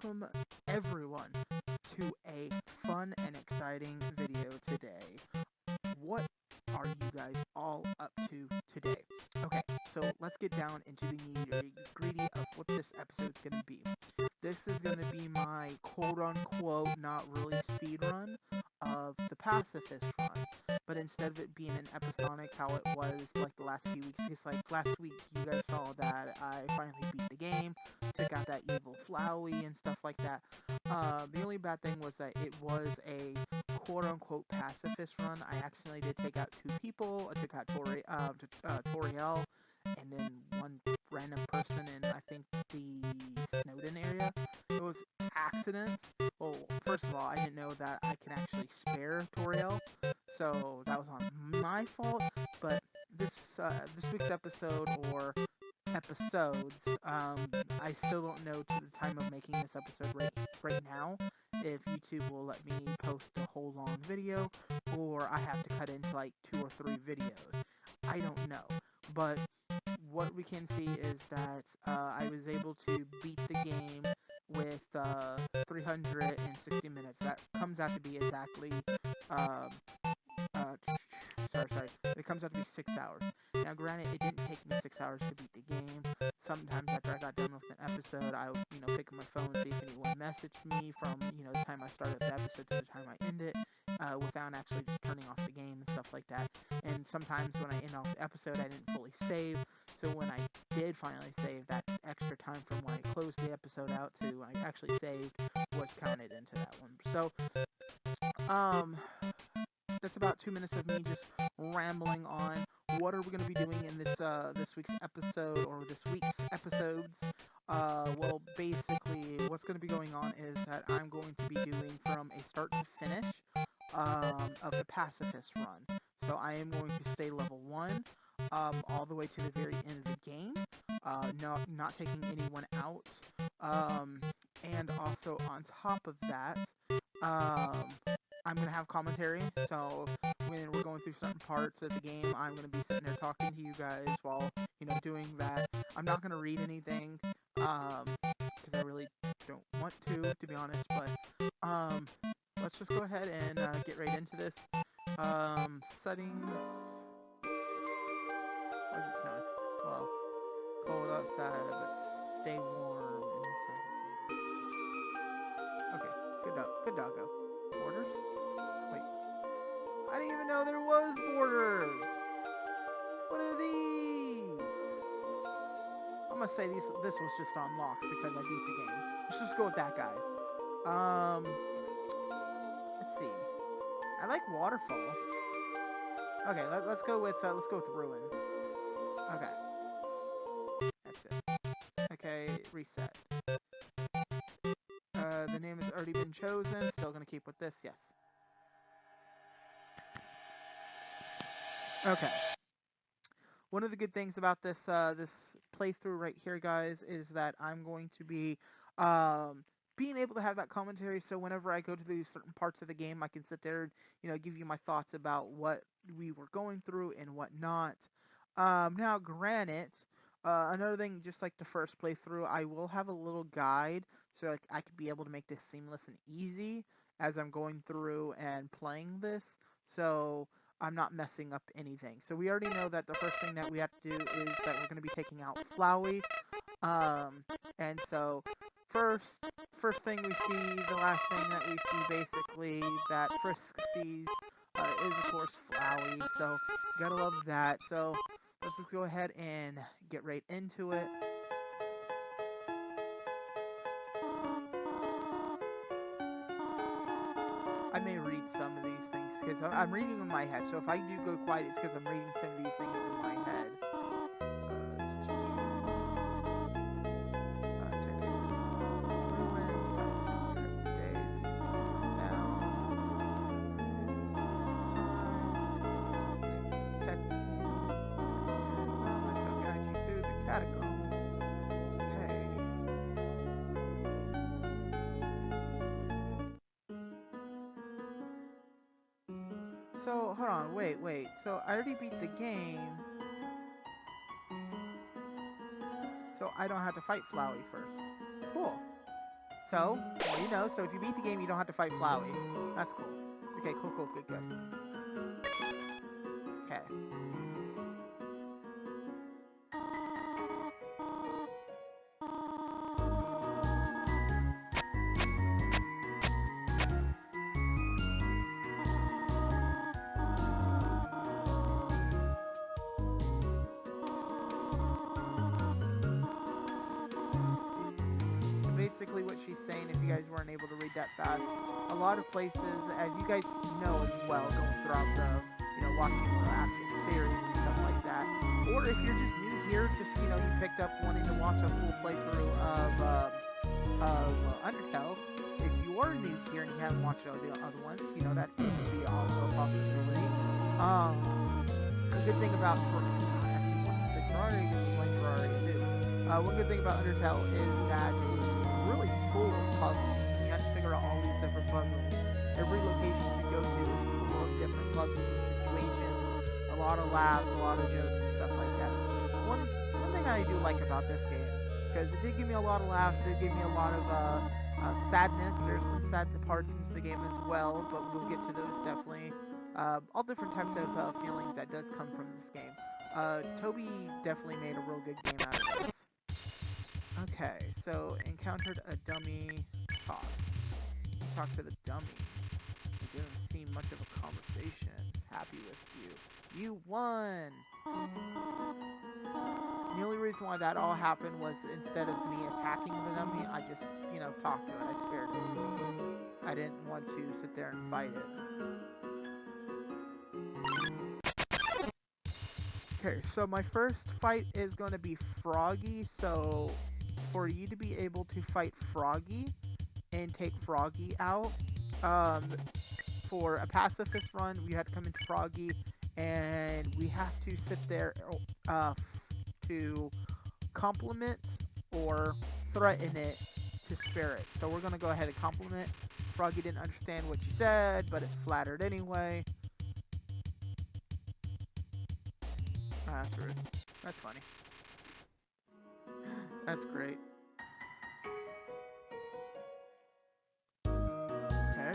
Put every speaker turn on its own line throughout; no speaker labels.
welcome everyone to a fun and exciting video today. What are you guys all up to today? Okay, so let's get down into the nitty-gritty of what this episode's going to be. This is going to be my quote-unquote not really speed run of the Pacifist run, but instead of it being an episodic how it was like the last few weeks, because like last week you guys saw that I finally beat the game, took out that evil Flowey and stuff like that. The only bad thing was that it was a quote-unquote pacifist run. I accidentally did take out 2 people. I took out Toriel, and then one random person in, I think, the Snowden area. It was accidents. Well, first of all, I didn't know that I can actually spare Toriel, so that was on my fault. But this week's episode, or episodes, I still don't know to the time of making this episode right now if YouTube will let me post a whole long video, or I have to cut into like 2 or 3 videos. I don't know, but what we can see is that I was able to beat the game with 360 minutes. That comes out to be exactly sorry. It comes out to be 6 hours. Now, granted, it didn't take me 6 hours to beat the game. Sometimes after I got done with an episode, I would, pick up my phone, see if anyone messaged me from, the time I started the episode to the time I end it, without actually just turning off the game and stuff like that. And sometimes when I end off the episode, I didn't fully save. So when I did finally save, that extra time from when I closed the episode out to when I actually saved was counted into that one. So, that's about 2 minutes of me just rambling on what are we going to be doing in this week's episode, or this week's episodes. Well, basically, what's going to be going on is that I'm going to be doing from a start to finish of the Pacifist run. So I am going to stay level 1 all the way to the very end of the game, not taking anyone out. And also on top of that, I'm going to have commentary, so when we're going through certain parts of the game, I'm going to be sitting there talking to you guys while, doing that. I'm not going to read anything, because I really don't want to be honest, but, let's just go ahead and, get right into this. Settings. Why is it snowing? Well, cold outside, but stay warm inside. Okay, good doggo. Borders? Wait. I didn't even know there was borders! What are these? I'm gonna say this was just unlocked because I beat the game. Let's just go with that, guys. Let's see. I like waterfall. Okay, let's go with ruins. Okay. That's it. Okay, reset. The name has already been chosen. Still gonna keep with this, yes. Okay. One of the good things about this this playthrough right here, guys, is that I'm going to be being able to have that commentary. So whenever I go to the certain parts of the game, I can sit there and give you my thoughts about what we were going through and whatnot. Now, granted, another thing, just like the first playthrough, I will have a little guide, so like I could be able to make this seamless and easy as I'm going through and playing this. So I'm not messing up anything. So we already know that the first thing that we have to do is that we're going to be taking out Flowey. And so first thing we see, the last thing that we see basically that Frisk sees is of course Flowey. So gotta love that. So let's just go ahead and get right into it. I may read some of these things because I'm reading them in my head. So if I do go quiet, it's because I'm reading some of these things in my head. So, hold on, wait. So, I already beat the game. So, I don't have to fight Flowey first. Cool. So, well, you know, so if you beat the game, you don't have to fight Flowey. That's cool. Okay, cool, cool, good, good. Okay. Basically what she's saying, if you guys weren't able to read that fast, a lot of places, as you guys know as well, going throughout the, you know, watching the actual series and stuff like that, or if you're just new here, just, you know, you picked up wanting to watch a full playthrough of Undertale, if you are new here and you haven't watched all the other ones, you know, that could be also a possibility. The good thing about Ferrari too. One good thing about Undertale is that it's really full of puzzles. You have to figure out all these different puzzles. Every location you go to is full of different puzzles and situations. A lot of laughs, a lot of jokes and stuff like that. One thing I do like about this game, because it did give me a lot of laughs, it did give me a lot of sadness. There's some sad parts into the game as well, but we'll get to those definitely. All different types of feelings that does come from this game. Toby definitely made a real good game out of this. Okay, so encountered a dummy talk. Talk to the dummy. It didn't seem much of a conversation. Just happy with you. You won! The only reason why that all happened was instead of me attacking the dummy, I just, you know, talked to it. I spared it. I didn't want to sit there and fight it. Okay, so my first fight is going to be Froggy, so for you to be able to fight Froggy and take Froggy out, for a pacifist run, we had to come into Froggy, and we have to sit there to compliment or threaten it to spare it. So we're going to go ahead and compliment. Froggy didn't understand what you said, but it flattered anyway. Oh, that's rude. That's funny. That's great. Okay.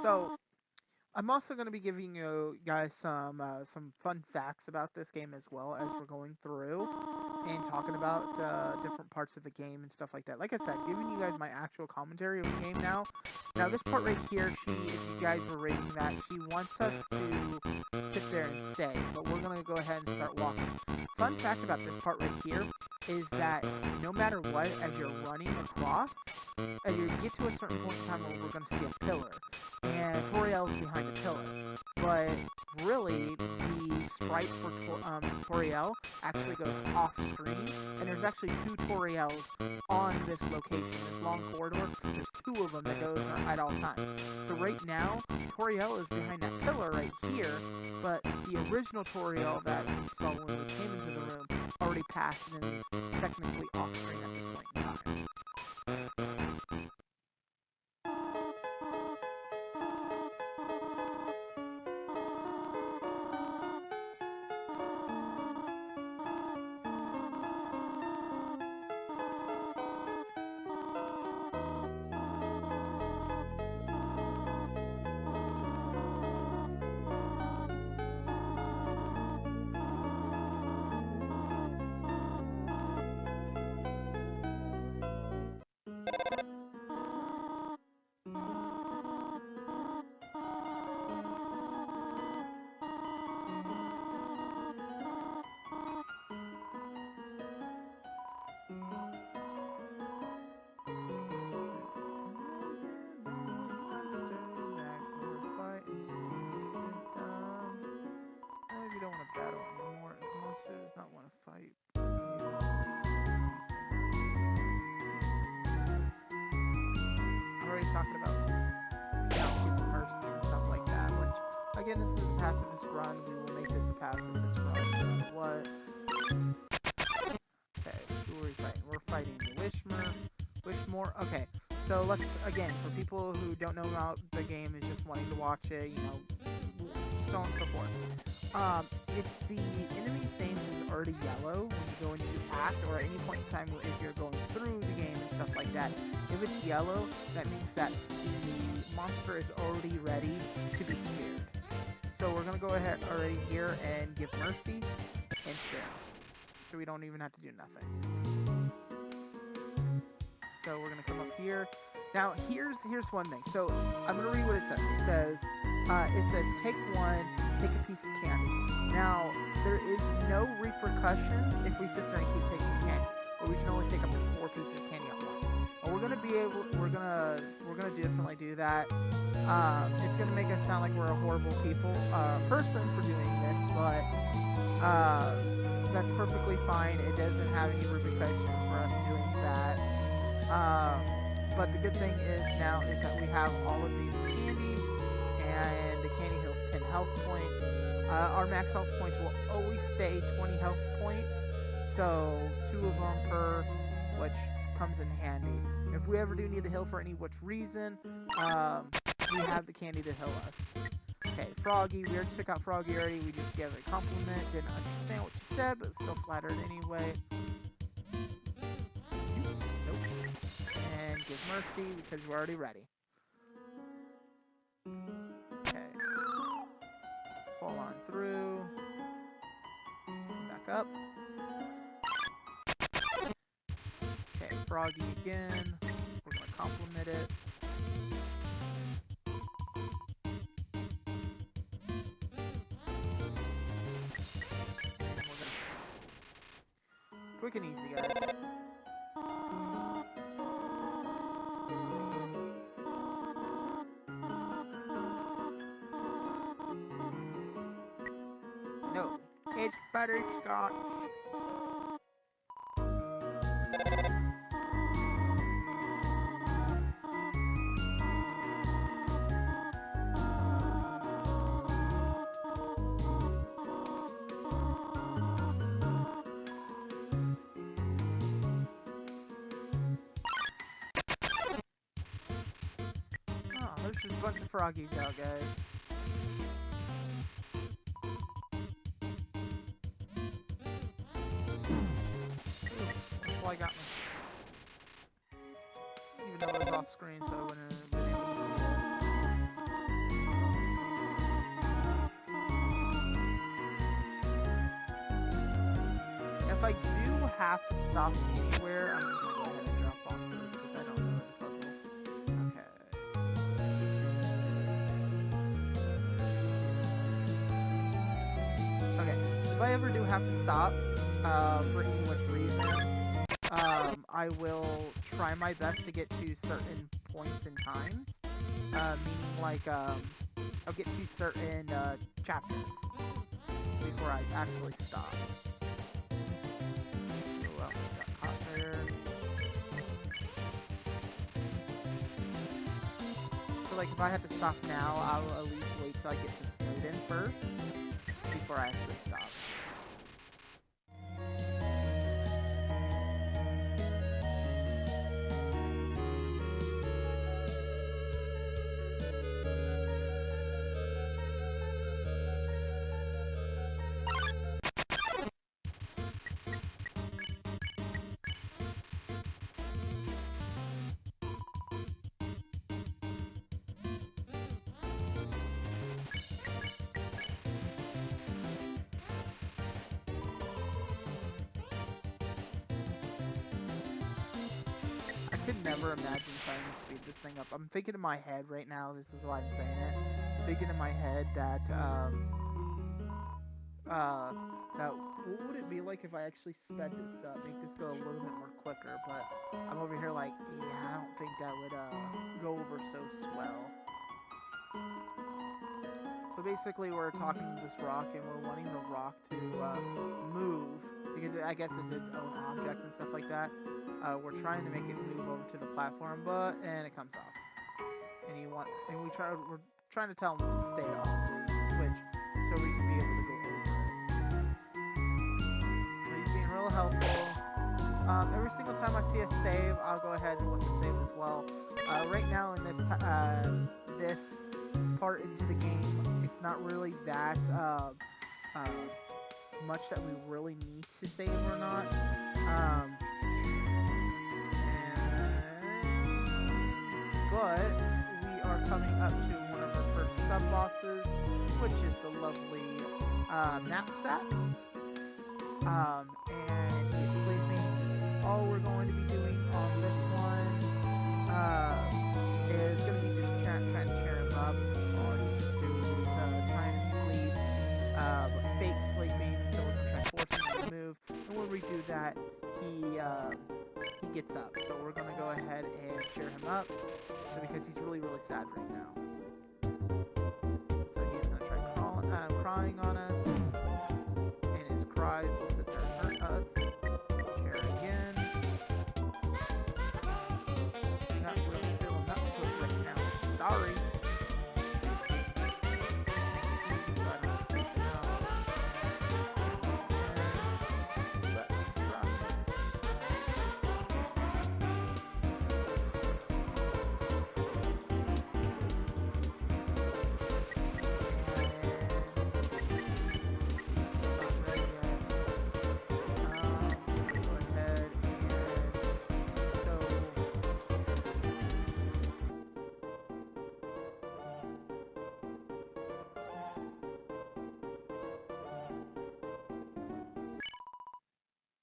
So, I'm also going to be giving you guys some fun facts about this game as well as we're going through and talking about different parts of the game and stuff like that. Like I said, giving you guys my actual commentary of the game now. Now this part right here, if you guys were rating that, she wants us to sit there and stay, but we're going to go ahead and start walking. Fun fact about this part right here is that no matter what, as you're running across, you get to a certain point in time where we're going to see a pillar. And Toriel's behind the pillar. But really, the sprite for Toriel actually goes off screen, and there's actually two Toriels on this location, this long corridor. There's two of them that goes at all times. So right now, Toriel is behind that pillar right here, but the original Toriel that we saw when we came into the room already passed and is technically off screen at this point in time. Talking about again, this is a pacifist run. We will make this a pacifist run no matter what. Okay, who are we fighting? We're fighting the Wishmore. Okay, so let's, again, for people who don't know about the game, is just wanting to watch it, you know, so on and so forth. If the enemy's name is already yellow when you go into act, or at any point in time if you're going through the game and stuff like that, if it's yellow, that means that the monster is already ready to be speared. So we're going to go ahead already here and give mercy and share. So we don't even have to do nothing. So we're going to come up here. Now, here's one thing. So I'm going to read what it says. It says, take one, take a piece of candy. Now, there is no repercussion if we sit there and keep taking candy, but we can only take up to 4 pieces of candy at once. And we're gonna definitely do that. It's gonna make us sound like we're a horrible person for doing this, but that's perfectly fine. It doesn't have any repercussions for us doing that. But the good thing is now is that we have all of these candies, and the candy heals 10 health points. Our max health points will always stay 20 health points, so 2 of them per, which comes in handy. If we ever do need the heal for any which reason, we have the candy to heal us. Okay, Froggy, we already took out Froggy already, we just gave a compliment, didn't understand what she said, but still flattered anyway. Nope. And give mercy, because we're already ready. Okay. Fall on through. Back up. Okay, Froggy again. We're going to compliment it. And we're going to... Quick and easy, guys. No, it's butterscotch. Oh, there's just a bunch of Froggies out, guys. Well, I got me. Even though it was off screen, so I wouldn't have been able to see it. If I do have to stop anywhere, I'm just gonna go ahead and drop off this because I don't know the puzzle. Okay. Okay, if I ever do have to stop, for any which reason, I will try my best to get to certain points in time, meaning like, I'll get to certain, chapters before I actually stop. Oh, well, got caught there. So like, if I had to stop now, I'll at least wait till I get to Snowden first, before I actually stop. I could never imagine trying to speed this thing up. I'm thinking in my head right now, this is why I'm saying it, I'm thinking in my head that, what would it be like if I actually sped this up, make this go a little bit more quicker, but I'm over here like, yeah, I don't think that would, go over so swell. So basically we're talking to this rock, and we're wanting the rock to, move, because I guess it's its own object and stuff like that. We're trying to make it move over to the platform, and it comes off. And we're trying to tell him to stay on the switch real helpful. Every single time I see a save, I'll go ahead and look to save as well. Right now in this part into the game, it's not really that much that we really need to save or not. But we are coming up to one of our first sub-bosses, which is the lovely knapsack. And he's sleeping. All we're going to be doing on this one is going to be just trying to cheer him up. All he's just doing is trying to sleep, fake sleeping, so we're going to try to force him to move. And when we do that, he gets up. So we're going to go ahead and cheer him up, so because he's really, really sad right now. So he's going to try crying on us, and his cries will sit there and hurt us. Cheer again. Not really feeling up to it right now. Sorry.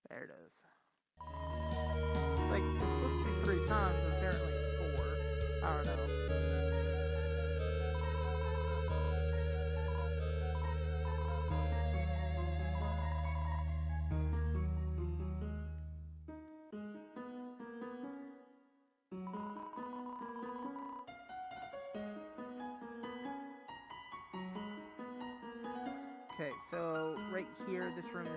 There it is. Like, it's supposed to be 3 times, but apparently it's 4. I don't know. Okay, so right here, this room is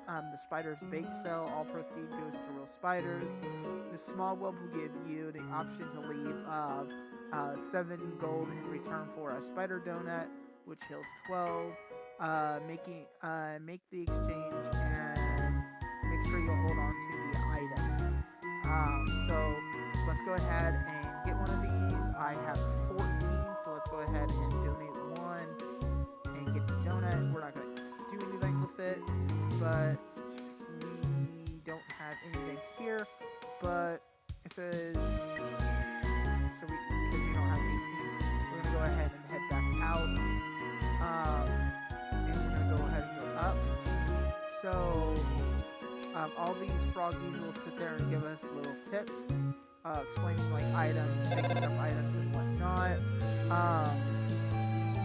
the spider's bait cell. All proceeds goes to real spiders. This small web will give you the option to leave 7 gold in return for a spider donut, which heals 12. Make the exchange and make sure you hold on to the item. So let's go ahead and get one of these. I have 14, so let's go ahead and donate 1 and get the donut. We're not going to do anything with it, but we don't have anything here. But it says, so because we don't have 18, we're going to go ahead and head back out. And we're going to go ahead and go up. So all these froggies will sit there and give us little tips, explaining like items, making up items and whatnot.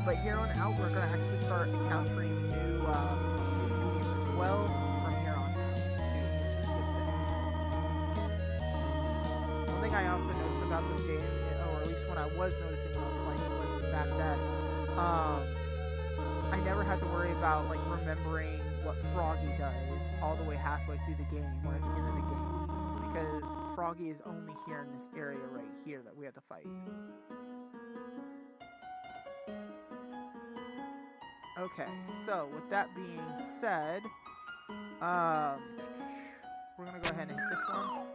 But here on out, we're going to actually start encountering new enemies as well from here on out, which is a good thing. One thing I also noticed about this game, or at least when I was noticing when I was playing, was the fact that I never had to worry about like remembering what Froggy does all the way halfway through the game or at the end of the game, because Froggy is only here in this area right here that we have to fight. Okay, so with that being said, we're gonna go ahead and hit this one,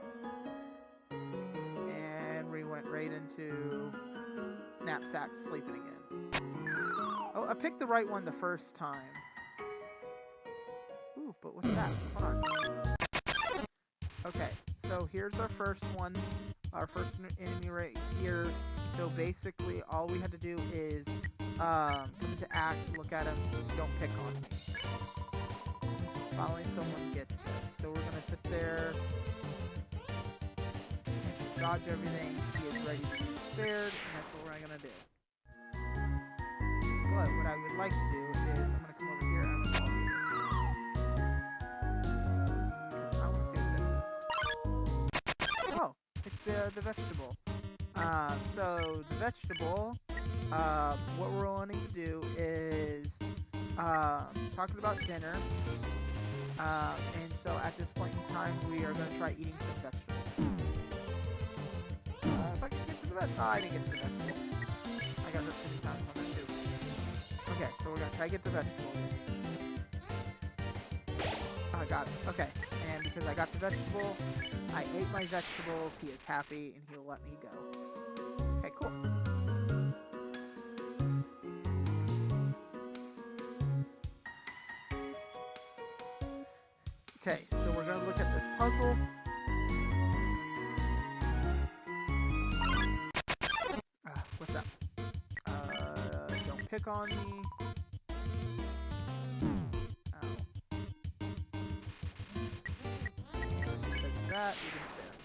and we went right into knapsack sleeping again. Oh, I picked the right one the first time. Ooh, but what's that? Hold on. Okay, so here's our first one, our first enemy right here. So basically, all we had to do is come into act, look at him, don't pick on me. Finally, someone gets it. So we're gonna sit there, dodge everything. He is ready to be spared, and that's what we're gonna do. But what I would like to do is I'm gonna come over here and I'm gonna follow this. I want to see what this is. Oh, it's the vegetable. So the vegetable, what we're wanting to do is talking about dinner. And so at this point in time, we are going to try eating some vegetables. If I can get to the vegetable, I didn't get to the vegetable. I got hurt 50 times on that too. Okay, so we're going to try to get the vegetable. I got it. Okay, and because I got the vegetable, I ate my vegetables, he is happy, and he'll let me go. Okay, cool. Okay, so we're going to look at this puzzle. What's up? Don't pick on me. That you can spare.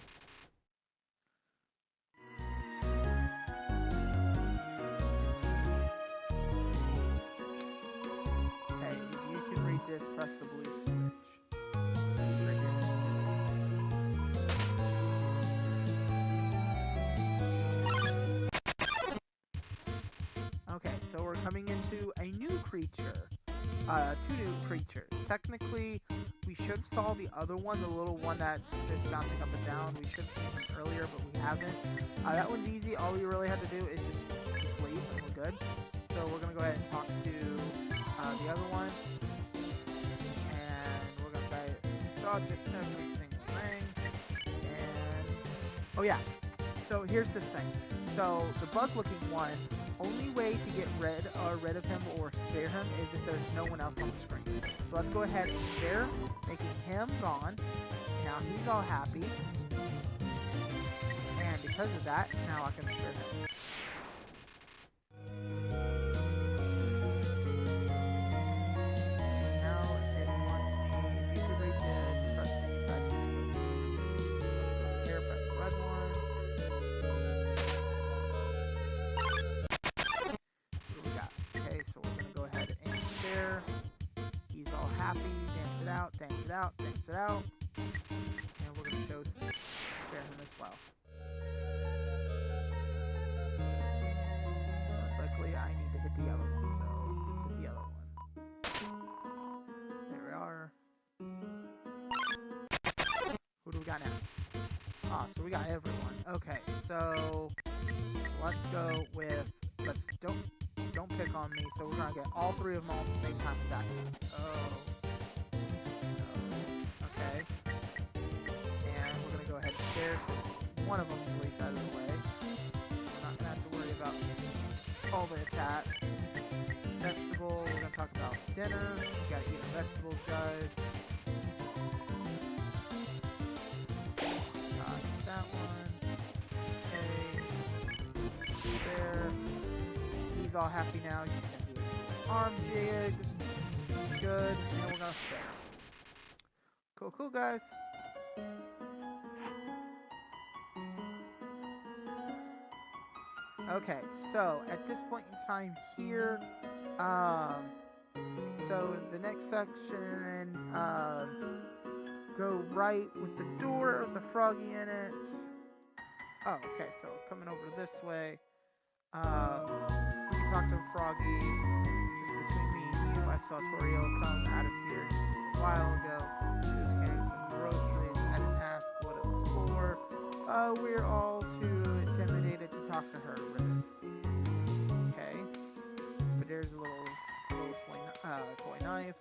Hey, you can read this, press the blue switch. Right here. Okay, so we're coming into a new creature. Two new creatures. Technically, we should have saw the other one, the little one that's just bouncing up and down. We should have seen him earlier, but we haven't. That one's easy. All we really had to do is just leave, and we're good. So we're going to go ahead and talk to the other one. And we're going to try to dodge every single thing. And, oh yeah. So here's this thing. So the bug-looking one, only way to get rid of him or spare him is if there's no one else on the screen. So let's go ahead and spare, making him gone. Now he's all happy. And because of that, now I can spare him. Now it wants me, if you could read this, press the here, press the red one. Dance it out, and we're going to show spare him as well. Most likely I need to hit the other one, so let's hit the other one. There we are. Who do we got now? Ah, so we got everyone. Okay, so let's go with, don't pick on me, so we're going to get all three of them all at the same time attacking. Oh. Okay. And we're going to go ahead and share so one of them is at least out of the way. We're not going to have to worry about all the attacks. Vegetable, we're going to talk about dinner. We got to eat the vegetables, guys. Got that one. Okay. There. He's all happy now. He's going to do his arm jig. Good. And we're going to spare. Cool, guys. Okay, so at this point in time here, so the next section, go right with the door with the froggy in it. Oh, okay, so coming over this way, we can talk to Froggy. Just between me and you, I saw Toriel come out of here just a while ago. She was carrying some groceries. I didn't ask what it was for. We're all too intimidated to talk to her, really. Okay. But there's a little toy knife.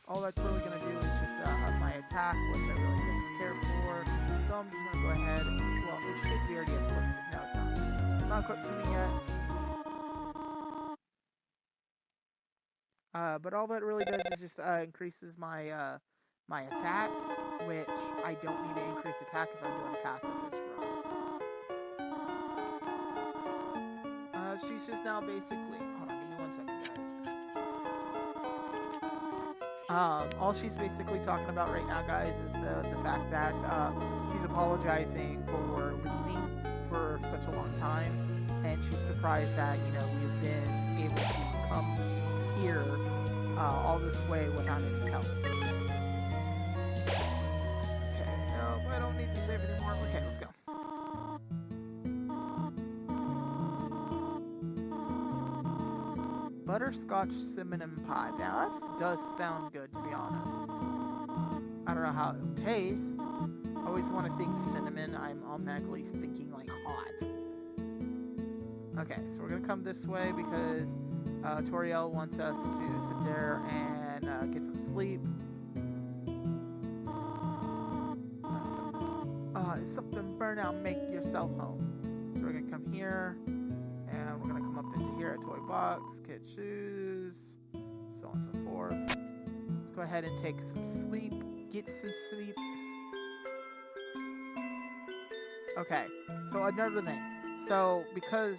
All that's really going to do is just up my attack, which I really don't care for. So I'm just going to go ahead and, well, it should be already equipped. No, it's not. It's not equipped to me yet. But all that really does is just increases my my attack, which I don't need to increase attack if I'm doing passive this run. She's just now basically, hold on, give me 1 second, guys. All she's basically talking about right now, guys, is the fact that she's apologizing for leaving for such a long time, and she's surprised that, you know, we've been able to come here all this way without any help. Okay, no, I don't need to save anymore. Okay, let's go. Butterscotch cinnamon pie. Now that does sound good, to be honest. I don't know how it'll taste. I always want to think cinnamon. I'm automatically thinking like hot. Okay, so we're gonna come this way because Toriel wants us to sit there and get some sleep. something burn out, make yourself home. So we're gonna come here, and we're gonna come up into here, a toy box, kid shoes, so on and so forth. Let's go ahead and take some sleep, get some sleep. Okay, so another thing. So because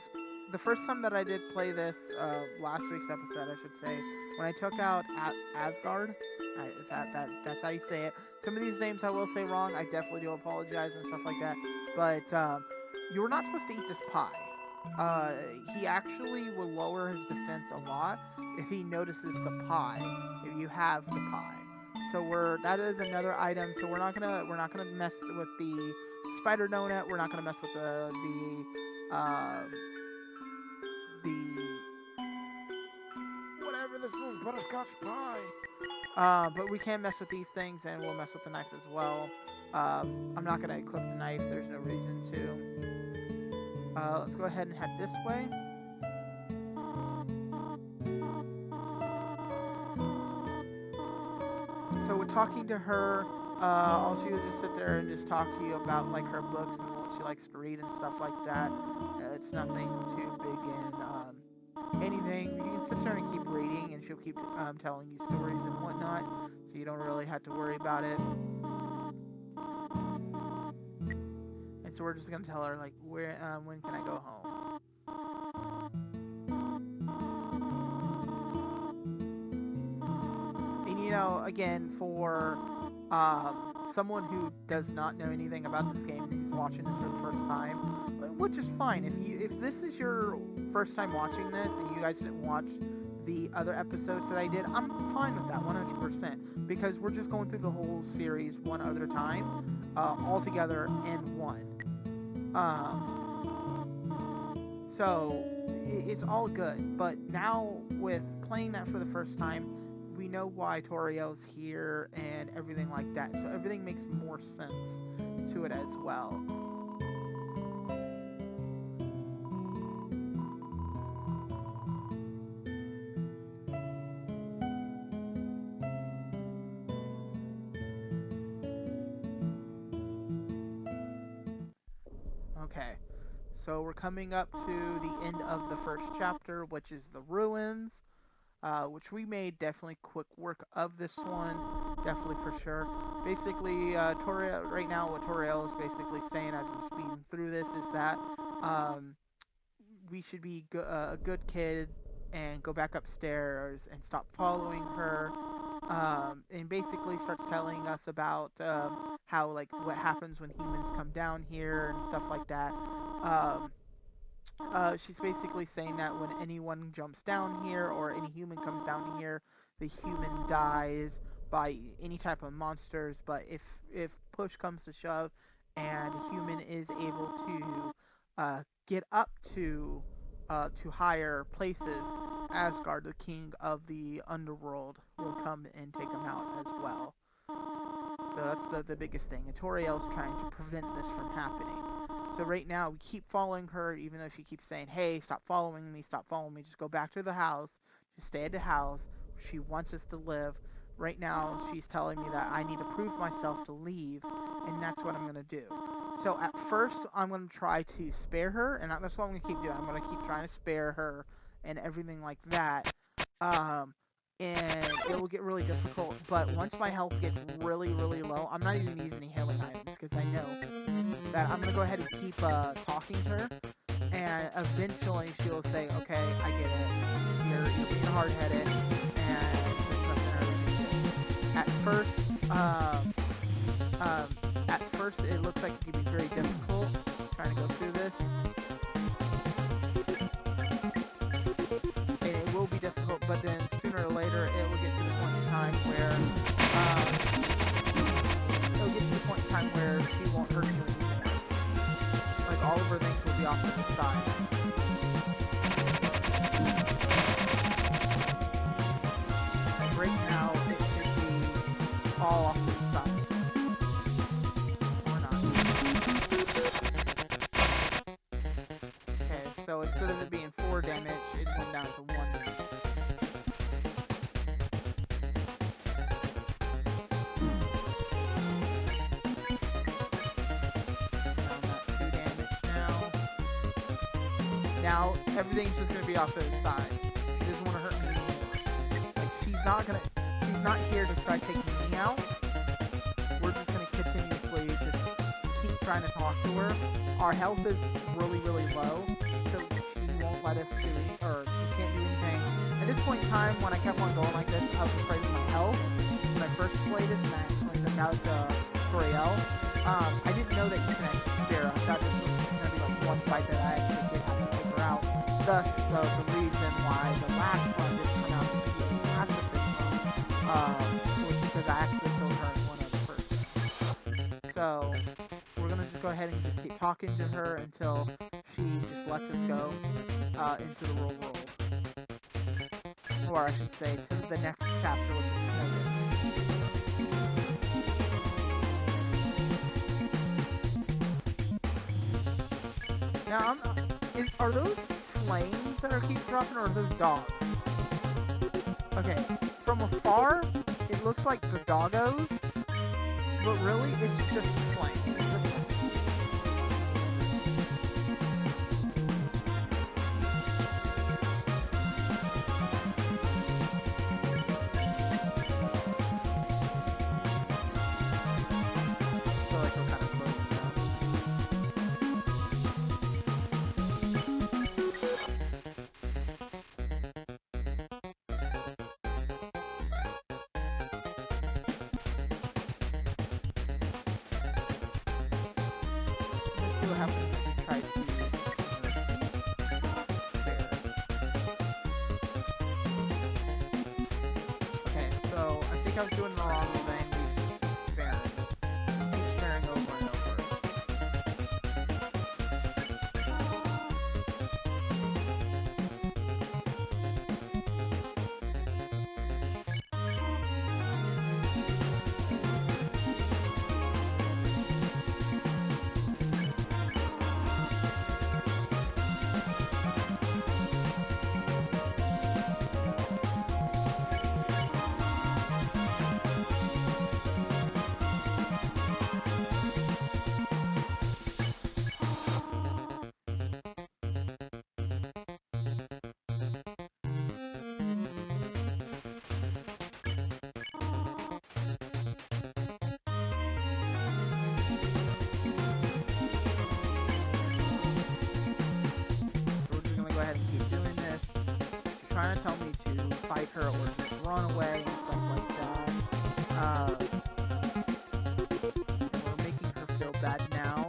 the first time that I did play this, last week's episode, I should say, when I took out Asgard, that's how you say it. Some of these names I will say wrong. I definitely do apologize and stuff like that. But you were not supposed to eat this pie. He actually will lower his defense a lot if he notices the pie. If you have the pie, so that is another item. So we're not gonna mess with the spider donut. We're not gonna mess with the whatever this is, butterscotch pie. But we can mess with these things, and we'll mess with the knife as well. I'm not gonna equip the knife. There's no reason to. Let's go ahead and head this way. So we're talking to her. All she would just sit there and just talk to you about like her books and what she likes to read and stuff like that. It's nothing too big in anything. You can sit there and keep reading, and she'll keep telling you stories and whatnot, so you don't really have to worry about it. And so we're just gonna tell her like, when can I go home? And you know, again, for someone who does not know anything about this game and he's watching this for the first time, which is fine. If this is your first time watching this and you guys didn't watch the other episodes that I did, I'm fine with that 100%, because we're just going through the whole series one other time, all together in one. So it's all good. But now with playing that for the first time, we know why Toriel's here and everything like that, so everything makes more sense to it as well. Okay, so we're coming up to the end of the first chapter, which is the ruins. Which we made definitely quick work of this one, definitely for sure. Basically, Toriel, right now what Toriel is basically saying as I'm speeding through this is that we should be a good kid and go back upstairs and stop following her, and basically starts telling us about how, like, what happens when humans come down here and stuff like that. She's basically saying that when anyone jumps down here or any human comes down here, the human dies by any type of monsters. But if push comes to shove and a human is able to get up to higher places, Asgard, the king of the underworld, will come and take him out as well. So that's the biggest thing. And Toriel's trying to prevent this from happening. So right now, we keep following her, even though she keeps saying, hey, stop following me, just go back to the house, just stay at the house. She wants us to live. Right now, she's telling me that I need to prove myself to leave, and that's what I'm going to do. So at first, I'm going to try to spare her, and that's what I'm going to keep doing. I'm going to keep trying to spare her and everything like that. And it will get really difficult, but once my health gets really, really low, I'm not even using any healing items, because I know that I'm going to go ahead and keep talking to her, and eventually she'll say, okay, I get it, you're being hard-headed, and there's nothing I can do. At first it looks like it could be very difficult trying to go through this. And it will be difficult, but then sooner or later it will get to the point in time where she won't hurt you anymore. Like, all of her things will be off to the side. Like right now, it should be all off to the side. Or not. Okay, so instead of it being 4 damage, it went down to 1 damage. now everything's just gonna be off to the side. She doesn't want to hurt me anymore. Like, she's not here to try taking me out. We're just gonna continuously just keep trying to talk to her. Our health is really, really low, so she won't let us do it, or she can't do anything. At this point in time, when I kept on going like this, I was afraid of my health. When I first played it and I actually took out Toriel, I didn't know that you can actually spare her. I thought this was gonna be like one fight that I actually did have to take her out. Thus, the reason why the last one didn't come out to be a pacifist one, was because I actually killed her in one other person. So, we're gonna just go ahead and just keep talking to her until she just lets us go into the real world. Or I should say, to the next chapter, which is Snowden. Now, are those flames that keep dropping, or are those dogs? Okay, from afar, it looks like the doggos, but really, it's just flames. What happens if we try to spare? Okay, so I think I was doing the wrong thing. We should spare it. Keep sparing over and over. Go ahead and keep doing this. She's trying to tell me to fight her or just run away and stuff like that. And we're making her feel bad now.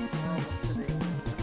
We're almost to the end of this.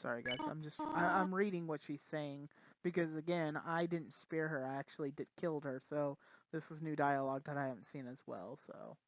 Sorry guys, I'm reading what she's saying because again, I didn't spare her. I actually killed her. So this is new dialogue that I haven't seen as well. So.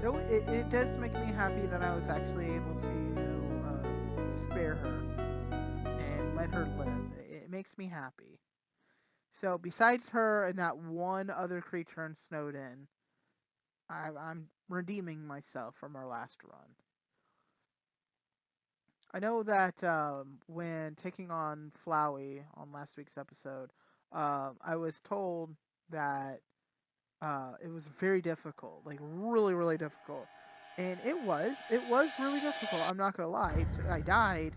You know, it does make me happy that I was actually able to spare her and let her live. It makes me happy. So besides her and that one other creature in Snowden, I'm redeeming myself from our last run. I know that when taking on Flowey on last week's episode, I was told that it was very difficult, like really, really difficult. And it was really difficult. I'm not gonna lie. I died.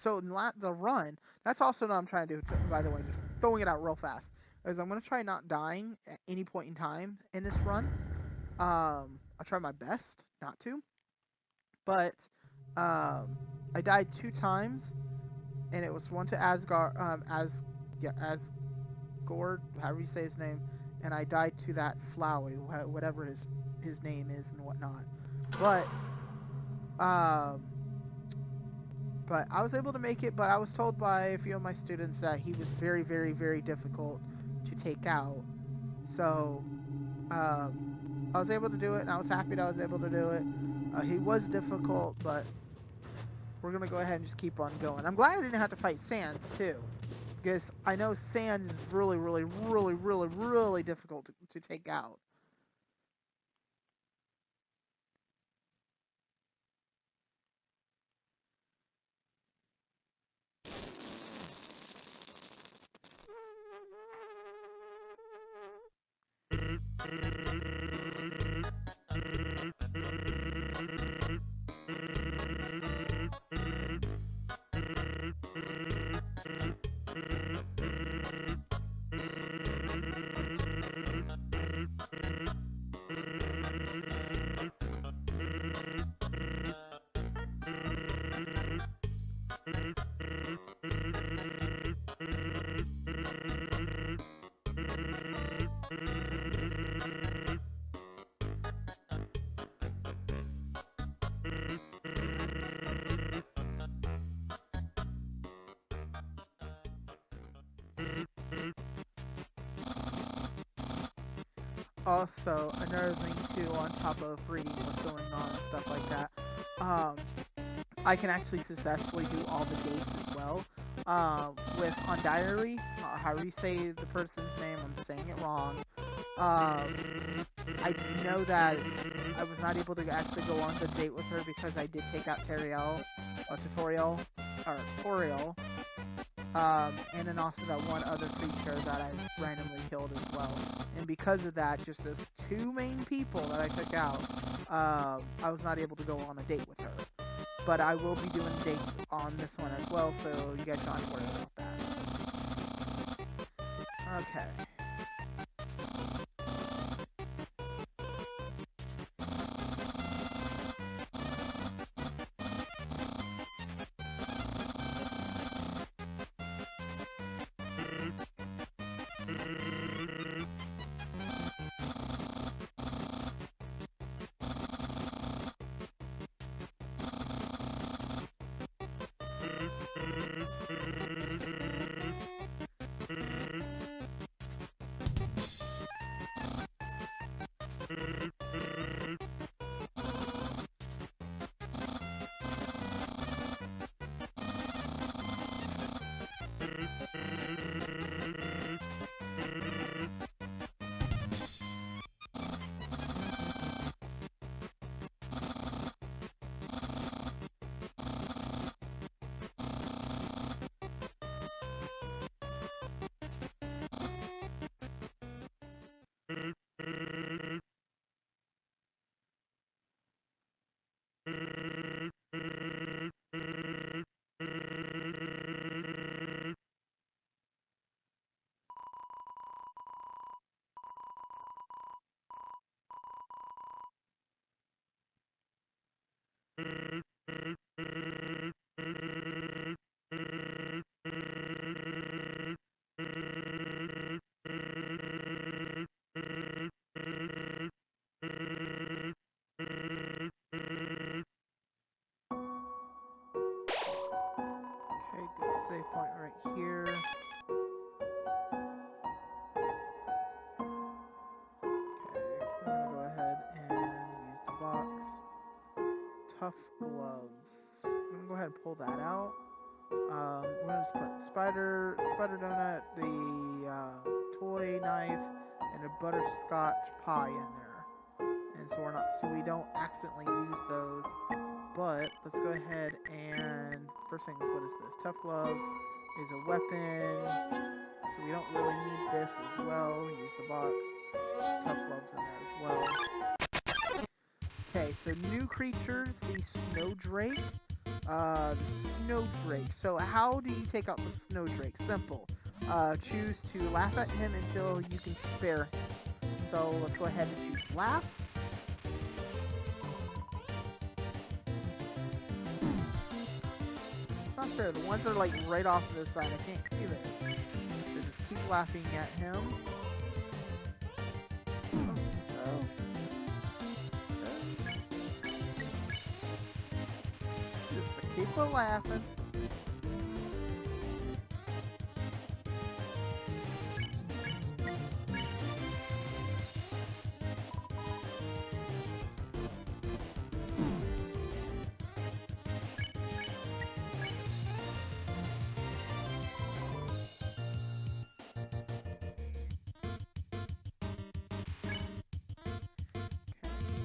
So in the run, that's also what I'm trying to do. By the way, just throwing it out real fast, is I'm gonna try not dying at any point in time in this run. I'll try my best not to, but I died 2 times, and it was one to Asgard, Asgard, however you say his name, and I died to that Flowey, whatever his name is and whatnot. But but I was able to make it. But I was told by a few of my students that he was very, very, very difficult to take out. So I was able to do it, and I was happy that I was able to do it. He was difficult, but we're gonna go ahead and just keep on going. I'm glad I didn't have to fight Sans too, because I know Sans is really, really, really, really, really difficult to take out. Also, another thing too, on top of reading what's going on and stuff like that, um, I can actually successfully do all the dates as well. With on diary, however you say the person's name, I'm saying it wrong. I know that I was not able to actually go on the date with her because I did take out Toriel, and then also that one other creature that I randomly killed as well. And because of that, just those 2 main people that I took out, I was not able to go on a date with her. But I will be doing dates on this one as well, so you guys don't have to worry about that. Okay. Okay, good save point right here. Okay, we're gonna go ahead and use the box. Tough gloves. I'm gonna go ahead and pull that out. We're gonna just put spider donut, the toy knife, and a butterscotch pie in there. And so we don't accidentally use those. But let's go ahead and first thing, what is this? Tough gloves is a weapon. so we don't really need this as well. Use the box. Tough gloves in there as well. Okay, so new creatures, the Snowdrake. The Snowdrake. So how do you take out the Snowdrake? Simple. Choose to laugh at him until you can spare him. So let's go ahead and choose laugh. It's not fair. The ones are like right off to the side. I can't see this. So just keep laughing at him. Oh. Just keep a laughing.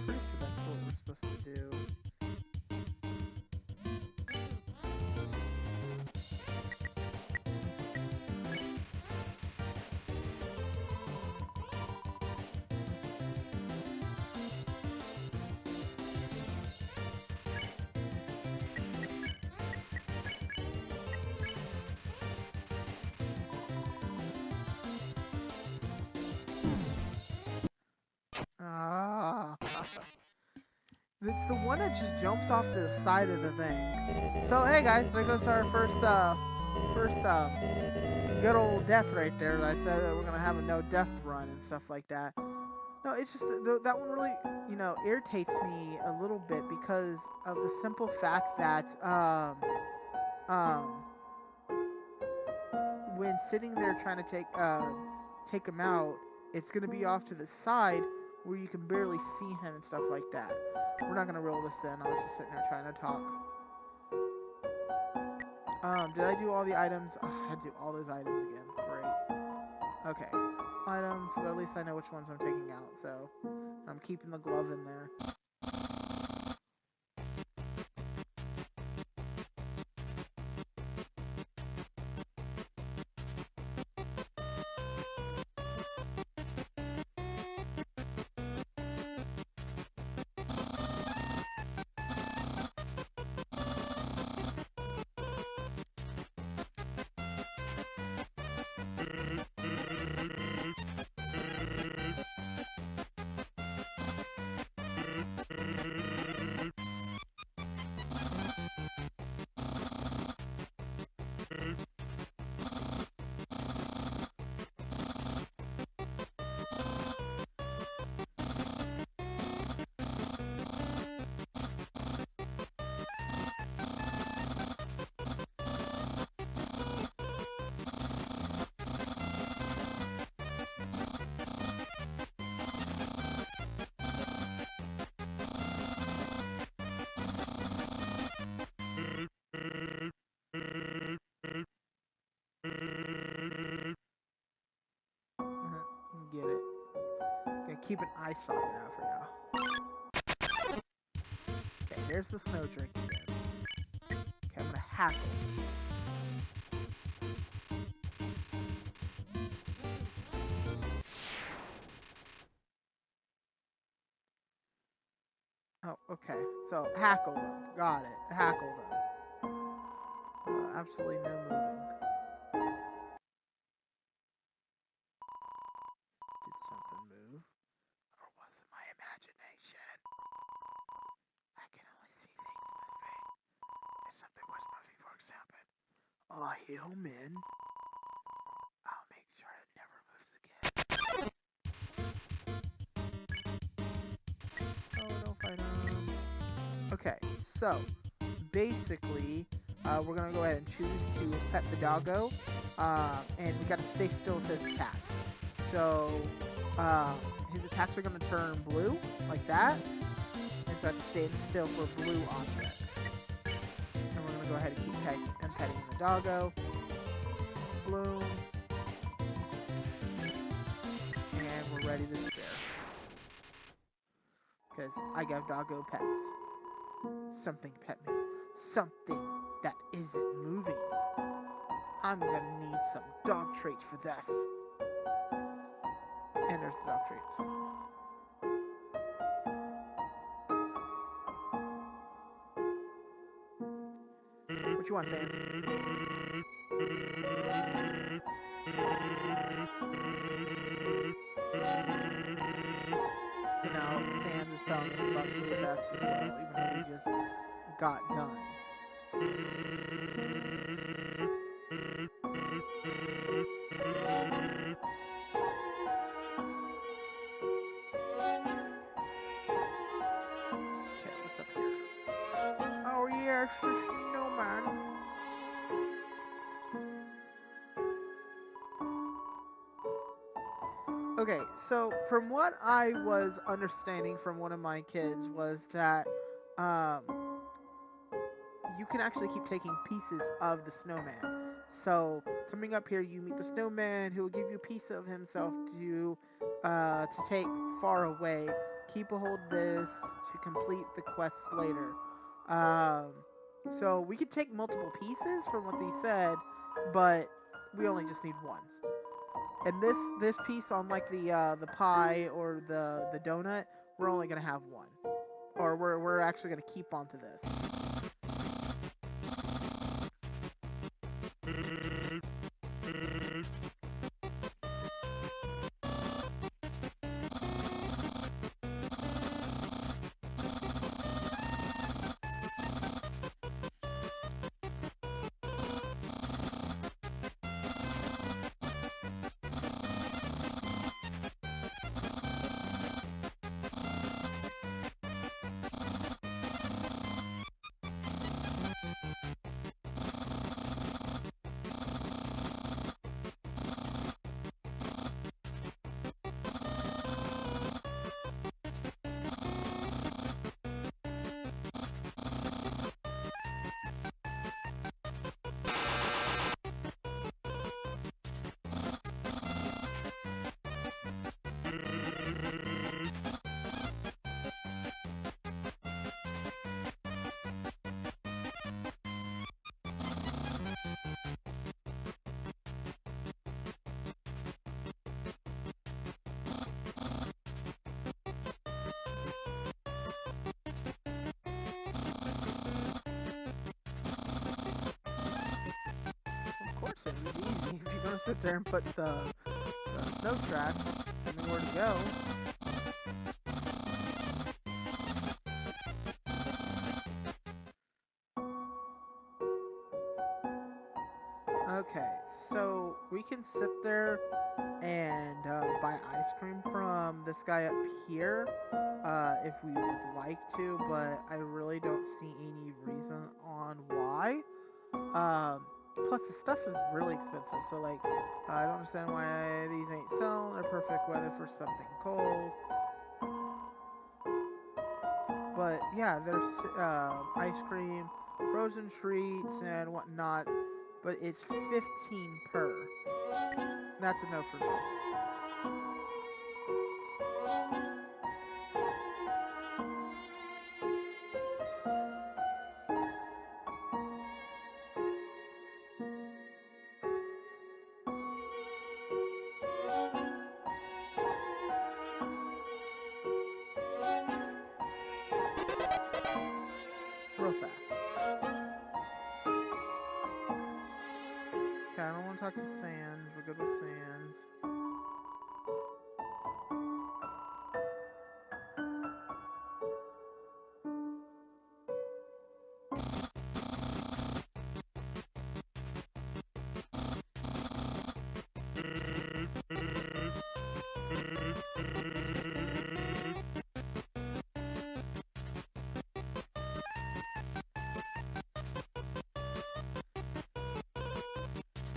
Pretty sure that's what we're supposed to do. Ah. It's the one that just jumps off to the side of the thing. So hey guys, there goes our first good old death right there. I said that we're gonna have a no death run and stuff like that. No, it's just that one really, irritates me a little bit because of the simple fact that um, when sitting there trying to take him out, it's gonna be off to the side where you can barely see him and stuff like that. We're not gonna roll this in. I was just sitting there trying to talk. Did I do all the items? Oh, I had to do all those items again. Great. Okay. Items, so at least I know which ones I'm taking out, so I'm keeping the glove in there. Get it. Gonna keep an eye socket out for y'all. Okay, there's the Snowdrake again. Okay, I'm gonna hackle. Oh, okay. So, hackle them. Got it. Hackle them. Absolutely no moving. Did something move? Or was it my imagination? I can only see things moving. If something was moving, for example. Oh, human. I'll make sure it never moves again. Oh, don't fight him. Okay, so basically, we're gonna go ahead and choose to pet the doggo, and we gotta stay still with his attacks. So, his attacks are gonna turn blue, like that, and so I have to stay still for blue objects. And we're gonna go ahead and keep petting the doggo. Bloom. And we're ready to spare. Because I got doggo pets. Something pet me. Something that isn't moving. I'm gonna need some dog treats for this. And there's the dog treats. What you want, Sam? You know, Sam is telling us about the effects as well, even though we just got done. Okay, what's up here? Oh yeah, it's the snowman. Okay, so from what I was understanding from one of my kids was that you can actually keep taking pieces of the snowman. So coming up here, you meet the snowman who will give you a piece of himself to take far away. Keep a hold of this to complete the quest later. So we could take multiple pieces from what they said, but we only just need one. And this piece, unlike the pie or the donut, we're only gonna have one, or we're actually gonna keep onto this. Of course it would be easy if you're gonna sit there and put the snow tracks, tell me where to go. Okay, so we can sit there and buy ice cream from this guy up here if we would like to, but I really don't see any reason on why. Plus the stuff is really expensive, so like I don't understand why these ain't selling. They're perfect weather for something cold. But yeah, there's ice cream, frozen treats, and whatnot. But it's 15 per. That's a no for me. Real fast. Okay, I don't want to talk to Sands. We're good with Sands.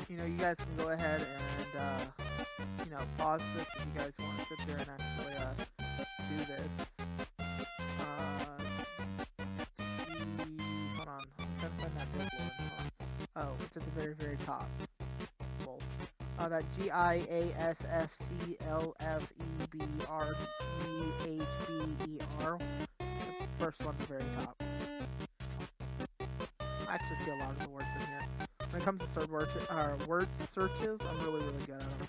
You know, you guys can go ahead and, you know, pause this if you guys want to sit there and actually, do this. Hold on, I'm trying to find that book one. Oh, it's at the very, very top. Bolt. That GIASFCLFEBREHBER. The first one at the very top. I actually see a lot of the words in here. When it comes to word searches, I'm really good at them.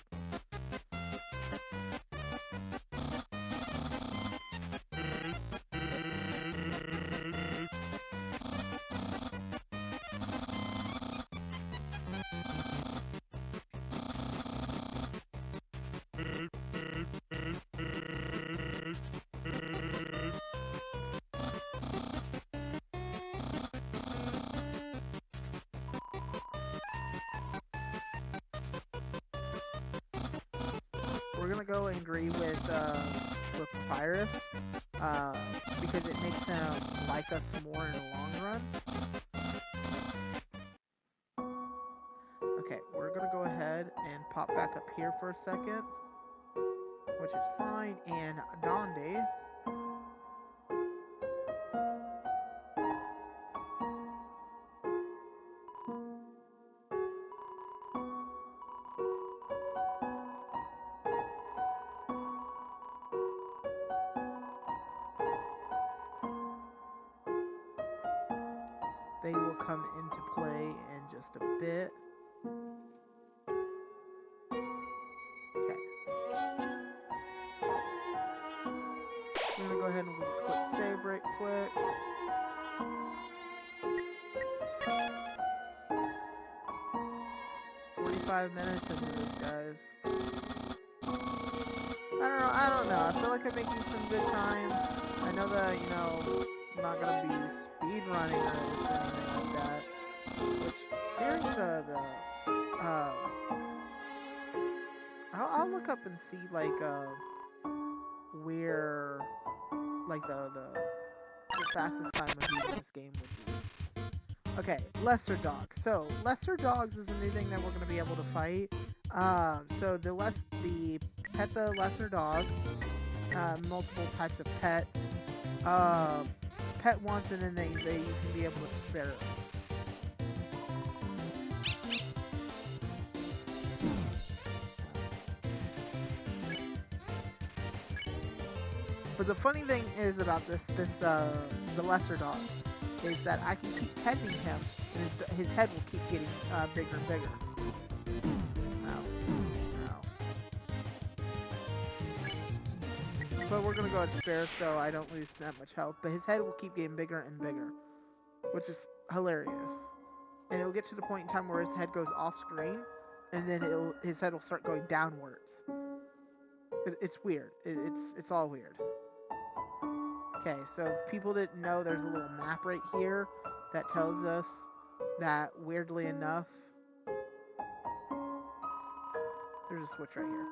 We're gonna go and agree with Papyrus, because it makes them like us more in the long run. Okay, we're gonna go ahead and pop back up here for a second, which is fine. And Donde, they will come into play in just a bit. Okay. I'm gonna go ahead and do a quick save right quick. $45 into this, guys. I don't know. I feel like I'm making some good time. I know that, you know, I'm not gonna be speed running or anything like that. Which, here's I'll look up and see, like, where, like, the fastest time of beating this game would be. Okay, Lesser Dogs. So, Lesser Dogs is a new thing that we're going to be able to fight. So the pet the Lesser Dog, multiple types of pets. Pet once and then you can be able to spare them. But the funny thing is about the Lesser Dog is that I can keep petting him, and his head will keep getting bigger and bigger. Ow. But we're gonna go ahead and spare so I don't lose that much health. But his head will keep getting bigger and bigger, which is hilarious. And it'll get to the point in time where his head goes off screen, and then his head will start going downwards. It's weird. It's all weird. Okay, so people didn't know there's a little map right here that tells us that, weirdly enough, there's a switch right here.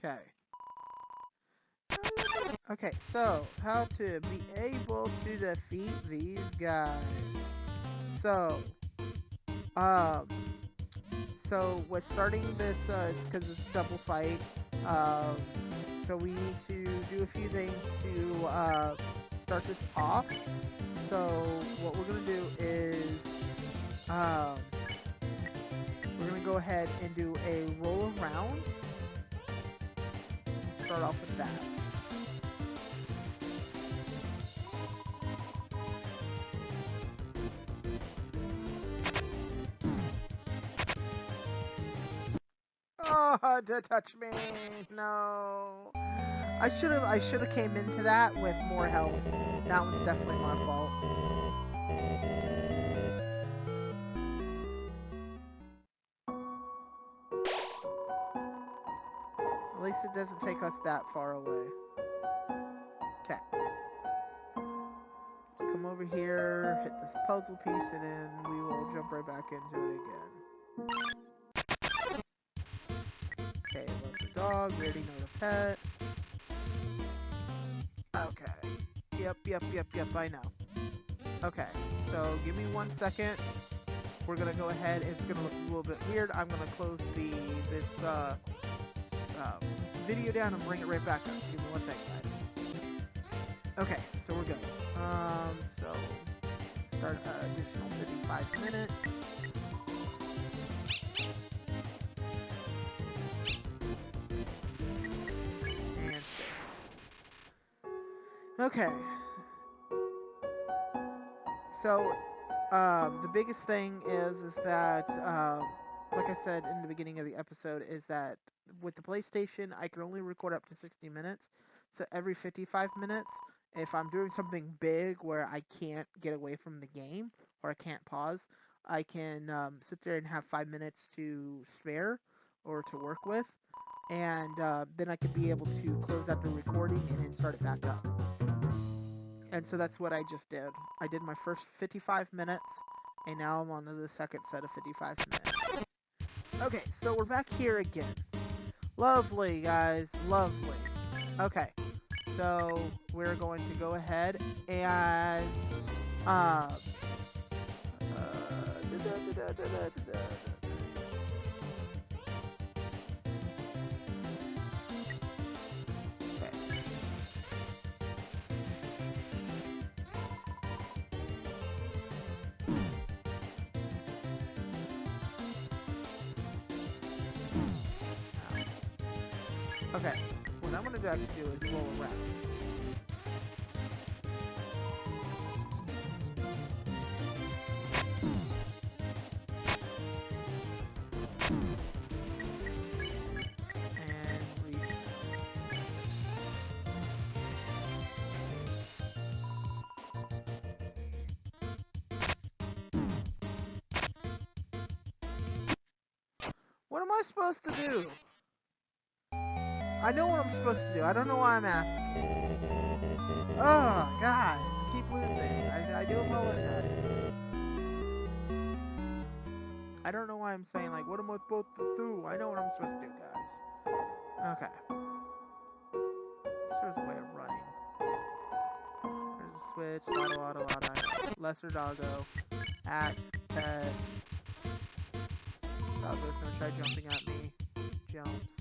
Okay. Okay, so how to be able to defeat these guys. So with starting this, because it's a double fight, so we need to do a few things to start this off. So what we're gonna do is we're gonna go ahead and do a roll around. Start off with that. Oh, to touch me! No. I should have came into that with more health. That one's definitely my fault. At least it doesn't take us that far away. Okay. Just come over here, hit this puzzle piece, and then we will jump right back into it again. Okay, love the dog, we already know the pet. Okay. Yep, I know. Okay, so give me 1 second. we're gonna go ahead. It's gonna look a little bit weird. I'm gonna close this video down and bring it right back up. Give me one second, guys. Okay, so we're good. So start additional 55 minutes. And okay. So the biggest thing is that like I said in the beginning of the episode, is that with the PlayStation, I can only record up to 60 minutes. So every 55 minutes, if I'm doing something big where I can't get away from the game or I can't pause, I can sit there and have 5 minutes to spare or to work with. And then I could be able to close out the recording and then start it back up. And so that's what I just did. I did my first 55 minutes, and now I'm on to the second set of 55 minutes. Okay, so we're back here again. Lovely, guys. Lovely. Okay, so we're going to go ahead and okay, what I'm going to actually do is roll around. And reset. What am I supposed to do? I know what I'm supposed to do. I don't know why I'm asking. Oh, guys, keep losing. I do apologize. I don't know why I'm saying, like, what am I supposed to do? I know what I'm supposed to do, guys. Okay. There's a way of running. There's a switch. Auto. Lesser doggo. Act. Pet. Doggo's gonna try jumping at me. Jumps.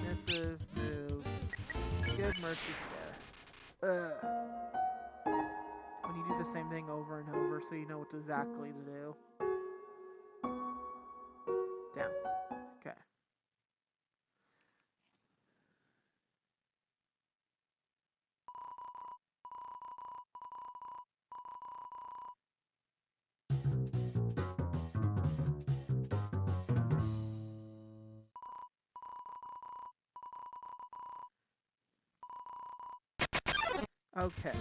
Misses. Move. Good mercy stare. When you do the same thing over and over so you know what exactly to do. Down. Okay. Okay.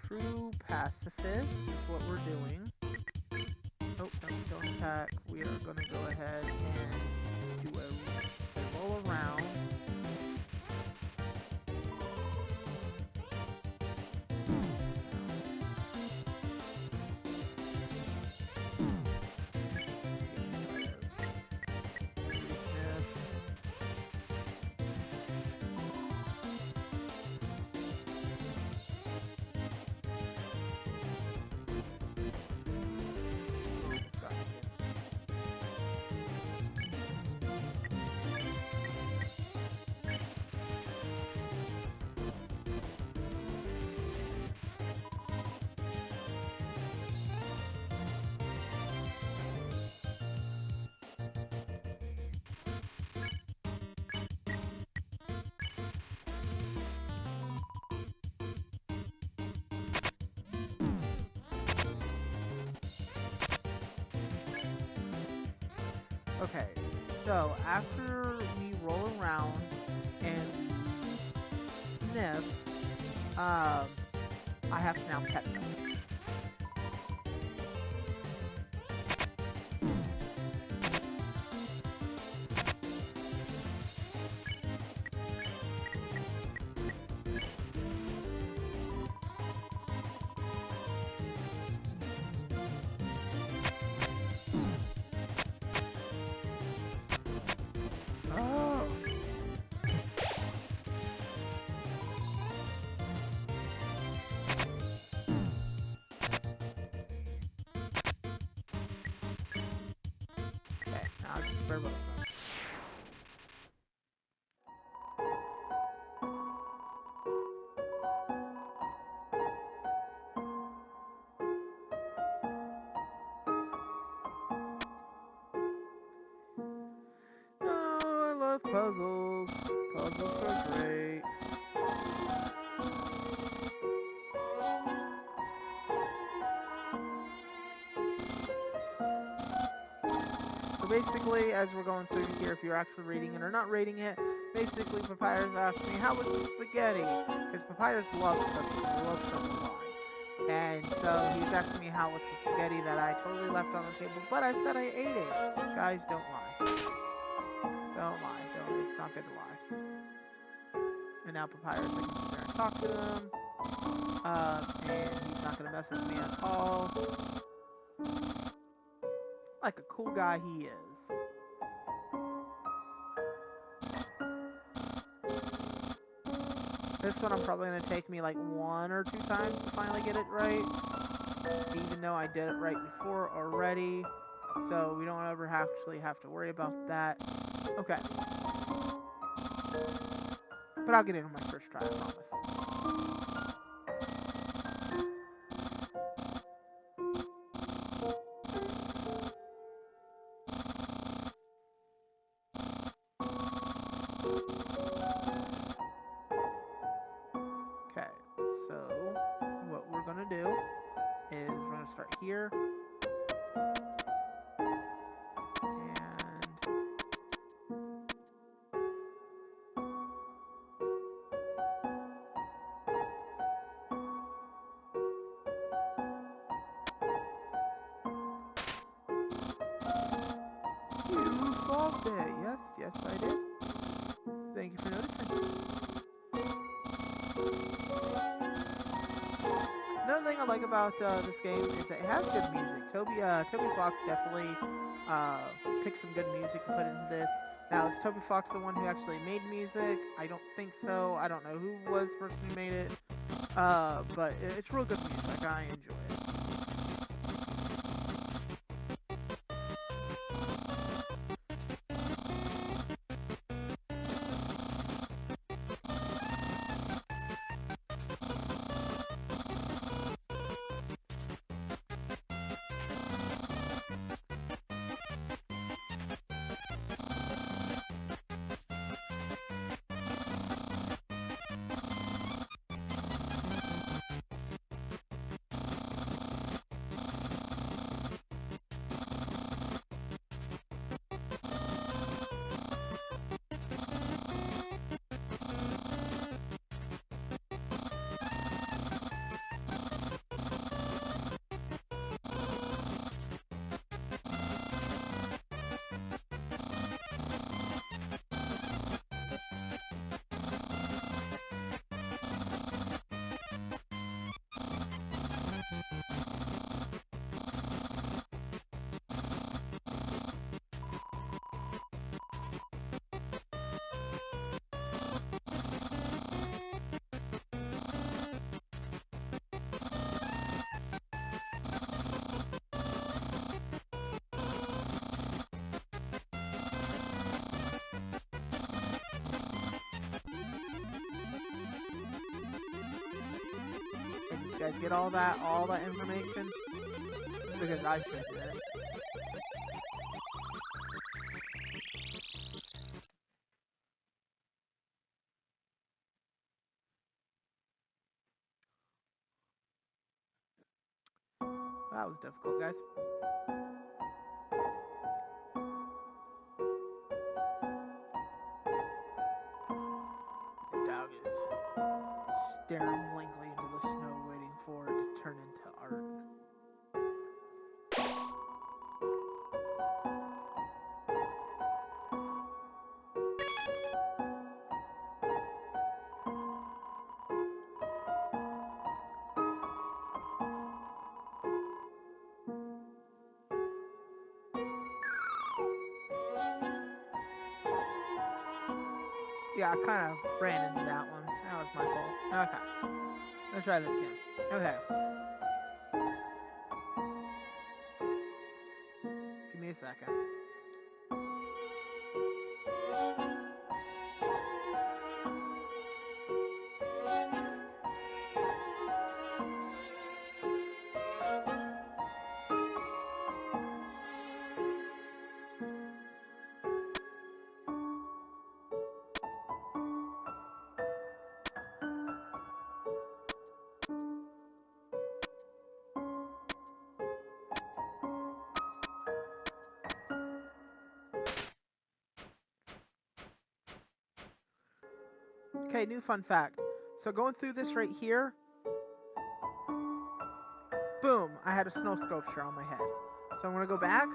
True Pacifist is what we're doing. Oh, no, don't attack. We are going to go ahead and do a roll around. Okay, so after we roll around and sniff, I have to now pet them. very welcome. Oh, I love puzzles. Puzzles are great. So basically, as we're going through here, if you're actually reading it or not reading it, basically Papyrus asked me, how was the spaghetti? Because Papyrus loves cooking. He loves cooking a lot. And so he's asking me how was the spaghetti that I totally left on the table, but I said I ate it. Guys, don't lie. Don't lie. It's not good to lie. And now Papyrus, I can sit there and talk to him. And he's not going to mess with me at all. Like a cool guy he is. This one I'm probably going to take me like 1 or 2 times to finally get it right. Even though I did it right before already. So we don't ever actually have to worry about that. Okay. But I'll get it on my first try, I promise. Okay, so what we're going to do is we're going to start here. You solved it. Yes, I did. Thank you for noticing. Another thing I like about this game is that it has good music. Toby Fox definitely picked some good music to put into this. Now, is Toby Fox the one who actually made music? I don't think so. I don't know who was the person who made it. But it's real good music. I enjoy it. You guys get all that information? Because I should do it. That was difficult, guys. The dog is staring blankly into the snow, waiting for it to turn into art. Yeah, I kind of ran into that one. That was my fault. Okay. Let's try this again. Okay. Give me a second. Okay, new fun fact. So going through this right here, boom, I had a snow sculpture on my head. So I'm going to go back.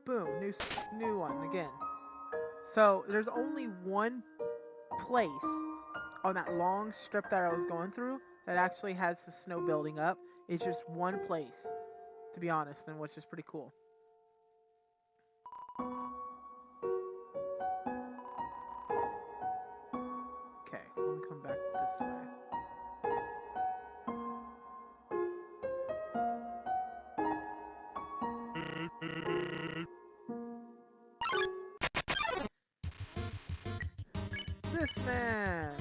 Boom, new one again. So there's only one place on that long strip that I was going through that actually has the snow building up. It's just one place, to be honest, and which is pretty cool. Okay, let me come back this way. This man!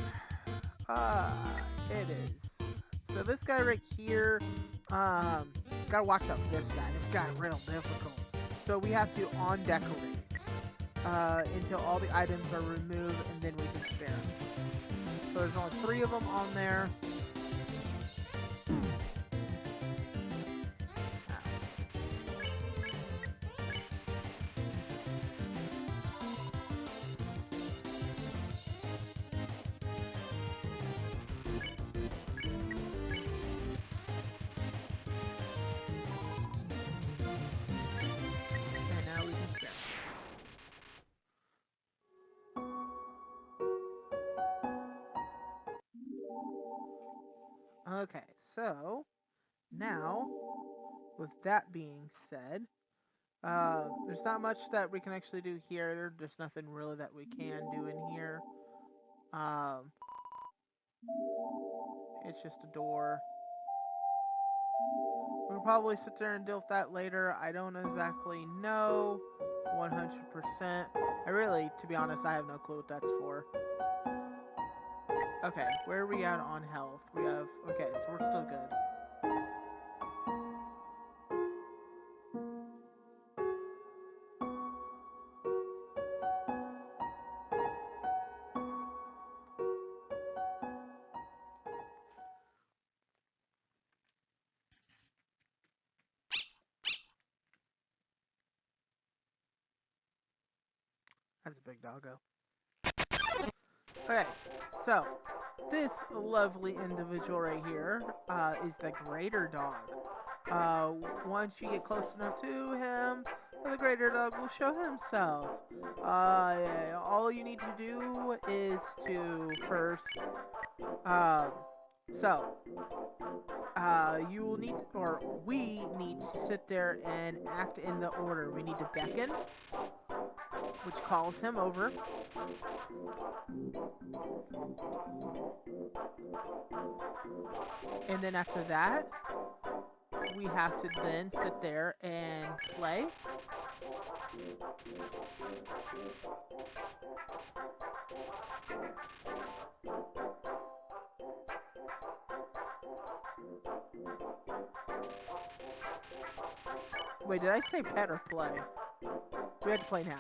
It is. So this guy right here, gotta watch out for this guy. This guy real difficult. So we have to on-decorate until all the items are removed, and then we can spare them. So there's only 3 of them on there. And now we can spare them. Okay, so now, with that being said, there's not much that we can actually do here. There's nothing really that we can do in here. It's just a door. We'll probably sit there and deal with that later. I don't exactly know 100%. I really, to be honest, I have no clue what that's for. Okay, where are we at on health? We have, okay, so we're still good. That's a big doggo. Okay, so this lovely individual right here is the greater dog. Once you get close enough to him, the greater dog will show himself. All you need to do is to first, you will need, or we need to sit there and act in the order. We need to beckon, which calls him over. And then after that, we have to then sit there and play. Wait, did I say pet or play? We have to play now.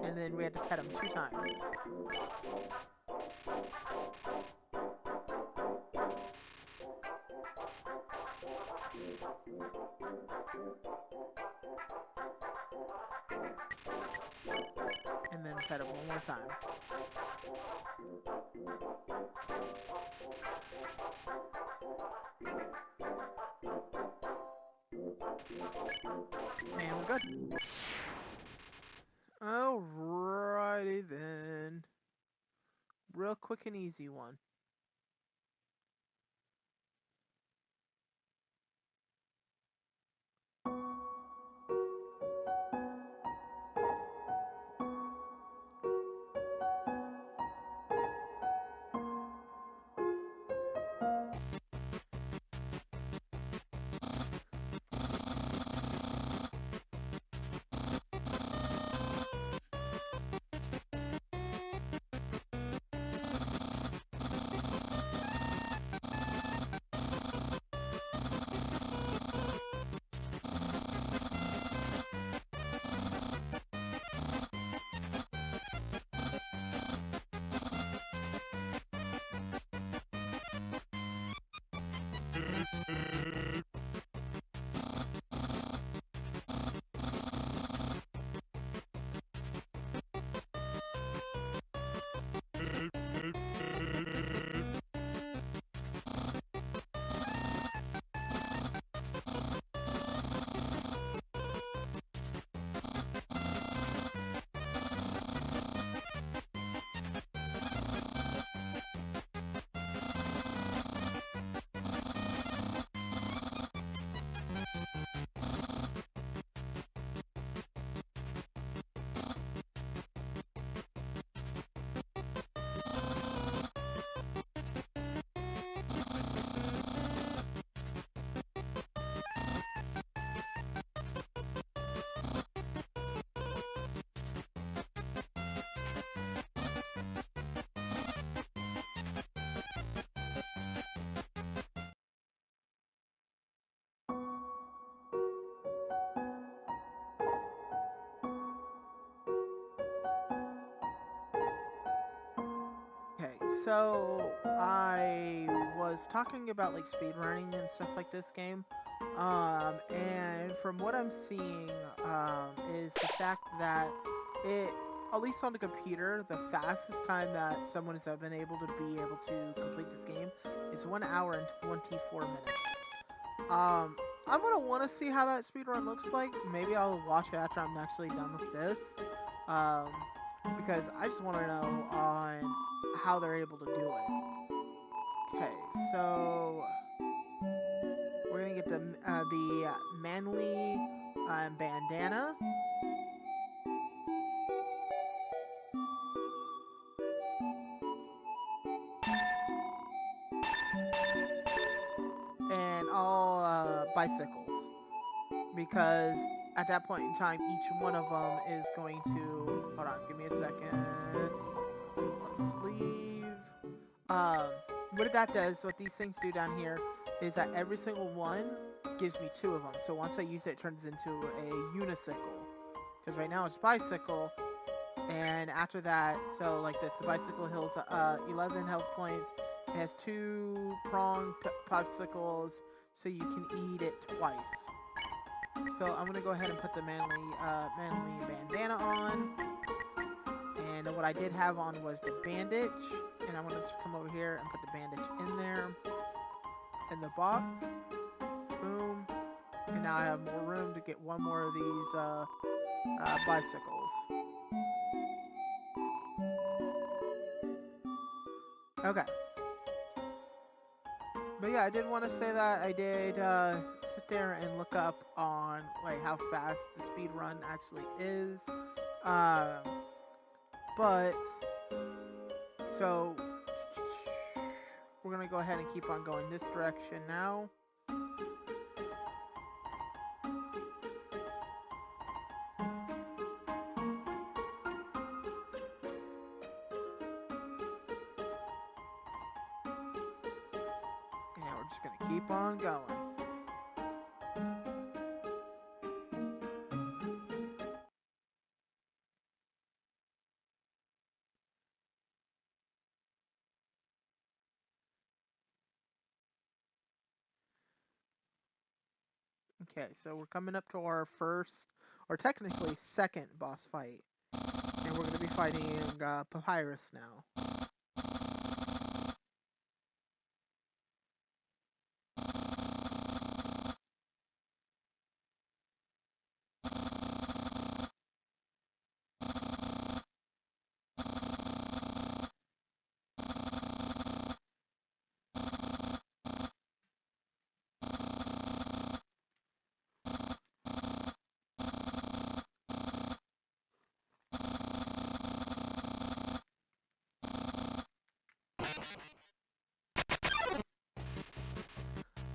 And then we had to pet him 2 times. And then pet him one more time. And we're good. Alrighty then. Real quick and easy one. Okay, so I was talking about like speedrunning and stuff like this game. And from what I'm seeing, is the fact that it, at least on the computer, the fastest time that someone has ever been able to complete this game is 1 hour and 24 minutes. I'm gonna want to see how that speedrun looks like. Maybe I'll watch it after I'm actually done with this. Um, because I just want to know on how they're able to do it. Okay, so we're gonna get the manly bandana. And all bicycles, because at that point in time, each one of them is going to. Hold on, give me a second. Let's leave. What that does, what these things do down here, is that every single one gives me 2 of them. So once I use it, it turns into a unicycle. Because right now it's bicycle, and after that, so like this, the bicycle heals 11 health points. It has 2 prong popsicles, so you can eat it twice. So I'm gonna go ahead and put the manly bandana on. And what I did have on was the bandage, and I'm gonna just come over here and put the bandage in there, in the box. Boom. And now I have more room to get one more of these bicycles. Okay. But yeah, I did want to say that I did sit there and look up on like how fast the speed run actually is. But so we're gonna go ahead and keep on going this direction now. And we're just gonna keep on going. Okay, so we're coming up to our first, or technically second boss fight. And we're going to be fighting Papyrus now.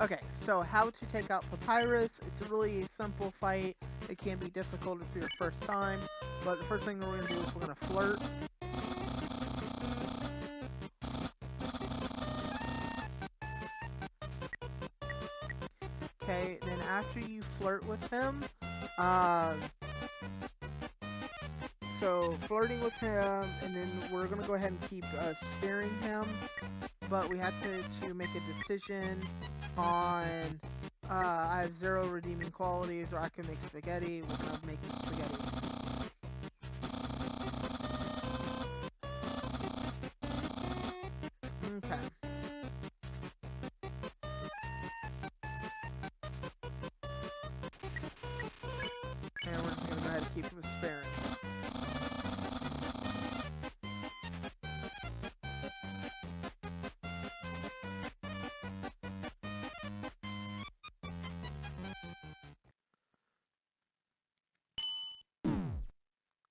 Okay, so how to take out Papyrus. It's a really simple fight. It can be difficult for your first time, but the first thing we're going to do is we're going to flirt. Okay, then after you flirt with him, so flirting with him, and then we're going to go ahead and keep spearing him. but we had to make a decision on I have 0 redeeming qualities, or I can make spaghetti. We're gonna make spaghetti. Okay. And we're just gonna go ahead and keep it sparing.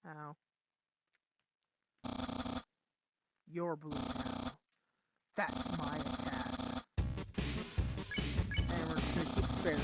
Ow. You're blue now. That's my attack. And we're just gonna keep sparing.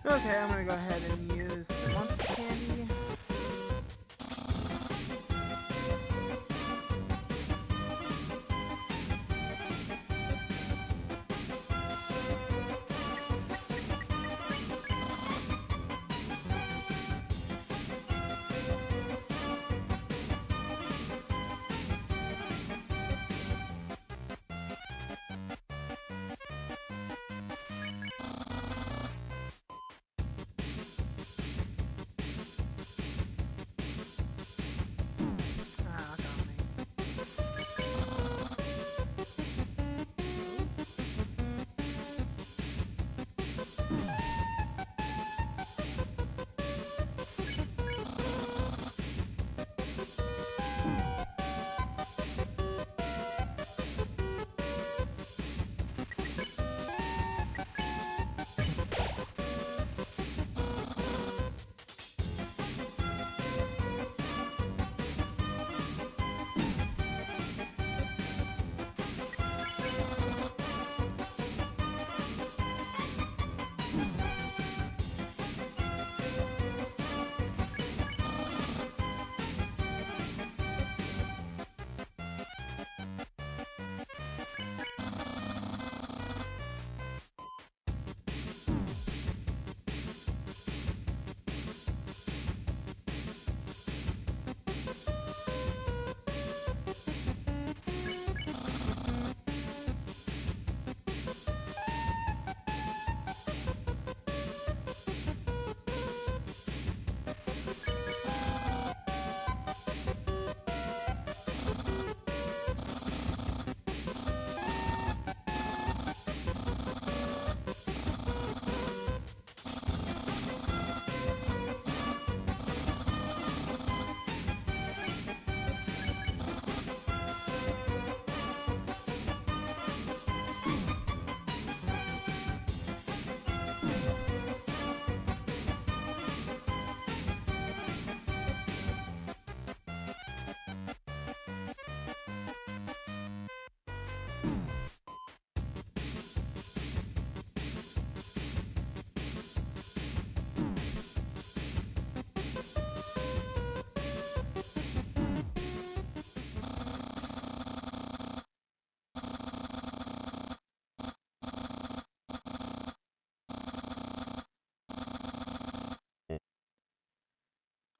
Okay, I'm gonna go ahead and use the monster candy. Ah, got me.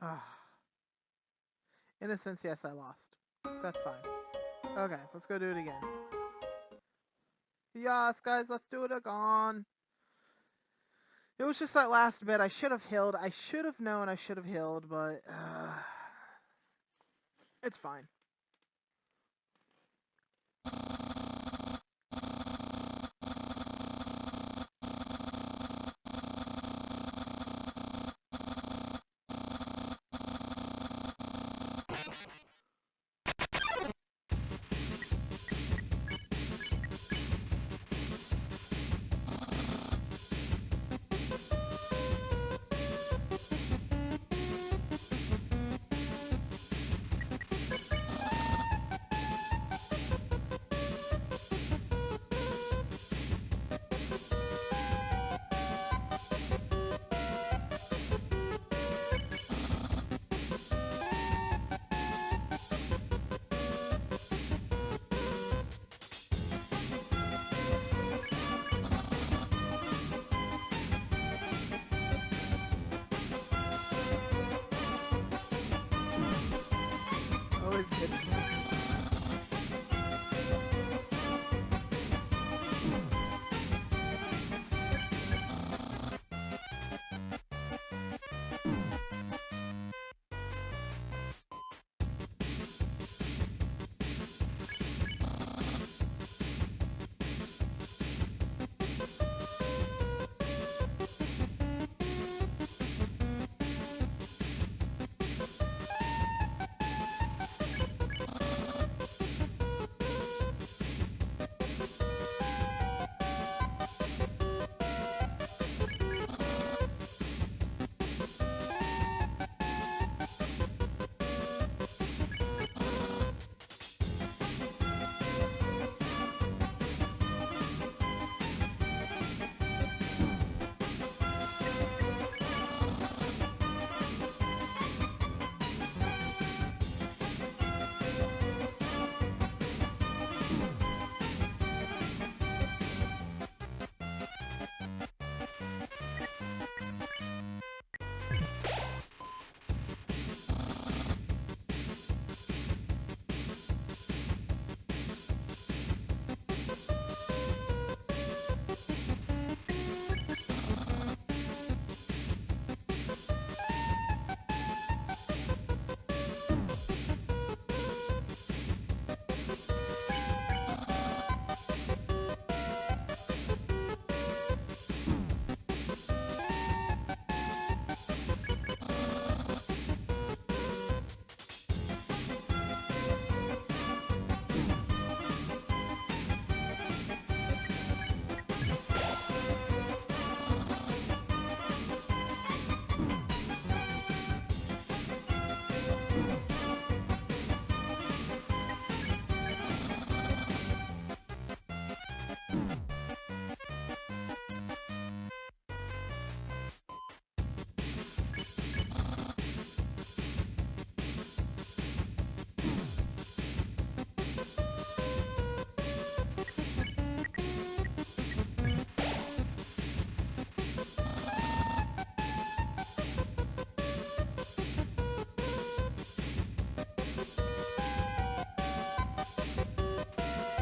Ah. In a sense, yes, I lost. That's fine. Okay, let's go do it again. Yes, guys, let's do it again. It was just that last bit. I should have healed. I should have known I should have healed, but it's fine. Always good.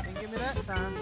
Didn't give me that time.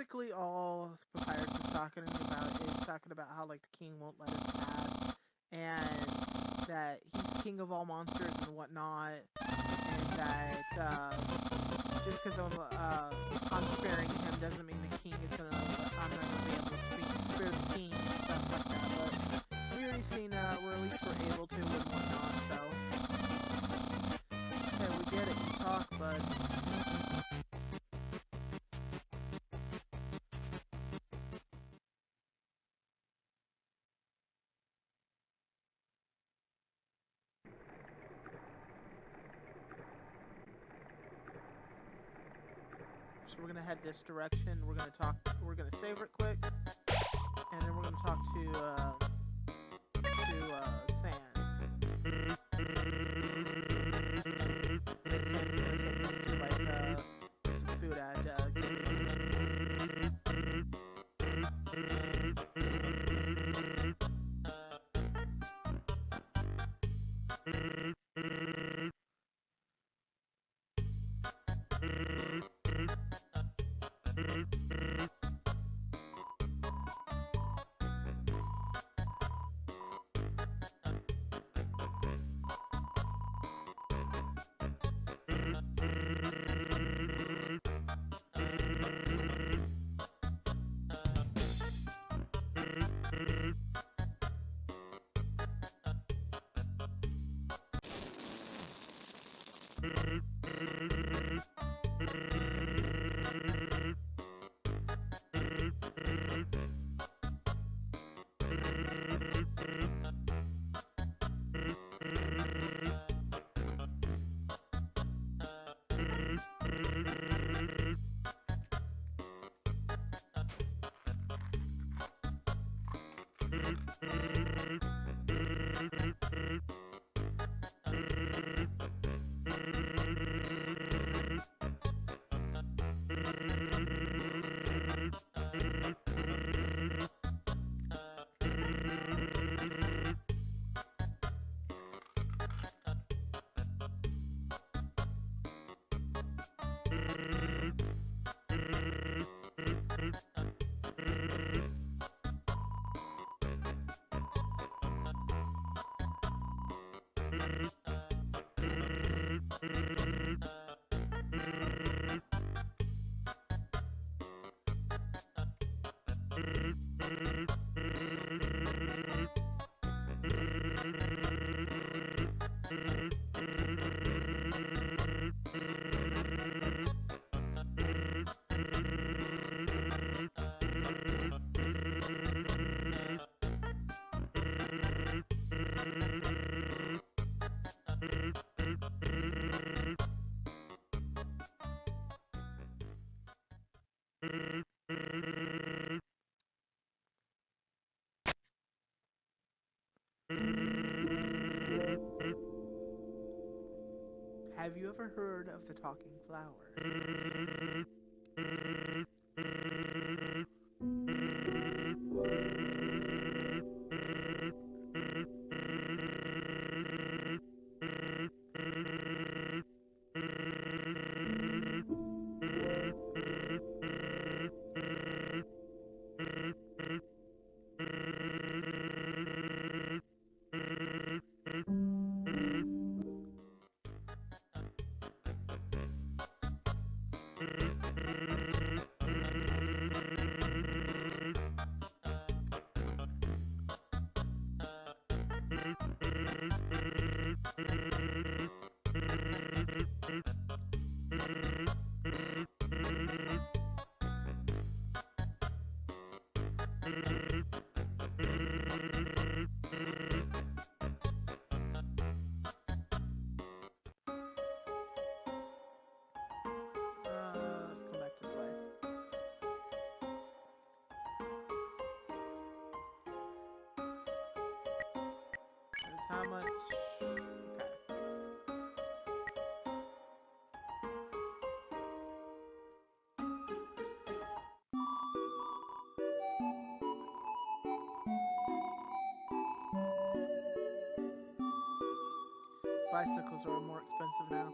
basically all Papyrus is talking about how like the king won't let us pass, and that he's king of all monsters and whatnot, and that just because I'm sparing him doesn't mean the king is gonna I'm not gonna be able to spare the king and stuff like that. But we already seen we're at least we're able to and whatnot. So okay, we get it. You talk, bud. So we're gonna head this direction. We're gonna talk. We're gonna save it quick, and then we're gonna talk to Sans. Some food at Have you ever heard of the talking flower? Let's come back this way. That's how much. Okay. Bicycles are more expensive now.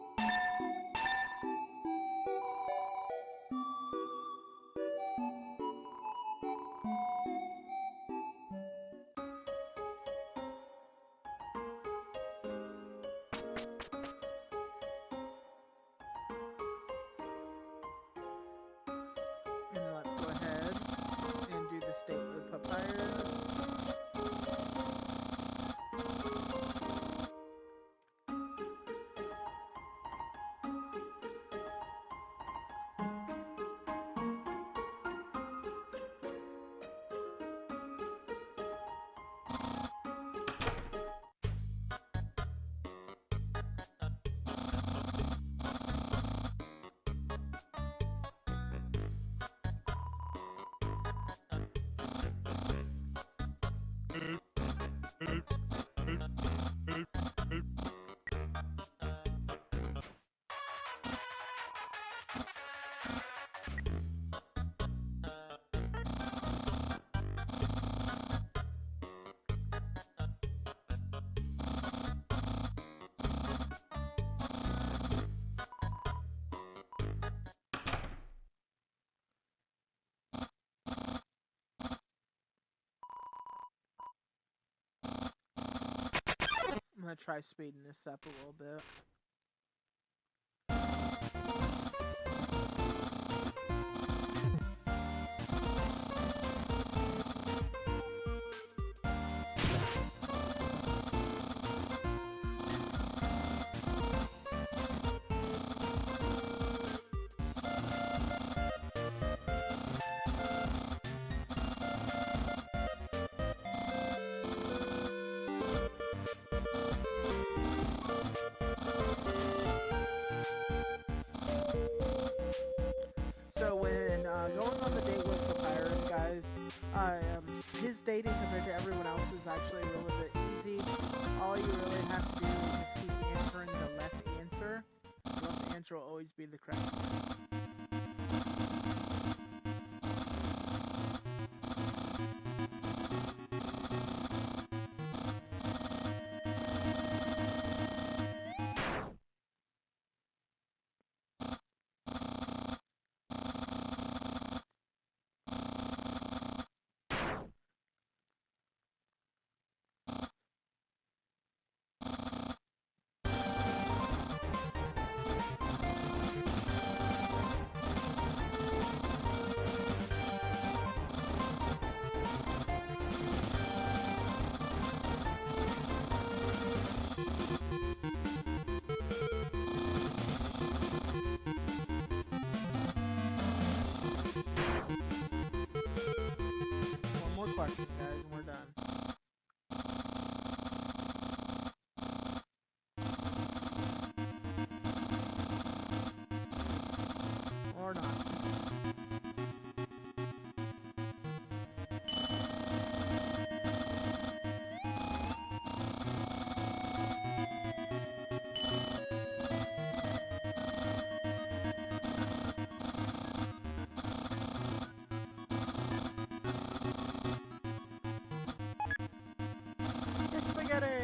gonna try speeding this up a little bit. So when going on the date with Papyrus, guys, his dating compared to everyone else is actually a little bit easy. All you really have to do is just keep answering the left answer. The left answer will always be the correct one. One more question, guys, and we're done. Or not. Get spaghetti!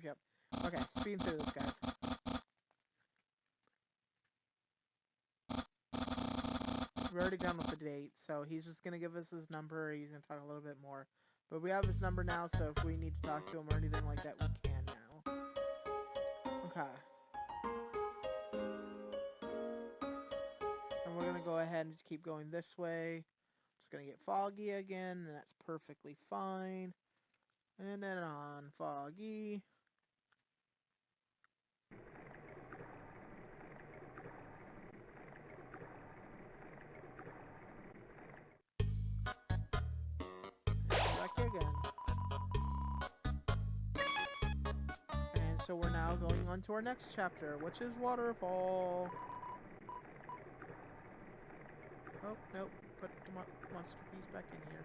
Yep. Okay, speeding through this, guys. We're already done with the date, so he's just gonna give us his number. He's gonna talk a little bit more. But we have his number now, so if we need to talk to him or anything like that, we can now. Okay. And we're gonna go ahead and just keep going this way. It's gonna get foggy again, and that's perfectly fine. And then on foggy. Back here again. And so we're now going on to our next chapter, which is Waterfall. Oh, nope. Put the monster piece back in here.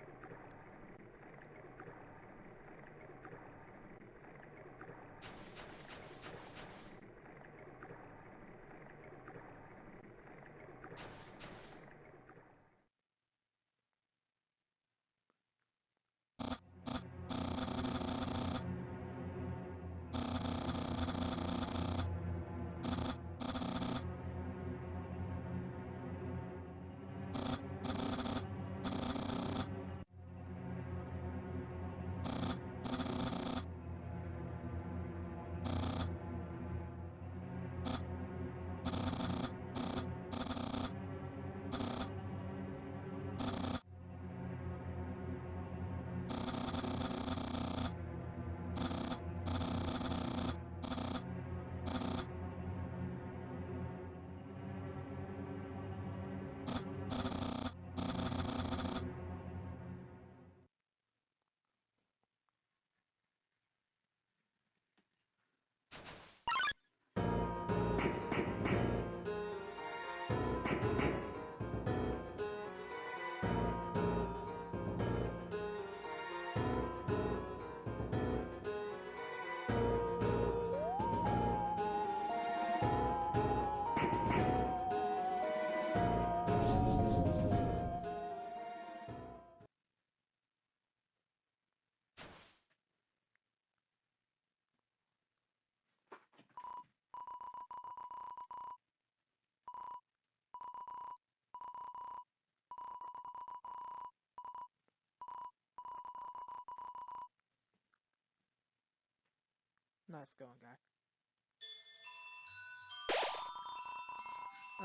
Nice going, guy.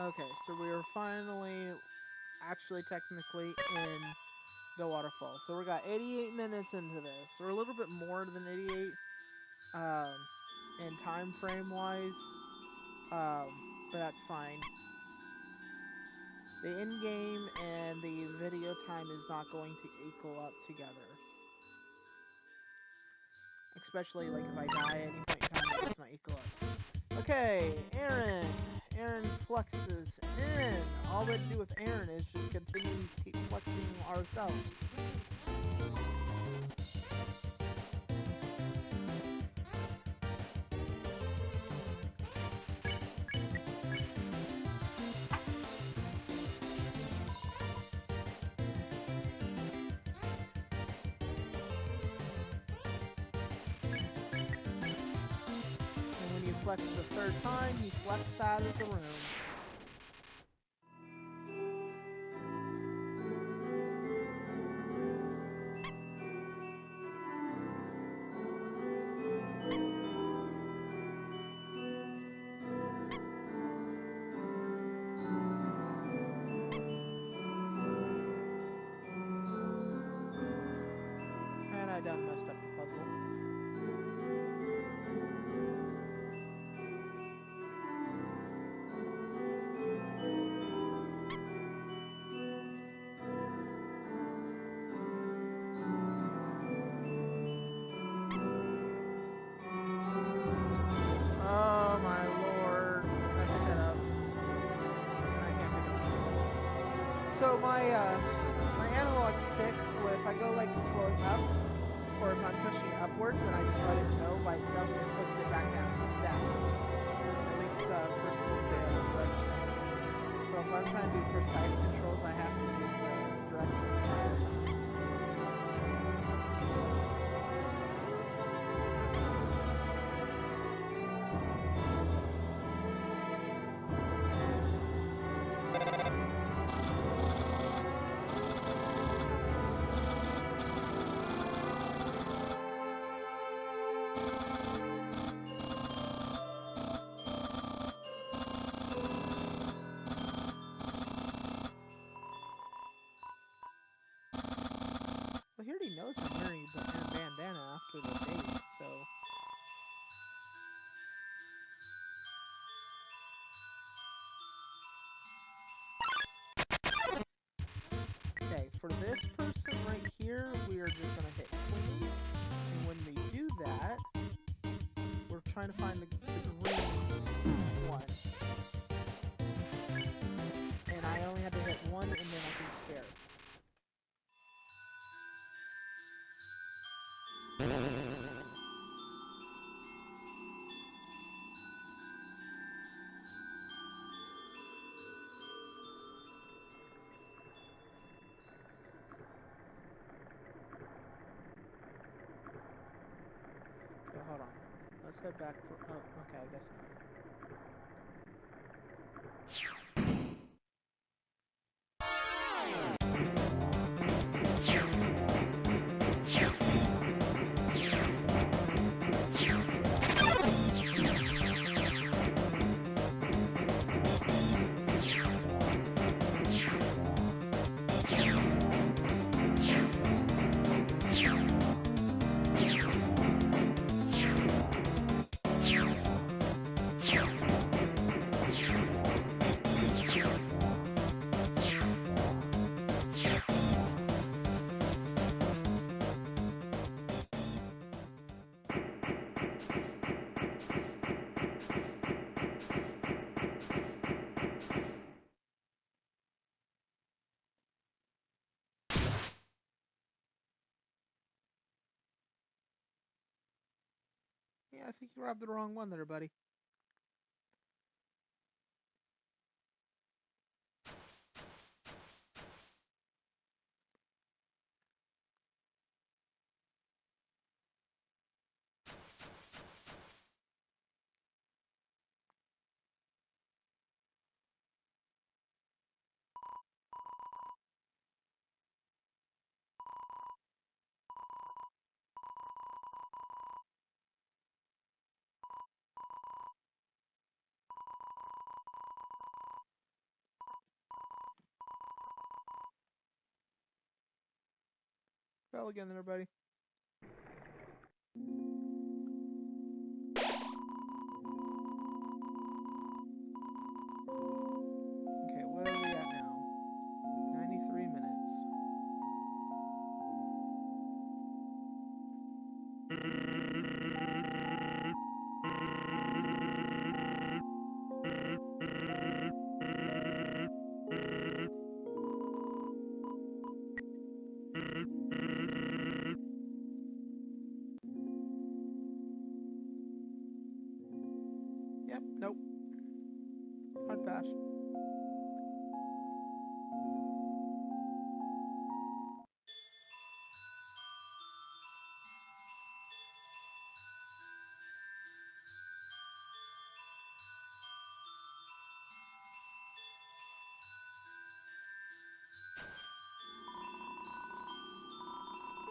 Okay, so we are finally, actually technically in the waterfall. So we got 88 minutes into this. We're a little bit more than 88 in time frame wise, but that's fine. The in-game and the video time is not going to equal up together. Especially like if I die at any point in time, it's not equal up. Okay, Aaron. Aaron flexes in. All we have to do with Aaron is just continue to keep flexing ourselves. And when you flex the third time, you flex out of the room. And I done messed up the puzzle. Oh my lord. I picked that up. I can't pick it up. So my analog stick, if I go like float up, or if I'm pushing upwards, then I just let it go by itself and it puts it back down. That. At least for split fail approach. So if I'm trying to do precise controls, I have to use the directional pad. Well, he already knows I'm wearing a bandana after the date, so... Okay, for this person right here, we are just gonna hit clean, and when we do that, we're trying to find the green one. And I only had to hit one, and then I can spare. Okay, hold on. Let's head back for... Oh, okay, I guess not. Yeah, I think you robbed the wrong one there, buddy. fell again there, buddy. Okay, what are we at now? 93 minutes. Yep, nope. Hard pass.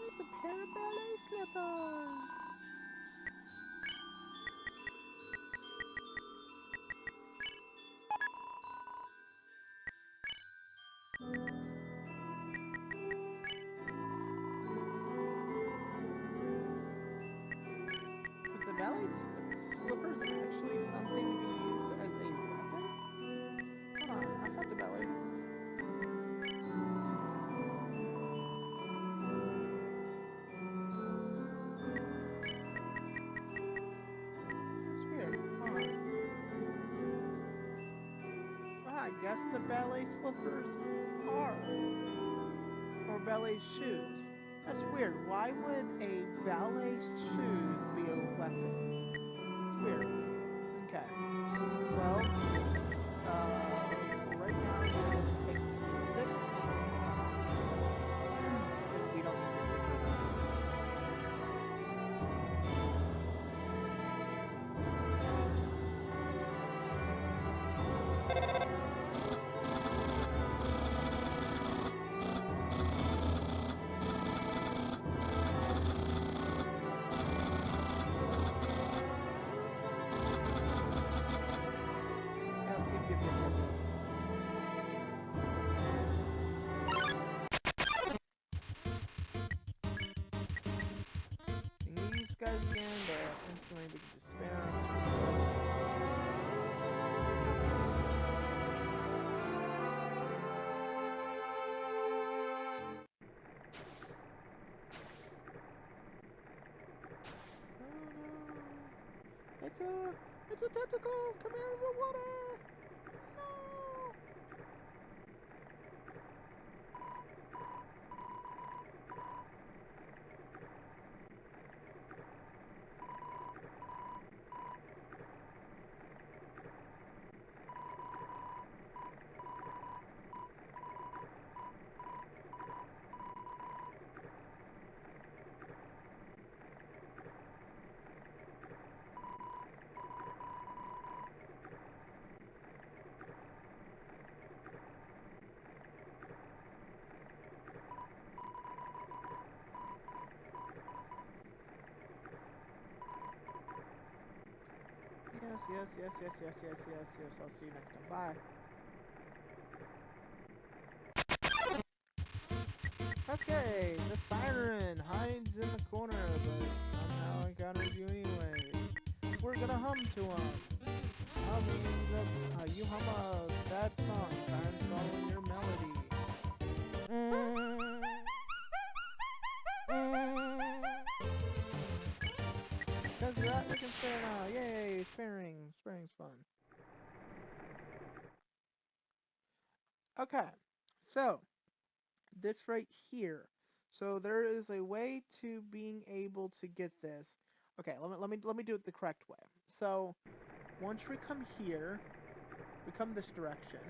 It's a pair of ballet slippers. But the ballet slippers actually something to be used as a weapon? Hold on, I thought the ballet... That's weird. Hold on. Well, I guess the ballet slippers are. Or ballet shoes. That's weird. Why would a ballet shoes be a weapon? It's weird. Okay. Well, right now we're going to take the stick. We don't need the stick. These guys again, they're instantly to despair. Oh no. It's a tentacle coming out of the water! No! Yes. I'll see you next time. Bye. Okay, the siren hides in the corner, but somehow encounters you anyway. We're gonna hum to him. You hum a sad song. Siren's following your melody. Because you're out looking fair now. Yay, sparing. Sparing's fun. Okay, so this right here. So there is a way to being able to get this. Okay, let me do it the correct way. So once we come here, we come this direction,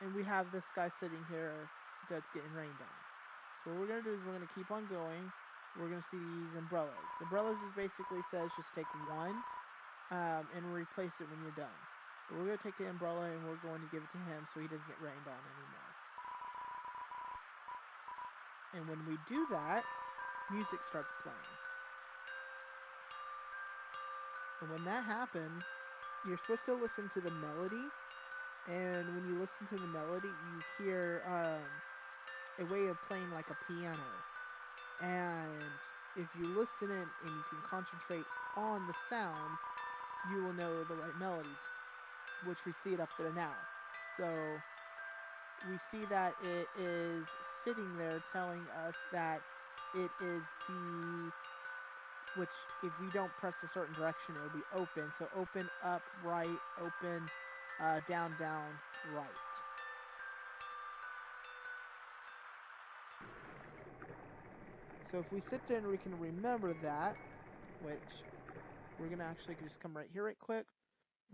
and we have this guy sitting here that's getting rained on. So what we're gonna do is we're gonna keep on going. We're gonna see these umbrellas. The umbrellas is basically says just take one and replace it when you're done. But we're gonna take the umbrella and we're going to give it to him so he doesn't get rained on anymore. And when we do that, music starts playing. And when that happens, you're supposed to listen to the melody. And when you listen to the melody, you hear a way of playing like a piano. And if you listen in and you can concentrate on the sounds, you will know the right melodies, which we see it up there now. So we see that it is sitting there telling us that it is which if we don't press a certain direction, it'll be open. So open, up, right, open, down, down, right. So if we sit there and we can remember that, which we're going to actually just come right here right quick,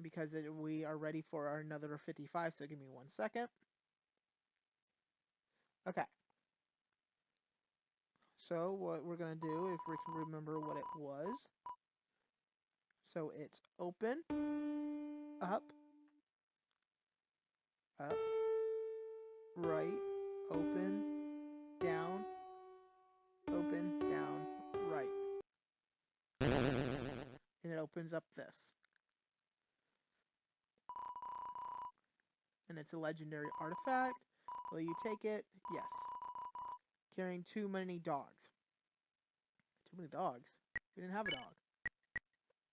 because we are ready for our another 55, so give me 1 second. Okay. So what we're going to do, if we can remember what it was, so it's open, up, right, open, down, right. And it opens up this. And it's a legendary artifact. Will you take it? Yes. Carrying too many dogs. Too many dogs? We didn't have a dog.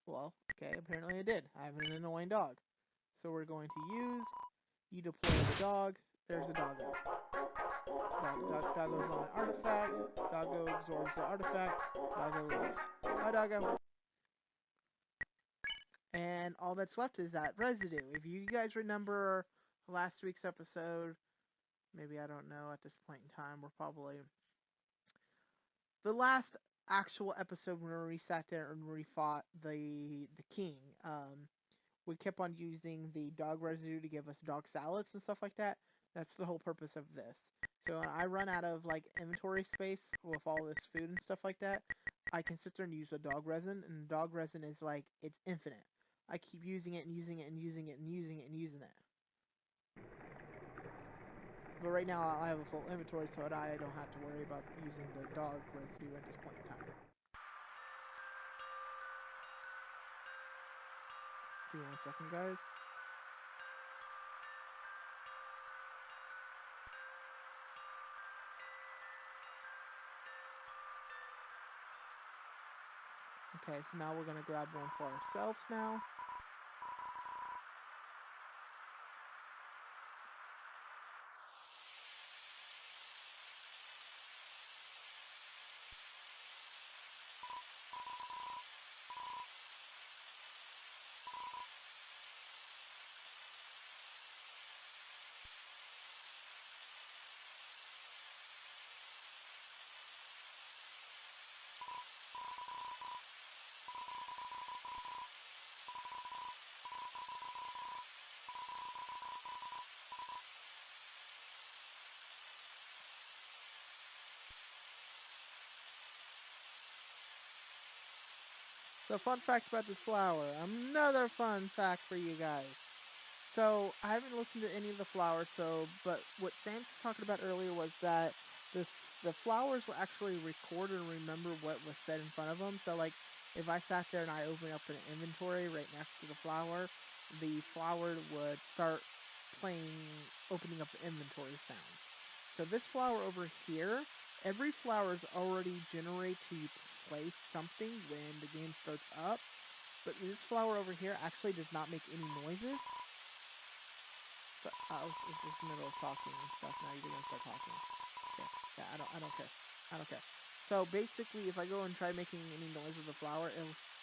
Well, okay, apparently I did. I have an annoying dog. So we're going to use, you deploy the dog, there's the doggo. Doggo's on an artifact, doggo absorbs the artifact, doggo leaves. Bye, doggo. And all that's left is that residue. If you guys remember last week's episode, maybe I don't know at this point in time, we're probably the last actual episode where we sat there and we fought the king. We kept on using the dog residue to give us dog salads and stuff like that. That's the whole purpose of this. So when I run out of like inventory space with all this food and stuff like that, I can sit there and use the dog resin, and the dog resin is like, it's infinite. I keep using it and using it and using it and using it and using it. But right now I have a full inventory, so that I don't have to worry about using the dog residue at this point in time. Give me 1 second, guys. Okay, so now we're going to grab one for ourselves now. So fun fact about this flower. Another fun fact for you guys. So I haven't listened to any of the flowers, but what Sam was talking about earlier was that the flowers will actually record and remember what was said in front of them. So like if I sat there and I opened up an inventory right next to the flower would start playing opening up the inventory sounds. So this flower over here, every flower is already generated to place something when the game starts up. But this flower over here actually does not make any noises. But I was just in the middle of talking and stuff. Now you're gonna start talking. Okay. Yeah, I don't care. I don't care. So basically, if I go and try making any noise with the flower,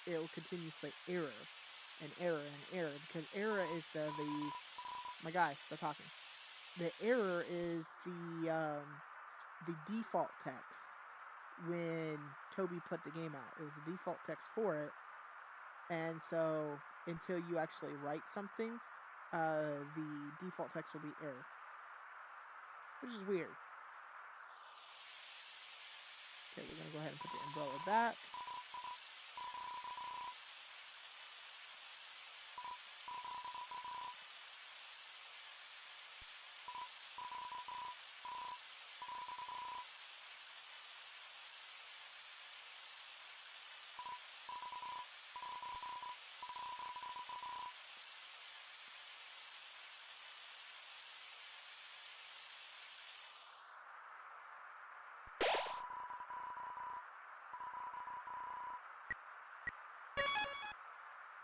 it'll continuously error and error and error, because error is the my guys, they're talking. The error is the default text when Toby put the game out. It was the default text for it, and so until you actually write something, the default text will be error, which is weird. Okay, we're gonna go ahead and put the umbrella back.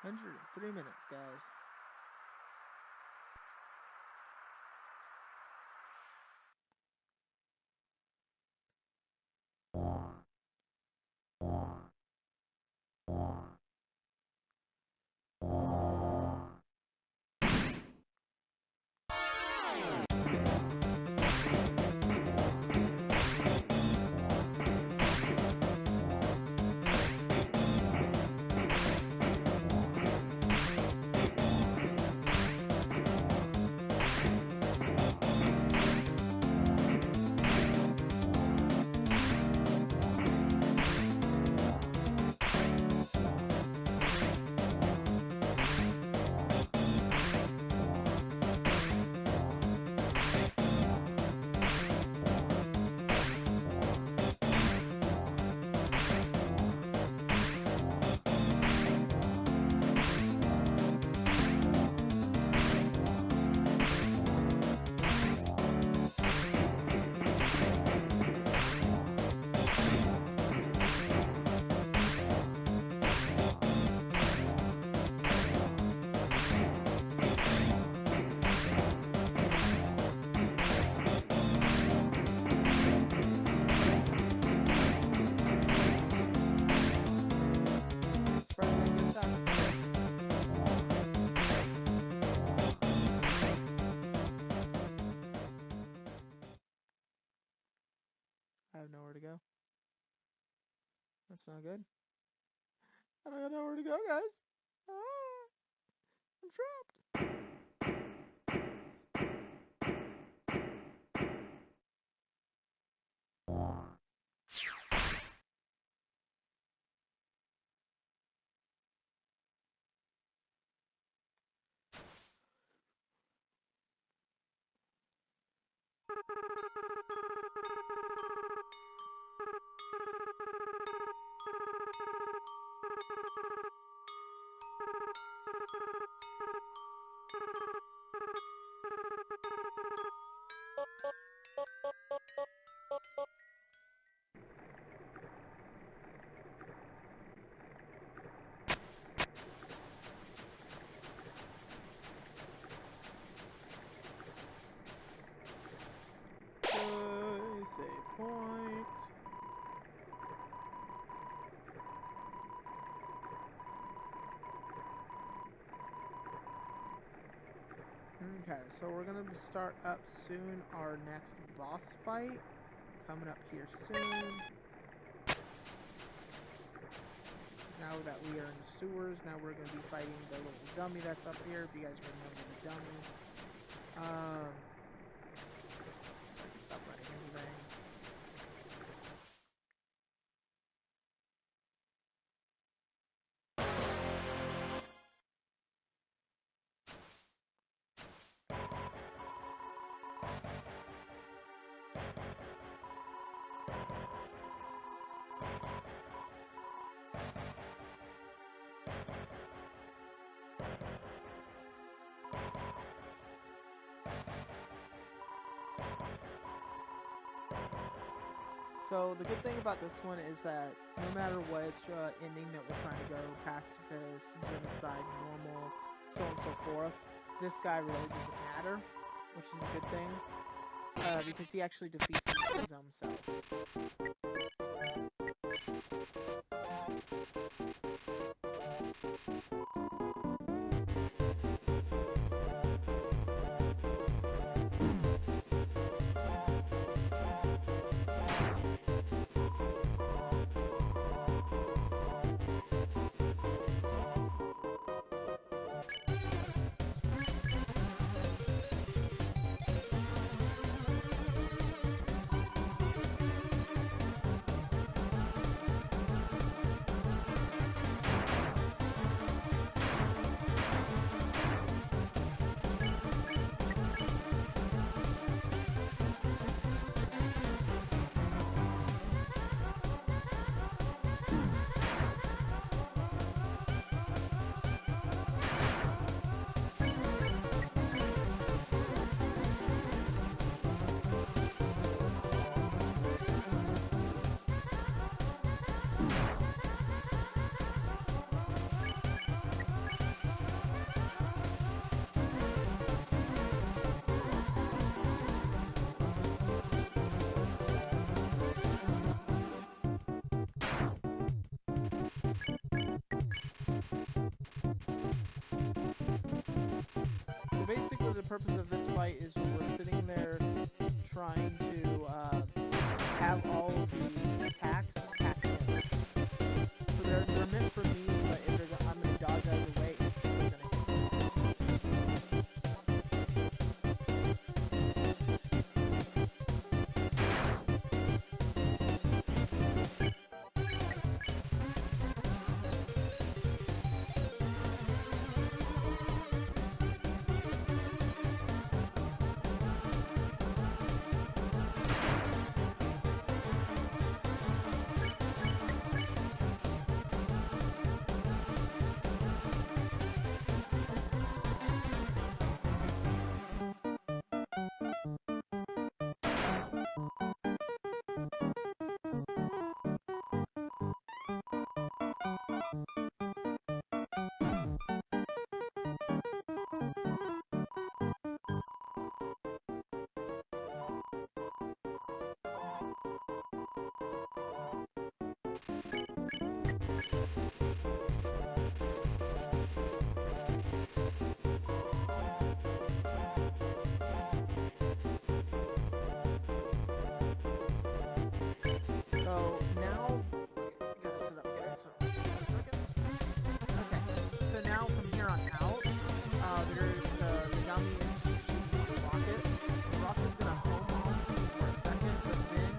103 minutes, guys. I have nowhere to go. That's not good. I don't know where to go, guys. Ah, I'm trapped. Save point. Okay, so we're gonna start up soon our next boss fight. Coming up here soon. Now that we are in the sewers, now we're gonna be fighting the little dummy that's up here. If you guys remember the dummy. Stop running everything. So the good thing about this one is that no matter which ending that we're trying to go, pacifist, genocide, normal, so on and so forth, this guy really doesn't matter, which is a good thing, because he actually defeats his own self. purpose of this fight is we're sitting there trying to have all of the attacks attach together. So they're meant for me, but if I'm going to dodge out of the way, they're going to hit me. So now, gotta sit up here. So, 1 second. Okay. So now from here on out, there's the Yami is shooting the rocket. The rocket's gonna home onto me for a second, but then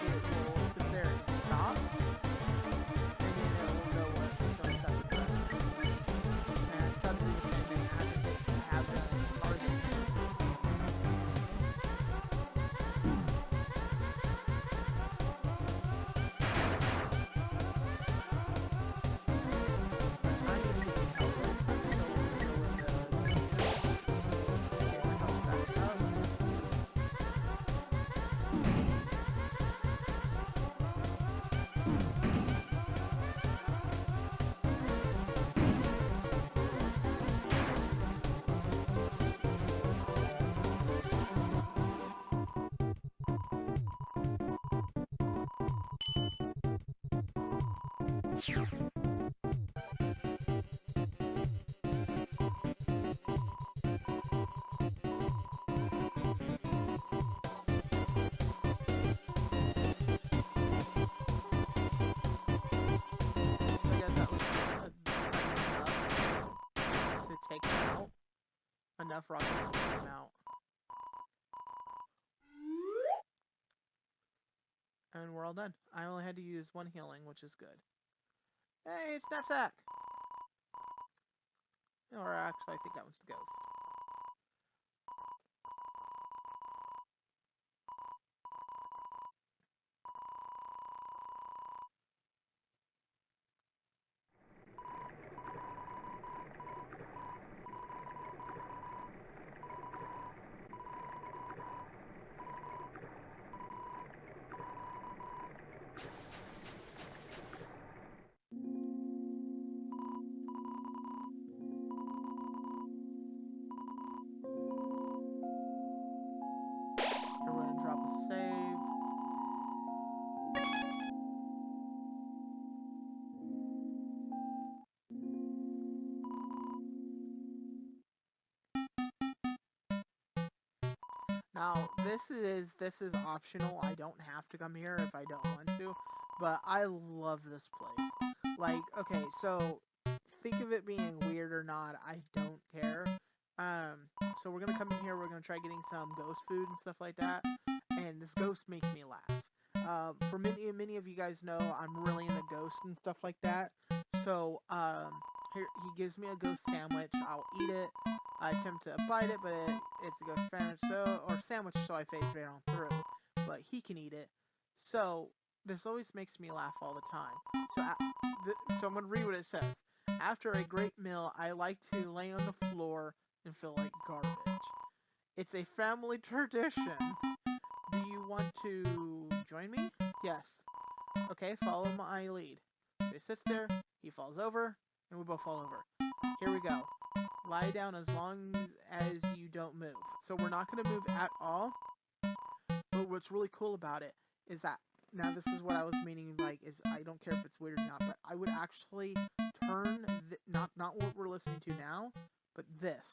it will sit there and stop, and then it will go with its own separate direction. And I start to do the same thing. I have a target. So I guess that was enough to take him out. Enough rockets to take him out. And we're all done. I only had to use 1 healing, which is good. Hey, it's Knapsack! Or actually, I think that one's the ghost. Here we're gonna drop a save. Now, this is optional. I don't have to come here if I don't want to, but I love this place. Like, okay, so think of it being weird or not, I don't care. So we're gonna come in here. We're gonna try getting some ghost food and stuff like that, and this ghost makes me laugh. For many of you guys know, I'm really into ghosts and stuff like that. So here he gives me a ghost sandwich. I'll eat it. I attempt to bite it, but it's a ghost sandwich, so I phase right on through. But he can eat it. So this always makes me laugh all the time. So I'm gonna read what it says. After a great meal, I like to lay on the floor and feel like garbage. It's a family tradition. Do you want to join me? Yes. Okay, follow my lead. So he sits there, he falls over, and we both fall over. Here we go. Lie down as long as you don't move. So we're not going to move at all. But what's really cool about it is that, now this is what I was meaning, like, is I don't care if it's weird or not, but I would actually turn, not what we're listening to now, but this.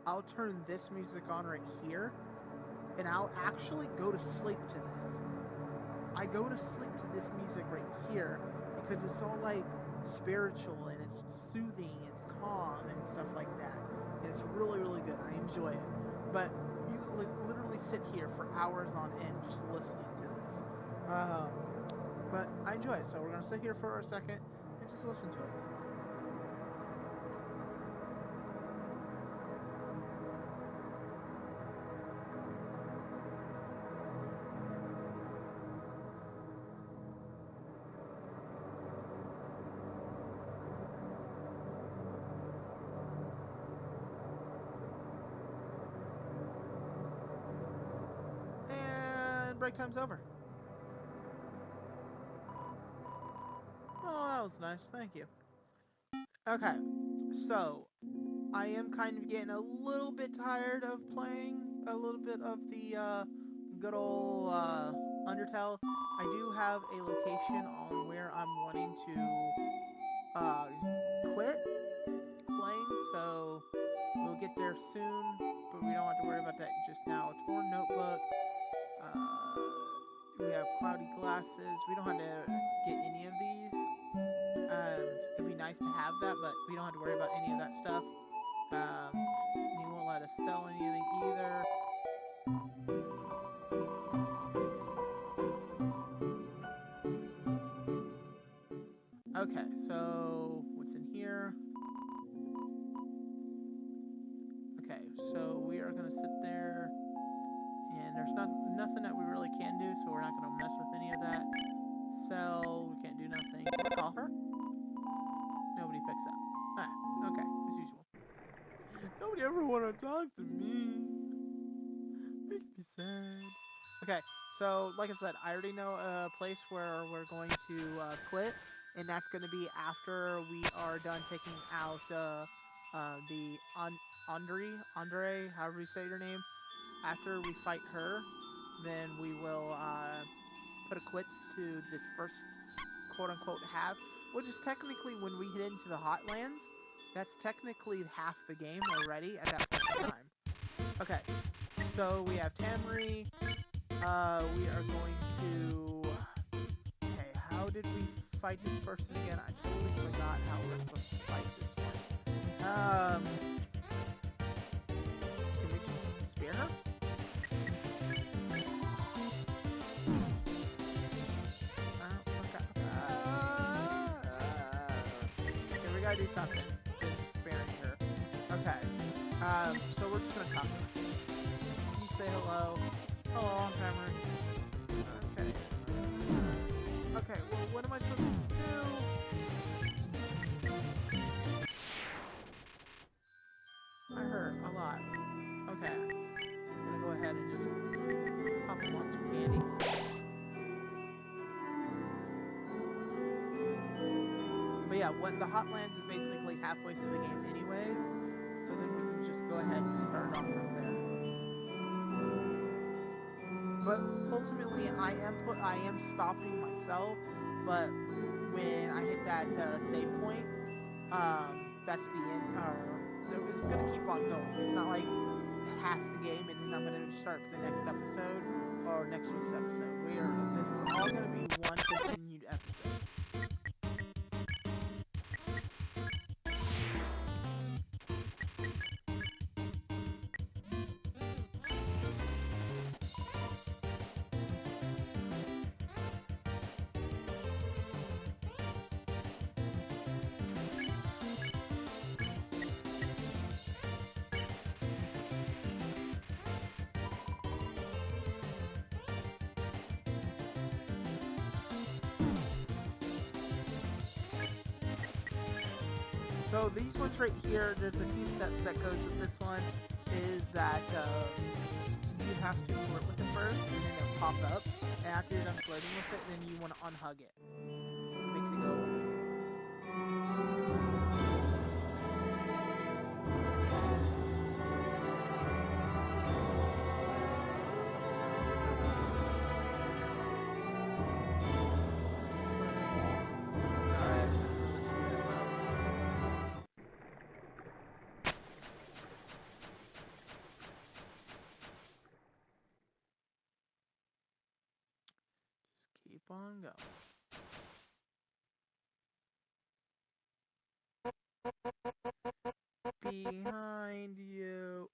I'll turn this music on right here, and I'll actually go to sleep to this. I go to sleep to this music right here because it's all like spiritual and it's soothing, it's calm and stuff like that. And it's really, really good. I enjoy it. But you can literally sit here for hours on end just listening to this. But I enjoy it, so we're going to sit here for a second and just listen to it. And break time's over. Oh, that was nice. Thank you. Okay, so I am kind of getting a little bit tired of playing a little bit of the good old Undertale. I do have a location on where I'm wanting to quit playing, so we'll get there soon, but we don't have to worry about that just now. A torn notebook, we have cloudy glasses. We don't have to get any of these. It'd be nice to have that, but we don't have to worry about any of that stuff. He won't let us sell anything either. Okay, so what's in here? Okay, so we are gonna sit there, and there's nothing that we really can do, so we're not gonna mess with any of that. Sell, we can't do nothing. Can we call her? Nobody picks up. Ah, okay, as usual. Nobody ever wanna talk to me. Makes me sad. Okay, so like I said, I already know a place where we're going to quit, and that's going to be after we are done taking out the Andre, however you say your name. After we fight her, then we will put a quits to this first quote-unquote half, which is technically when we hit into the Hotlands. That's technically half the game already at that point in time. Okay, so we have Tamri. We are going to... Okay, how did we fight this person again? I totally forgot how we're supposed to fight this one. Can we just spear her? Okay, we gotta do something. Just sparing her. Okay, so we're just gonna talk to her. Can you say hello? Hello, I'm Cameron. Okay. Okay, well, what am I supposed to do? I hurt a lot. Okay. I'm gonna go ahead and just pop him on some candy. But yeah, when the Hotlands is basically halfway through the game anyways, so then we can just go ahead and start off from there. But ultimately, I am stopping myself. But when I hit that save point, that's the end. It's gonna keep on going. It's not like half the game and then I'm gonna start for the next episode or next week's episode. This is all gonna be one continued episode. So these ones right here, there's a few steps that goes with this one, is that you have to flirt with it first, and then it'll pop up, and after you're done flirting with it, then you want to unhug it. It makes it go away. on going. Behind you.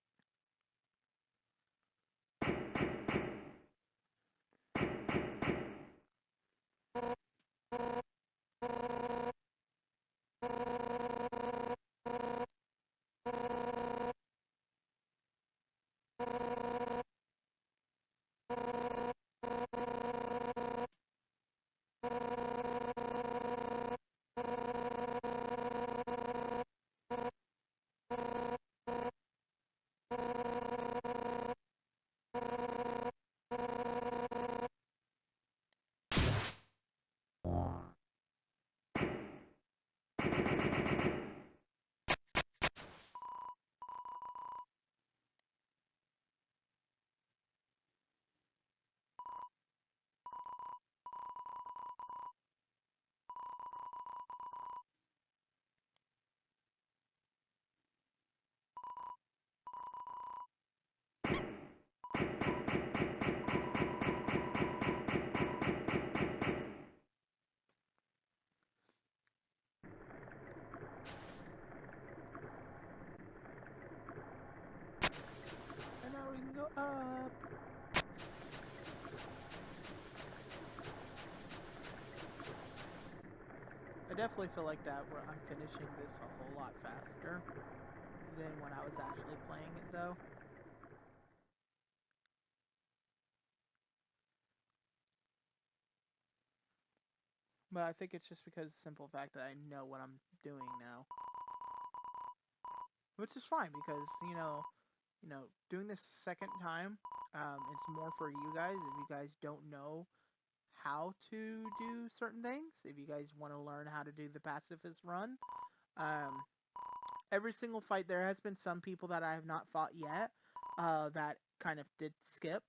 And now we can go up. I definitely feel like that where I'm finishing this a whole lot faster than when I was actually playing it though. But I think it's just because of the simple fact that I know what I'm doing now. Which is fine because, doing this second time, it's more for you guys if you guys don't know how to do certain things. If you guys want to learn how to do the pacifist run, every single fight there has been some people that I have not fought yet that kind of did skip.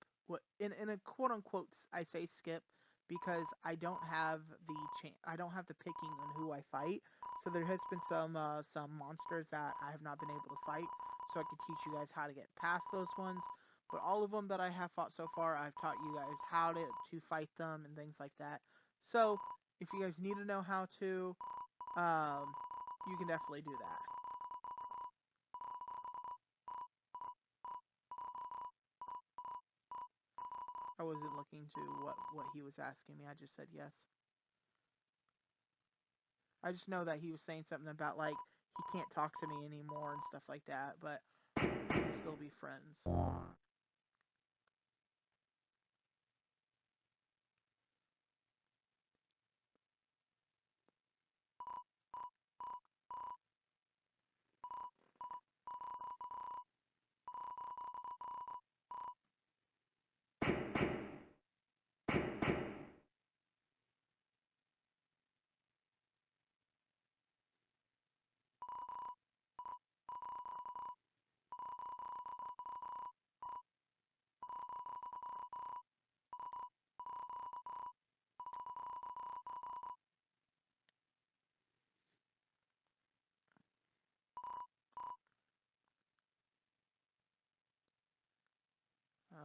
In a quote unquote, I say skip because I don't have the picking on who I fight. So there has been some monsters that I have not been able to fight. So I can teach you guys how to get past those ones. But all of them that I have fought so far, I've taught you guys how to fight them and things like that. So if you guys need to know how to, you can definitely do that. I wasn't looking to what he was asking me. I just said yes. I just know that he was saying something about like he can't talk to me anymore and stuff like that, but we can still be friends.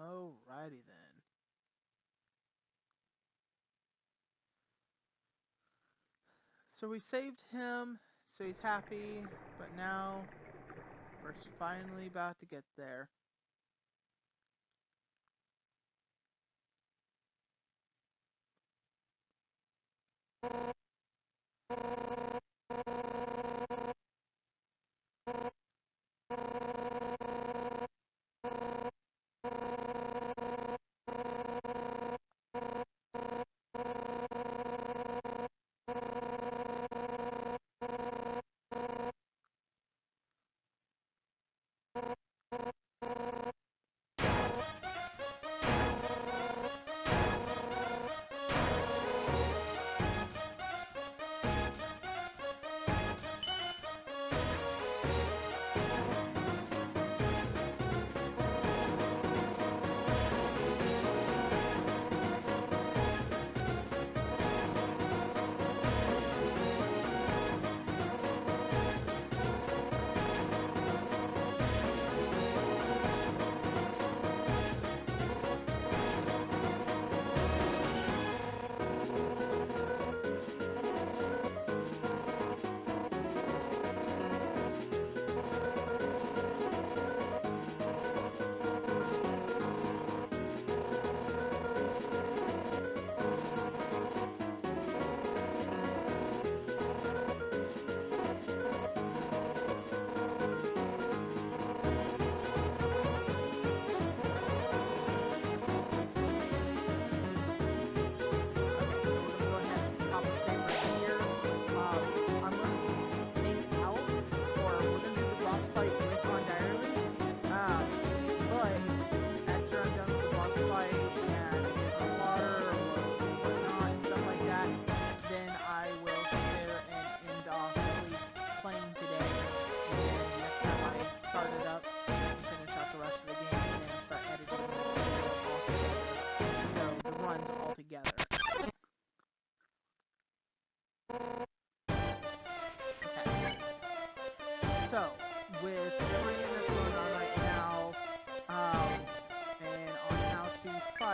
Alrighty then. So we saved him, so he's happy, but now we're finally about to get there.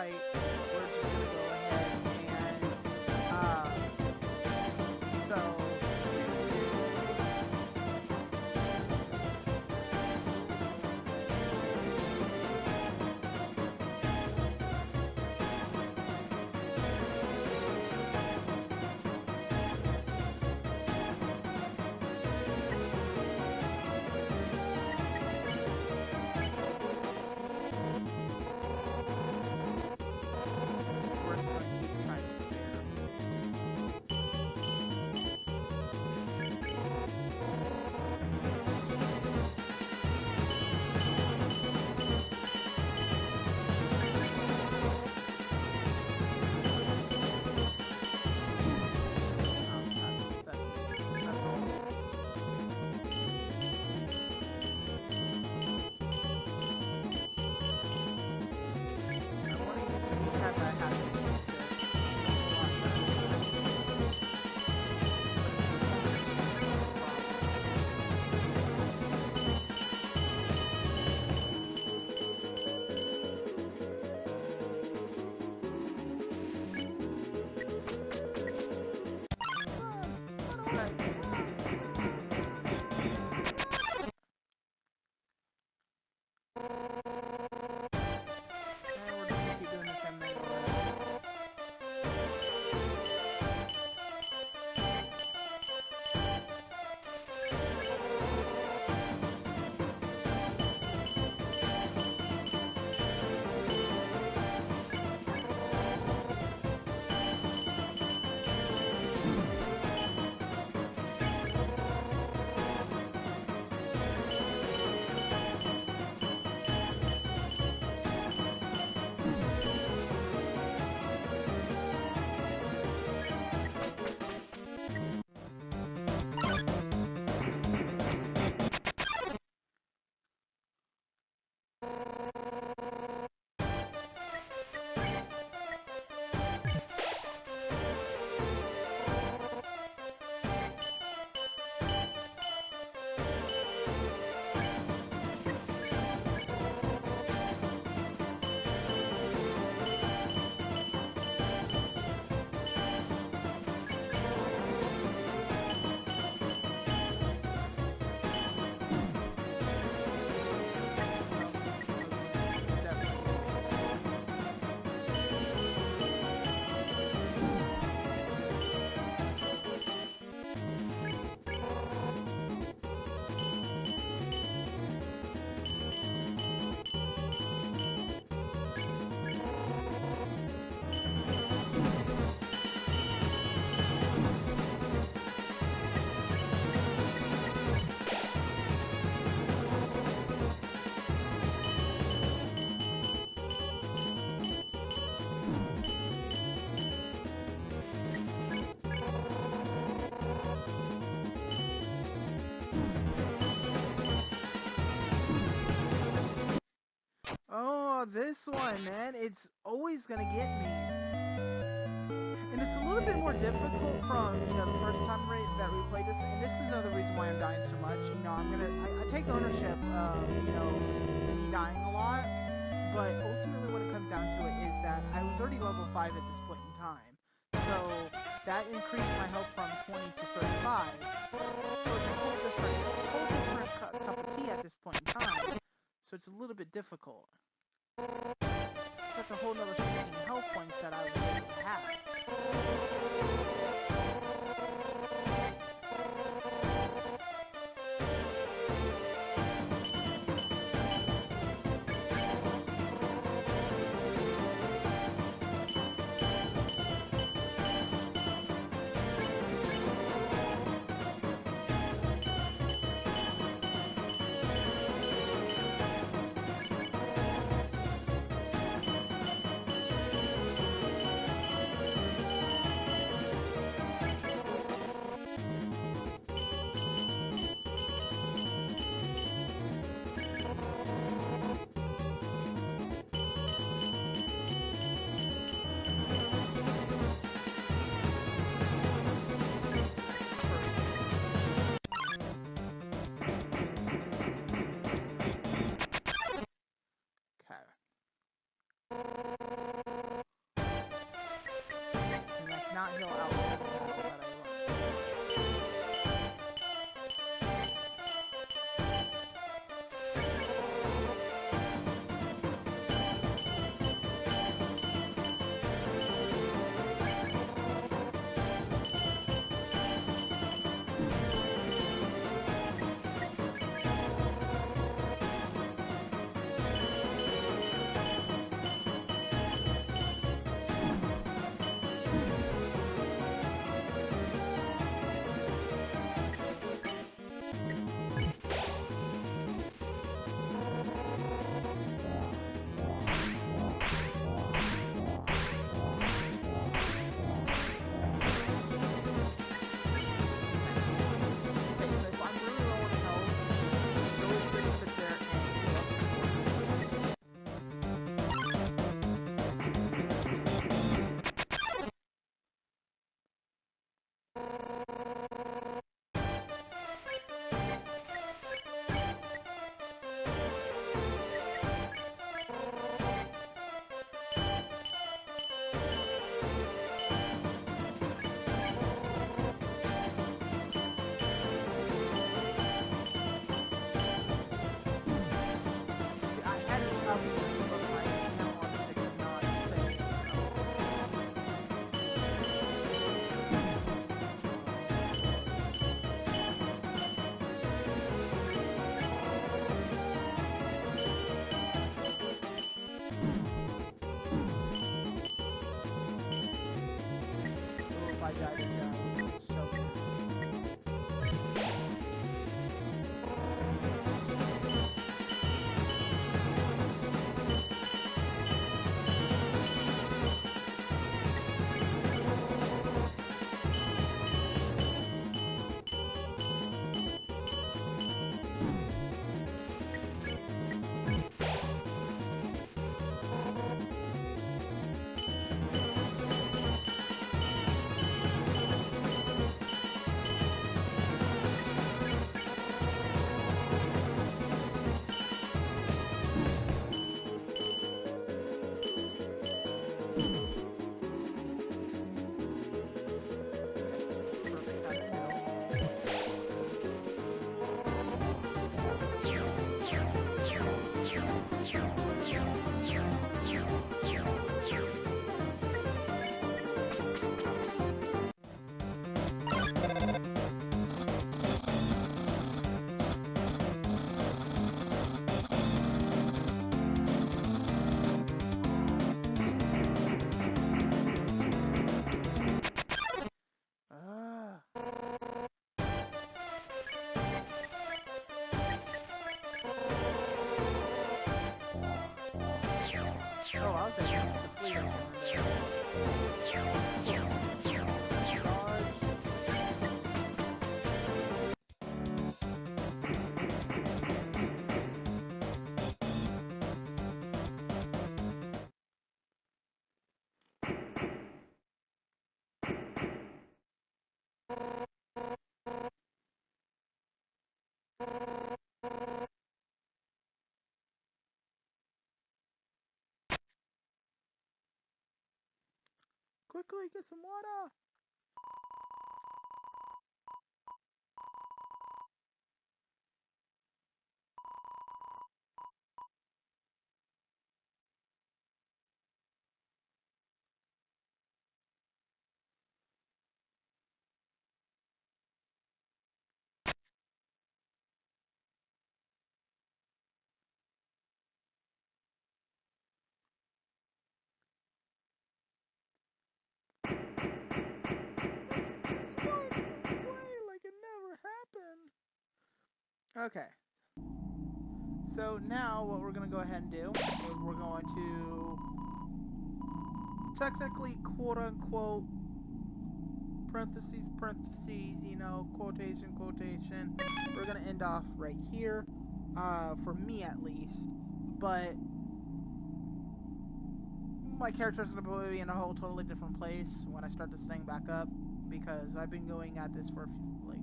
fight, we're just gonna go ahead and so we're just gonna keep trying to spare. That's all. I want to use the keypad that I have to use this. It's a lot better. We're just gonna keep doing the same thing. Oh, this one, man, it's always gonna get me. And it's a little bit more difficult from, the first time that we played this, and this is another reason why I'm dying so much. I take ownership of, me dying a lot, but ultimately when it comes down to it is that I was already level 5 at this point in time. So that increased my health from 20 to 35. So it's a whole different cup of tea at this point in time. So it's a little bit difficult. That's a whole nother 16 health points that I was able to have. I died again. So perfect timing. Ah. Oh, I was thinking it was the fleet Quickly, get some water! Like it never happened. Okay. So now what we're going to go ahead and do is we're going to technically quote-unquote parentheses, you know, quotation, we're going to end off right here, for me at least, but my character's going to be in a whole totally different place when I start this thing back up, because I've been going at this for, like,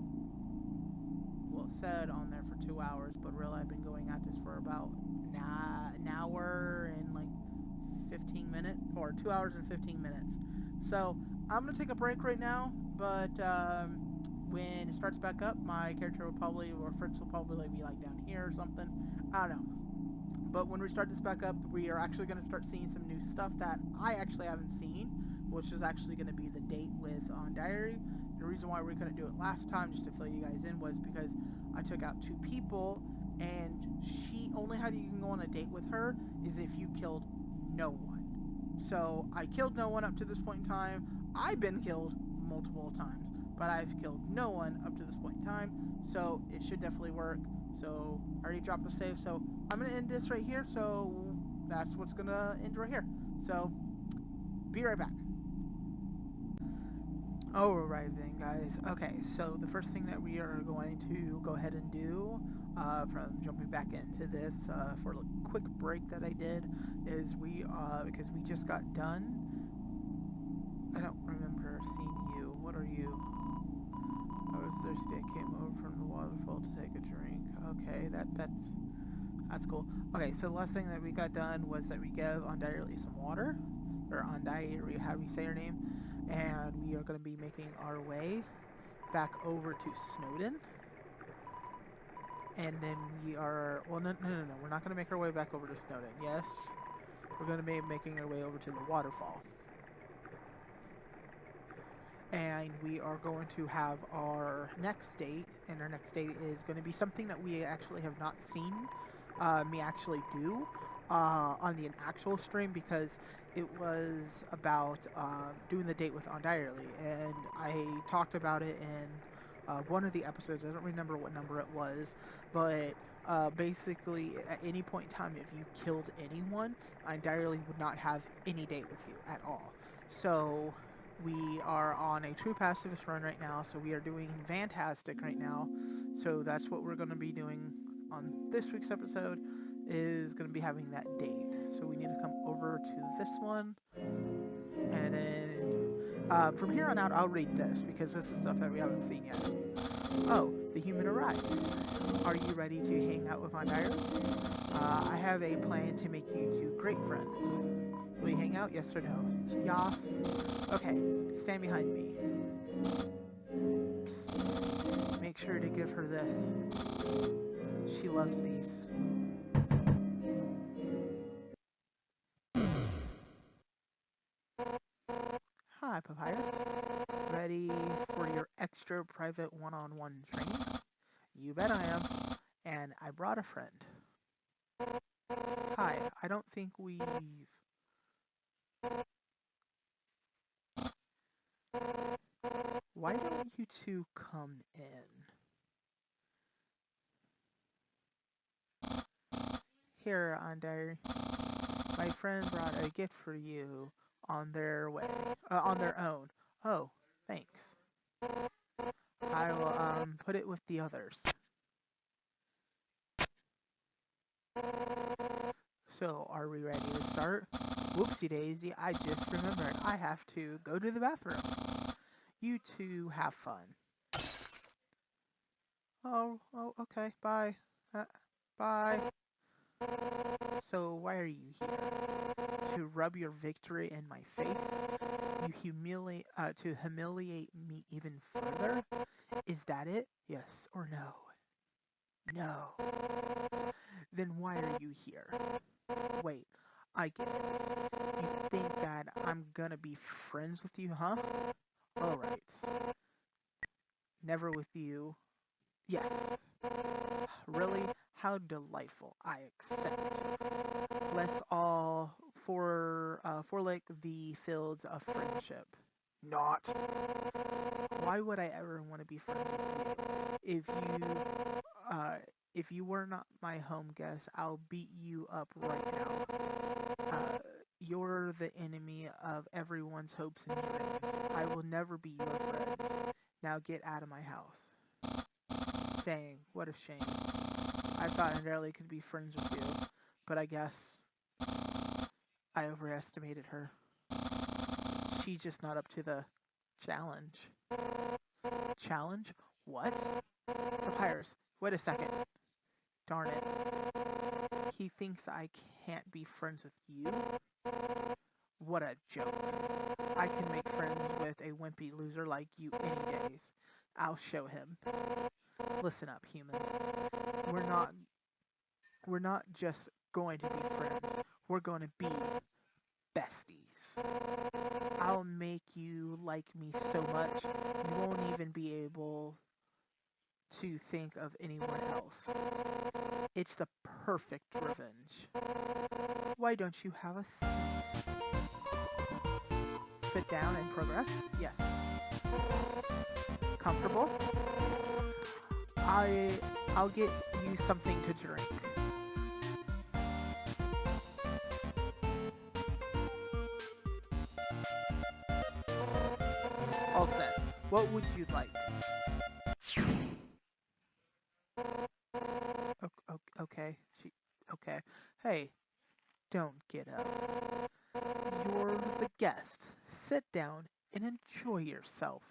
well, it said on there for 2 hours, but really I've been going at this for about an hour and, like, 15 minutes, or 2 hours and 15 minutes. So, I'm going to take a break right now, but when it starts back up, my character will probably, or Fritz will probably be like down here or something. I don't know. But when we start this back up, we are actually going to start seeing some new stuff that I actually haven't seen, which is actually going to be the date with on Diary. The reason why we couldn't do it last time, just to fill you guys in, was because I took out 2 people, and she, only how you can go on a date with her is if you killed no one. So I killed no one up to this point in time. I've been killed multiple times, but I've killed no one up to this point in time, so it should definitely work. So I already dropped a save, so I'm going to end this right here, so that's what's going to end right here. So, be right back. Alright then, guys. Okay, so the first thing that we are going to go ahead and do, from jumping back into this, for a quick break that I did, is because we just got done. I don't remember seeing you. What are you? waterfall to take a drink. Okay, that's cool. Okay, so the last thing that we got done was that we gave Undiary some water, or Undiary, how do you say her name? And we are going to be making our way back over to Snowden. And then we are, well, no, we're not going to make our way back over to Snowden. Yes, we're going to be making our way over to the waterfall. And we are going to have our next date, and our next date is going to be something that we actually have not seen me actually do on the actual stream, because it was about doing the date with Undiary, and I talked about it in one of the episodes. I don't remember what number it was, but basically at any point in time, if you killed anyone, Undiary would not have any date with you at all. So we are on a true pacifist run right now, so we are doing fantastic right now. So that's what we're going to be doing on this week's episode, is going to be having that date. So we need to come over to this one, and then from here on out I'll read this, because this is stuff that we haven't seen yet. Oh, the human arrives. Are you ready to hang out with Undiary? I have a plan to make you two great friends. Will you hang out, yes or no? Yas. Okay, stand behind me. Psst. Make sure to give her this. She loves these. Hi, Papyrus. Ready for your extra private one-on-one training? You bet I am. And I brought a friend. Hi, I don't think we've... Why don't you two come in? Here, Undiary. My friend brought a gift for you on their own. Oh, thanks. I will put it with the others. So, are we ready to start? Whoopsie daisy, I just remembered I have to go to the bathroom. You two have fun. Oh, okay, bye. Bye. So, why are you here? To rub your victory in my face? To humiliate me even further? Is that it? Yes or no? No. Then why are you here? Wait, I get it. You think that I'm gonna be friends with you, huh? Alright. Never with you. Yes. Really? How delightful. I accept. Let's all forlake the fields of friendship. Not. Why would I ever want to be friends with you? If you were not my home guest, I'll beat you up right now. You're the enemy of everyone's hopes and dreams. I will never be your friend. Now get out of my house. Dang, what a shame. I thought Undertale could be friends with you, but I guess I overestimated her. She's just not up to the challenge. Challenge? What? Papyrus, wait a second. Darn it. He thinks I can't be friends with you? What a joke. I can make friends with a wimpy loser like you any days. I'll show him. Listen up, human. We're not just going to be friends. We're going to be besties. I'll make you like me so much, you won't even be able to think of anyone else. It's the perfect revenge. Why don't you have a seat? Sit down and progress? Yes. Comfortable? I'll get you something to drink. All set. What would you like? Okay. Okay. Hey, don't get up. You're the guest. Sit down and enjoy yourself.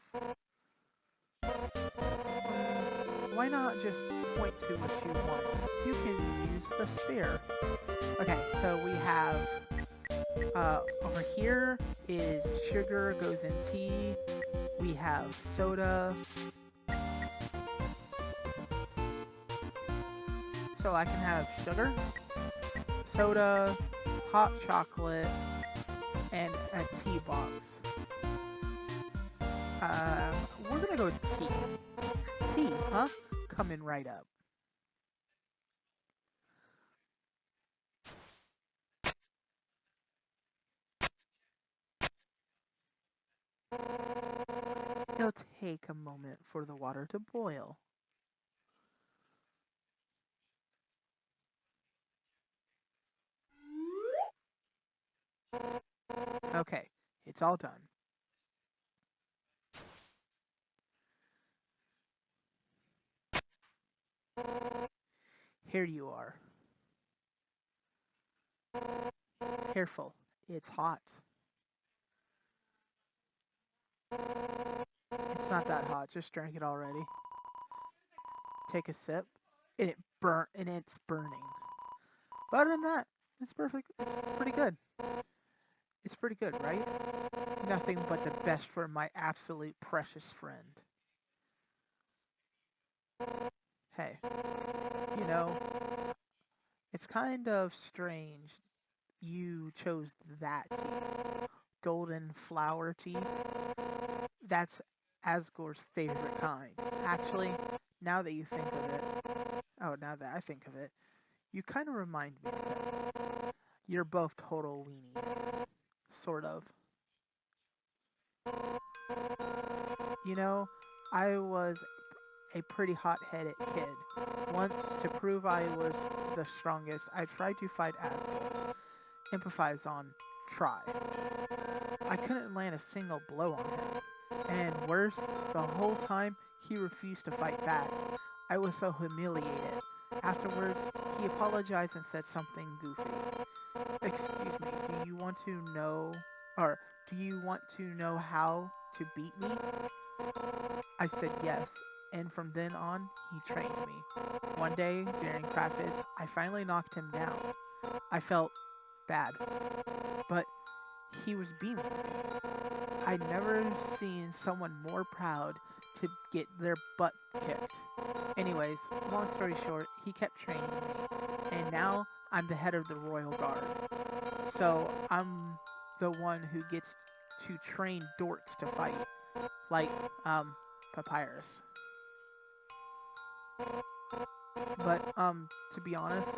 Why why not just point to what you want? You can use the sphere. Okay, so we have, over here is sugar goes in tea. We have soda. So I can have sugar, soda, hot chocolate, and a tea box. We're gonna go with tea. Tea, huh? Coming right up. It'll take a moment for the water to boil. Okay, it's all done. Here you are. Careful, it's hot. It's not that hot, just drank it already. Take a sip, and it's burning. But other than that, it's perfect. It's pretty good. It's pretty good, right? Nothing but the best for my absolute precious friend. Hey, you know, it's kind of strange you chose that tea. Golden flower tea. That's Asgore's favorite kind. Actually, now that you think of it, now that I think of it, you kind of remind me of him. You're both total weenies. Sort of. You know, I was a pretty hot-headed kid. Once, to prove I was the strongest, I tried to fight Asgore. Empathize on try. I couldn't land a single blow on him. And worse, the whole time, he refused to fight back. I was so humiliated. Afterwards, he apologized and said something goofy. Excuse me, do you want to know how to beat me? I said yes, and from then on, he trained me. One day, during practice, I finally knocked him down. I felt bad, but he was beaming me. I'd never seen someone more proud to get their butt kicked. Anyways, long story short, he kept training me, and now I'm the head of the Royal Guard. So I'm the one who gets to train dorks to fight, like, Papyrus. But, to be honest,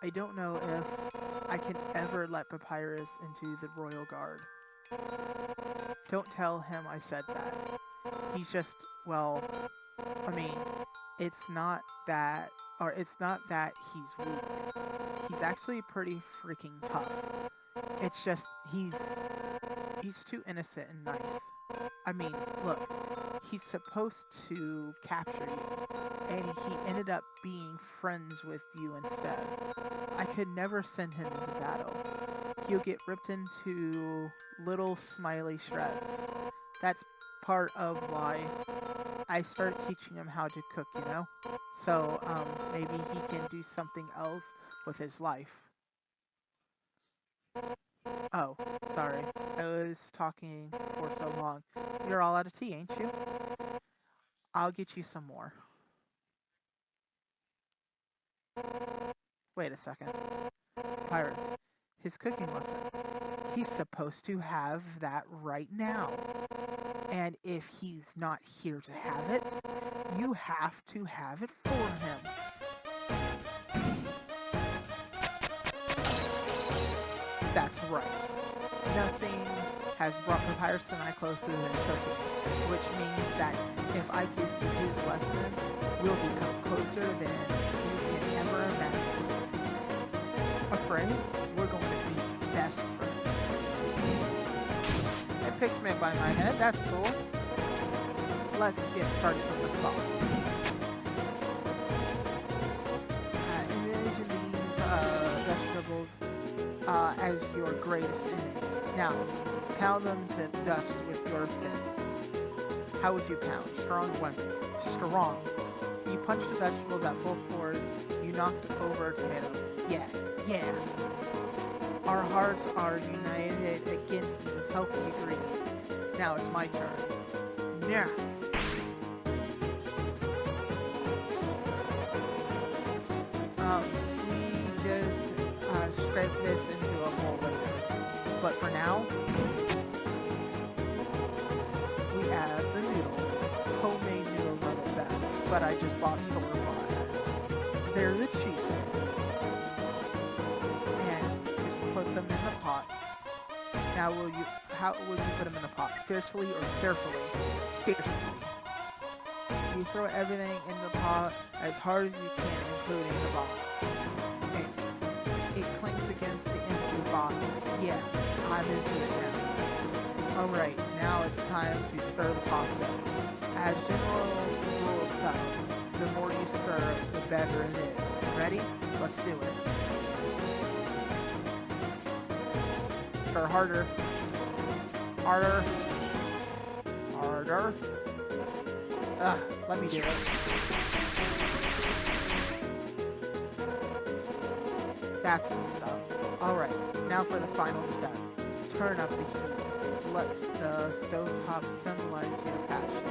I don't know if I can ever let Papyrus into the Royal Guard. Don't tell him I said that. He's just, well, I mean, it's not that he's weak. He's actually pretty freaking tough. It's just, he's too innocent and nice. I mean, look, he's supposed to capture you, and he ended up being friends with you instead. I could never send him into battle. He'll get ripped into little smiley shreds. That's part of why I started teaching him how to cook, you know? So, maybe he can do something else with his life. Oh, sorry. I was talking for so long. You're all out of tea, ain't you? I'll get you some more. Wait a second. Pirates. His cooking lesson. He's supposed to have that right now. And if he's not here to have it, you have to have it for him. That's right. Nothing has brought Papyrus and I closer than cooking, which means that if I give you his lesson, we'll become closer than you can ever imagine. Afraid? We're going to be best friends. It picks me up by my head, that's cool. Let's get started with the sauce. Envision these vegetables as your greatest enemy. Now, pound them to dust with your fist. How would you pound? Strong or weapon? Strong. You punched the vegetables at full force. You knocked over a tomato. Yeah, yeah. Our hearts are united against these healthy ingredients. Now it's my turn. Yeah. We just scrape this into a bowl later. But for now, we add the noodles. Homemade noodles are the best, but I just bought store-bought. They're the cheapest. And just put them in the pot. Now how will you put them in the pot? Fiercely or carefully? Fiercely. You throw everything in the pot as hard as you can, including the bottle. Okay. It clinks against the empty bottle. Yeah, I'm into it now. Alright, now it's time to stir the pasta. As general rule of thumb, the more you stir, the better it is. Ready? Let's do it. Stir harder. Harder. Harder. Let me do it. That's the stuff. Alright, now for the final step. Turn up the heat. Let the stovetop symbolize your passion.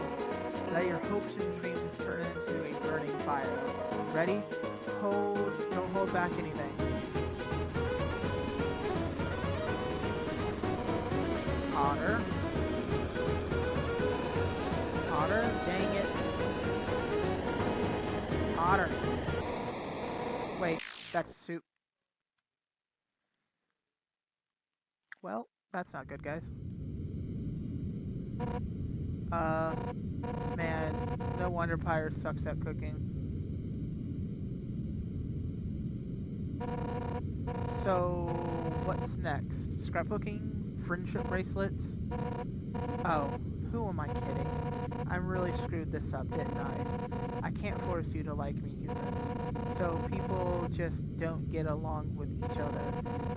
Let your hopes and dreams turn into a burning fire. Ready? Don't hold back anything. Hotter. Hotter? Dang it. Hotter. Wait, that's soup. Well, that's not good, guys. Man, no wonder Pyre sucks at cooking. So, what's next? Scrapbooking? Friendship bracelets? Oh, who am I kidding? I really screwed this up, didn't I? I can't force you to like me, human. So people just don't get along with each other.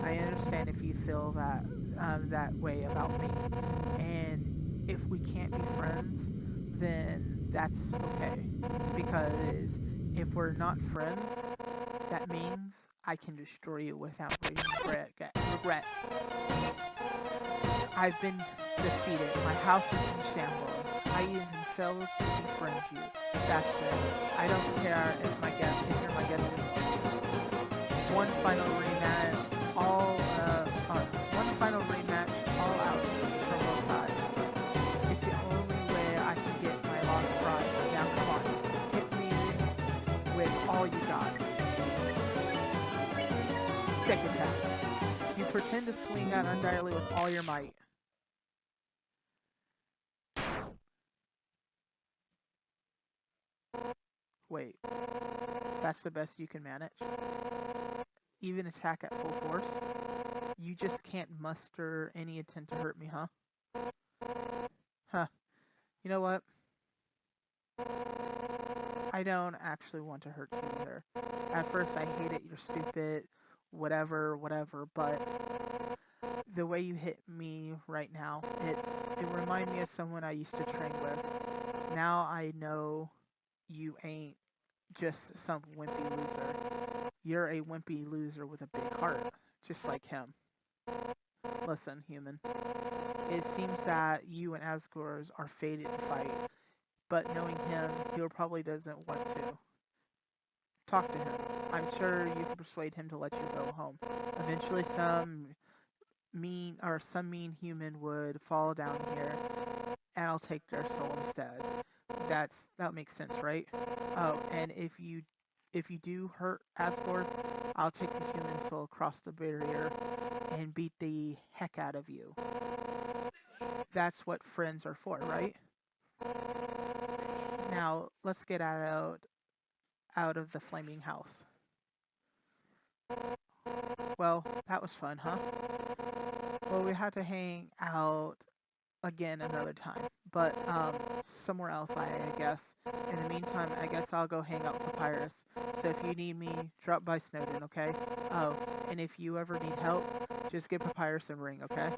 I understand if you feel that way about me. And if we can't be friends, then that's okay. Because if we're not friends, that means I can destroy you without regret. I've been defeated. My house is in shambles. I even failed to befriend you. That's it. I don't care if you're my guest anymore. One final rematch, all out from both sides. It's the only way I can get my lost prize. Now come on, hit me with all you got. Stick attack. You pretend to swing at Undertale with all your might. Wait, that's the best you can manage? Even attack at full force? You just can't muster any intent to hurt me, huh? Huh. You know what? I don't actually want to hurt you either. At first I hated you're stupid, whatever, but the way you hit me right now, it reminds me of someone I used to train with. Now I know you ain't just some wimpy loser. You're a wimpy loser with a big heart, just like him. Listen, human. It seems that you and Asgore are fated to fight, but knowing him, he probably doesn't want to. Talk to him. I'm sure you can persuade him to let you go home. Eventually some mean human would fall down here, and I'll take their soul instead. That makes sense, right? Oh, and if you do hurt Asgore, I'll take the human soul across the barrier and beat the heck out of you. That's what friends are for, right? Now, let's get out of the flaming house. Well, that was fun, huh? Well, we had to hang out again another time, but somewhere else, I guess. In the meantime, I guess I'll go hang out with Papyrus. So if you need me, drop by Snowden, okay? Oh, and if you ever need help, just give Papyrus a ring, okay?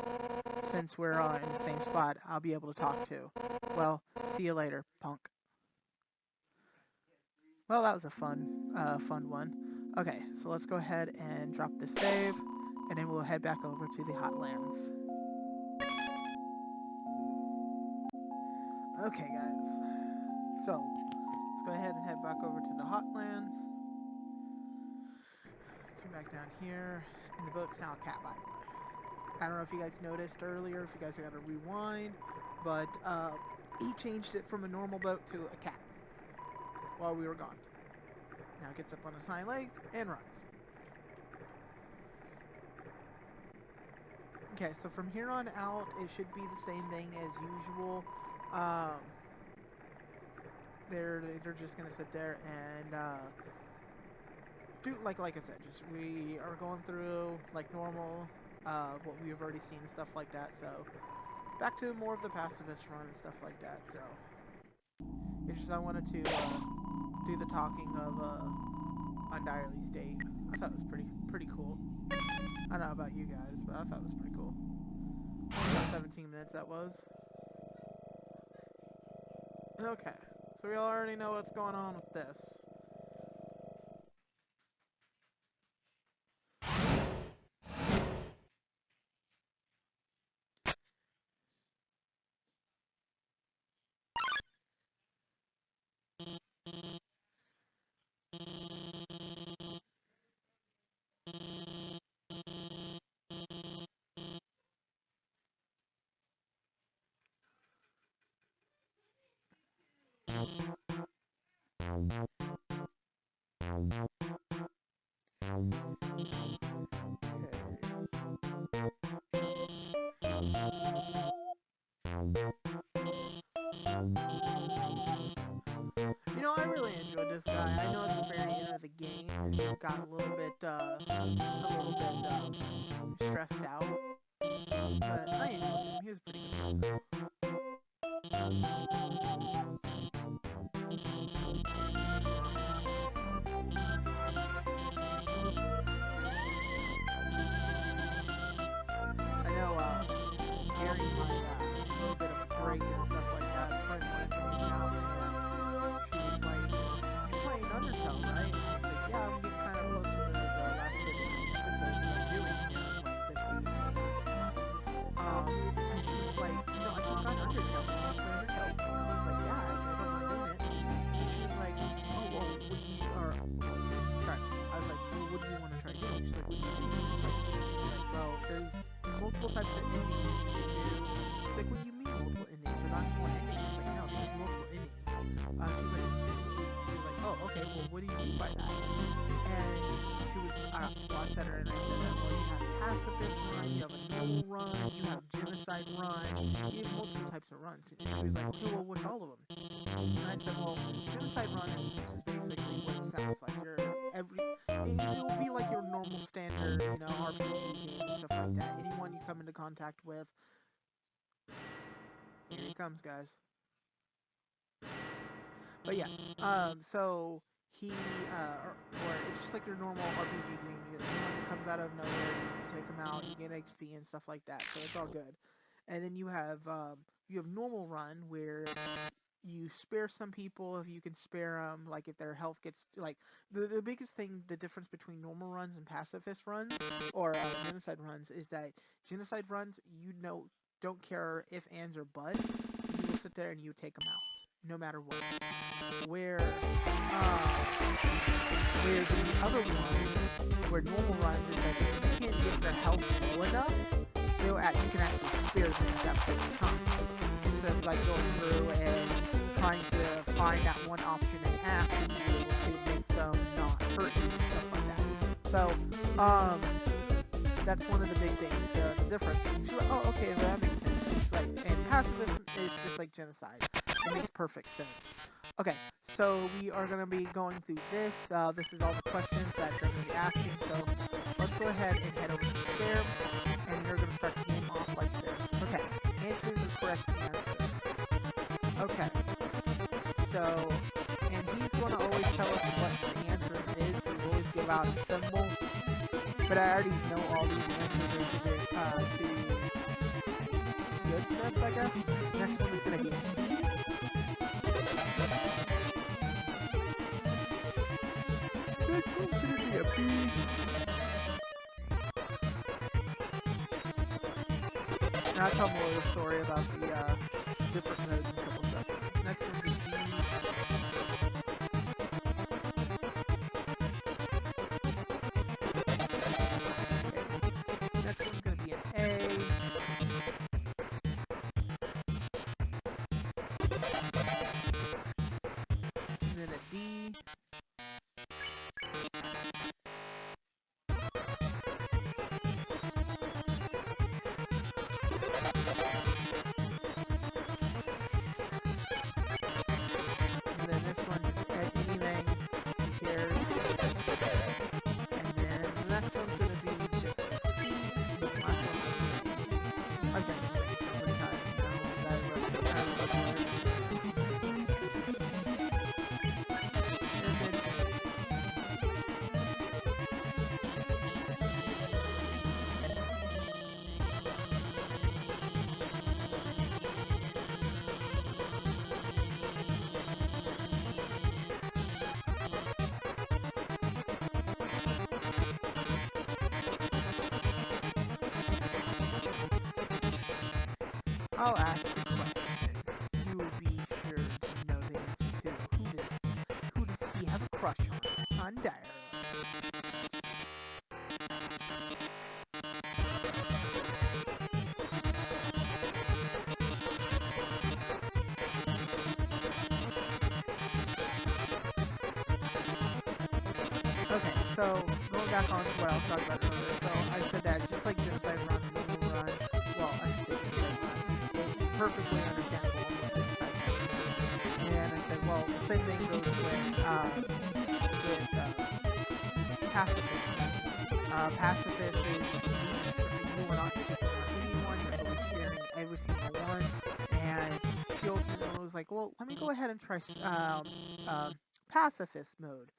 Since we're all in the same spot, I'll be able to talk to. Well, see you later, punk. Well, that was a fun one. Okay, so let's go ahead and drop this save, and then we'll head back over to the Hotlands. Okay, guys. So, let's go ahead and head back over to the Hotlands. Come back down here, and the boat's now a cat, by the way. I don't know if you guys noticed earlier, if you guys got to rewind, but he changed it from a normal boat to a cat while we were gone. Now it gets up on its hind legs and runs. Okay, so from here on out, it should be the same thing as usual. They're just gonna sit there and do like I said. Just we are going through like normal, what we've already seen and stuff like that. So back to more of the pacifist run and stuff like that. So it's just I wanted to do the talking of Undertale's date. I thought it was pretty cool. I don't know about you guys, but I thought it was pretty cool. About 17 minutes that was. Okay, so we already know what's going on with this. You know, I really enjoyed this guy. I know at the very end of the game, it got a little bit stressed out, but I enjoyed him. He was pretty good. I know Gary might a little bit of a break and stuff like that. His friend wanted to hang out, and she was like, "You're playing Undertale, right?" And I was like, "Yeah, I'm getting kind of close to the last bit of episode that I'm doing here, like this week." And she was like, "You know, I just got Undertale. I want to play Undertale." And I was like, "Yeah, I don't mind doing it." And she was like, "Oh, well, would you?" Or sorry, I was like, "Well, what do you want to try to do?" She's like, "What do you mean?" Well, there's multiple types of endings you can do. She's like, "What do you mean multiple endings? There's not just one ending." I was like, "No, there's multiple endings." She's like, "Oh, okay, well, what do you mean by that?" And she was, well, I said her, and I said that, well, you have pacifist run, you have a normal run, you have genocide run, you have multiple types of runs. And she was like, "Okay, well, what's all of them?" And I said, "Well, genocide run is just basically what it sounds like. It will be like your normal standard, you know, RPG game and stuff like that. Anyone you come into contact with." Here he comes, guys. But yeah, so he, or it's just like your normal RPG game. Anyone that comes out of nowhere, you take them out, you get XP and stuff like that. So it's all good. And then you have normal run where you spare some people if you can spare them, like if their health gets, like the biggest thing, the difference between normal runs and pacifist runs or genocide runs is that genocide runs, you know, don't care if, ands, or buts, you will sit there and you take them out no matter what. Where the other ones, where normal runs is that if you can't get their health low enough, you can actually spare them at that point in time, instead of like going through and trying to find that one option and action to be able to make them not hurt you and stuff like that. So, that's one of the big things, the difference. She's like, "Oh, okay, well, that makes sense." She's like, and pacifism is just like genocide. It makes perfect sense. Okay, so we are going to be going through this. This is all the questions that they're going to be asking. So let's go ahead and head over to there, and you're going to start the game off like this. Okay, answer the correct answer. Okay, so, and he's going to always tell us what the answer is. He will always give out a symbol, but I already know all these answers to good stuff, I guess. Next one is going to be C. next one's gonna be a B. Now I'll tell more of the story about the different modes in a couple seconds. Next one's a D. Okay. Next one's gonna be an A. And then a D. And then this one just anything. Who cares? And then the next one's gonna be just a C. And the last one's gonna be I've done this thing so many times now that I wrote it. I'll ask a question. You will be sure to know the answer to. Who does he have a crush on? Undertale. Okay, so going back on to what I was talking about earlier. So I said that just like genocide run and normal run, well, I should say genocide run, it's perfectly understandable on the genocide run. And I said, well, the same thing goes with Pacifist. Pacifist is you are not picking on anyone, you're always scaring every single one. And she ultimately was like, well, let me go ahead and try Pacifist mode.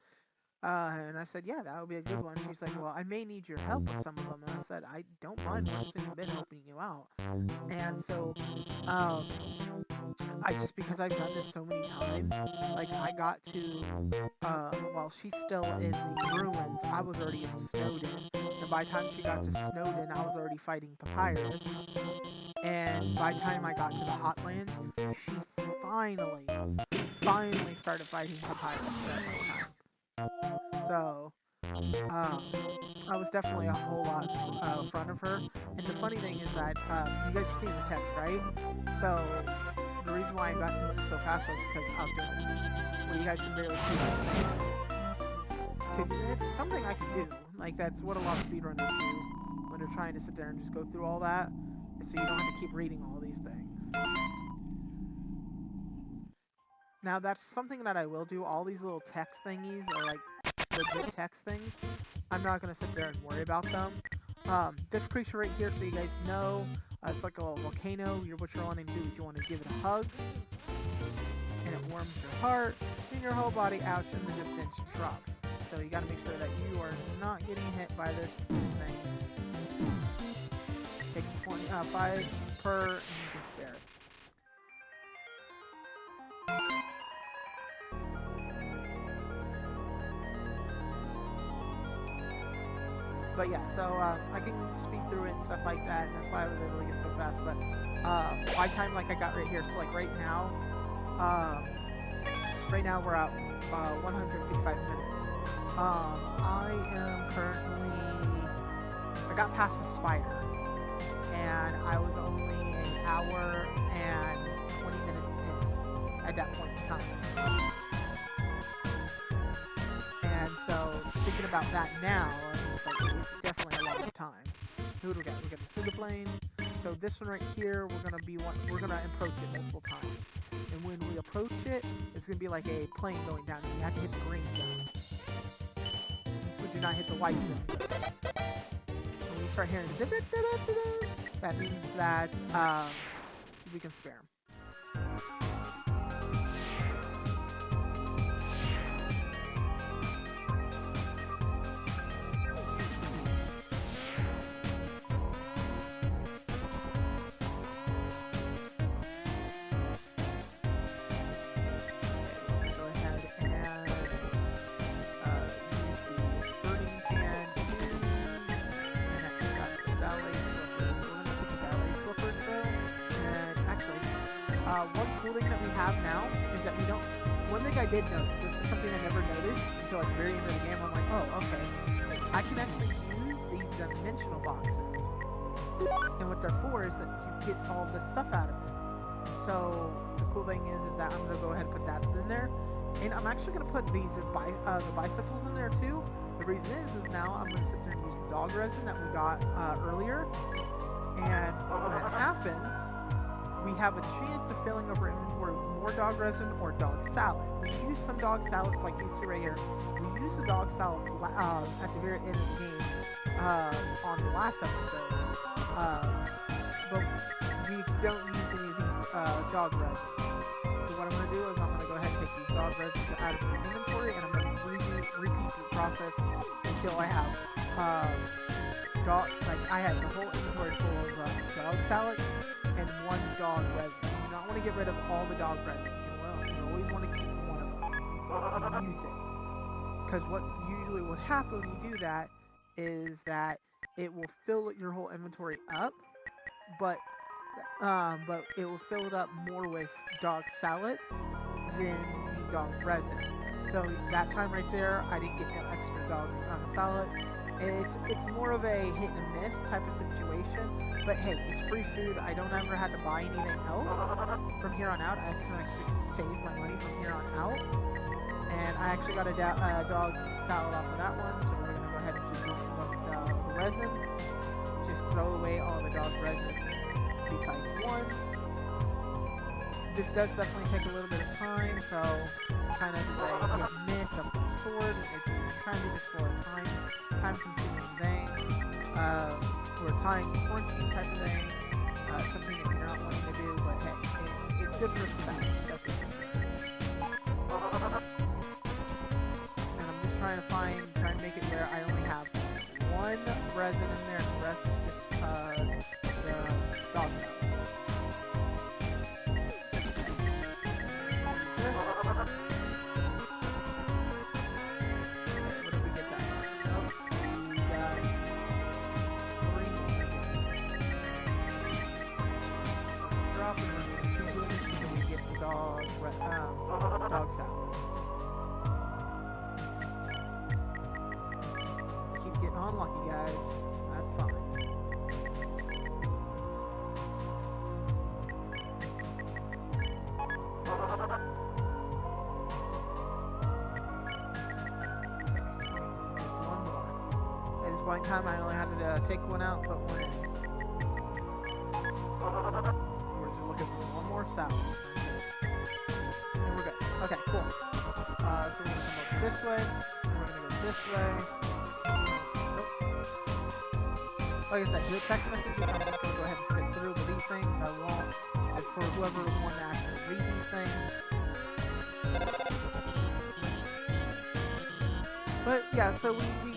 And I said, yeah, that would be a good one. She's like, well, I may need your help with some of them. And I said, I don't mind. I've been helping you out. And so, because I've done this so many times, like, I got to, while she's still in the ruins, I was already in Snowden. And by the time she got to Snowden, I was already fighting Papyrus. And by the time I got to the Hotlands, she finally started fighting Papyrus that time. So, I was definitely a whole lot in front of her. And the funny thing is that, you guys are seeing the text, right? So, the reason why I got into this so fast was because I was doing it. Well, you guys can barely see it. Because it's something I can do. Like, that's what a lot of speedrunners do when they're trying to sit there and just go through all that. So you don't have to keep reading all these things. Now, that's something that I will do. All these little text thingies are like legit text things. I'm not going to sit there and worry about them. This creature right here, so you guys know, it's like a little volcano. What you're wanting to do is you want to give it a hug. And it warms your heart. And your whole body out in the distance drops. So you got to make sure that you are not getting hit by this thing. Takes 5 per, and you can spare it. But yeah, so I can speed through it and stuff like that, and that's why I was able to get so fast. But by time, like I got right here, so like right now we're at 155 minutes. I am currently, I got past the spider, and I was only an hour and 20 minutes in at that point in time. And so thinking about that now, it's definitely a lot of time. Who do we got? We got the Suga plane. So this one right here, we're gonna approach it multiple times. And when we approach it, it's gonna be like a plane going down. And you have to hit the green zone. We do not hit the white zone. When you start hearing that means that we can spare them. Go ahead and use the one cool thing that we have now is that we don't. One thing I did notice, this is something I never noticed until at the very end of the game. I'm like, oh, okay. I can actually use these dimensional boxes. And what they're for is that you get all this stuff out of it. So the cool thing is that I'm gonna go ahead and put that in there, and I'm actually gonna put these the bicycles in there too. The reason is now I'm gonna sit there and use the dog resin that we got earlier, and when it happens, we have a chance of filling up our inventory with more dog resin or dog salad. We use some dog salads like these two right here. We use the dog salads at the very end of the game on the last episode, but we don't use any of these dog resin. So what I'm going to do is I'm going to go ahead and take these dog resin out of the inventory, and I'm going to repeat the process until I have I had the whole inventory full of dog salad and one dog resin. You do not want to get rid of all the dog resin. You always want to keep one of them and use it. Because what's usually what happens when you do that is that it will fill your whole inventory up, but it will fill it up more with dog salads than the dog resin. So that time right there, I didn't get no extra dog salad. It's more of a hit and miss type of situation, but hey, it's free food. I don't ever have to buy anything else from here on out. I can actually save my money from here on out, and I actually got a dog salad off of that one, so we're gonna go ahead and keep going with the resin. Just throw away all the dog resin besides one. This does definitely take a little bit of time, so kind of a hit and miss of the sword. It's trying to do this for a time-consuming thing, or time quarantine type of thing, something that you're not wanting to do, but hey, it's good for respect. And I'm just trying to make it where I only have one resin in there, and the rest is just the dog salad. Dog salads. Keep getting unlucky, guys. That's fine. Just one more. At this point in time, I only had to take one out, put one in. We're just looking for one more salad. We're good. Okay, cool. So we're going to come up this way, and we're going to go this way. Nope. Like I said, do text messages. I'm just going to go ahead and skip through, but these things I won't. It's for whoever wants to actually read these things. But yeah, so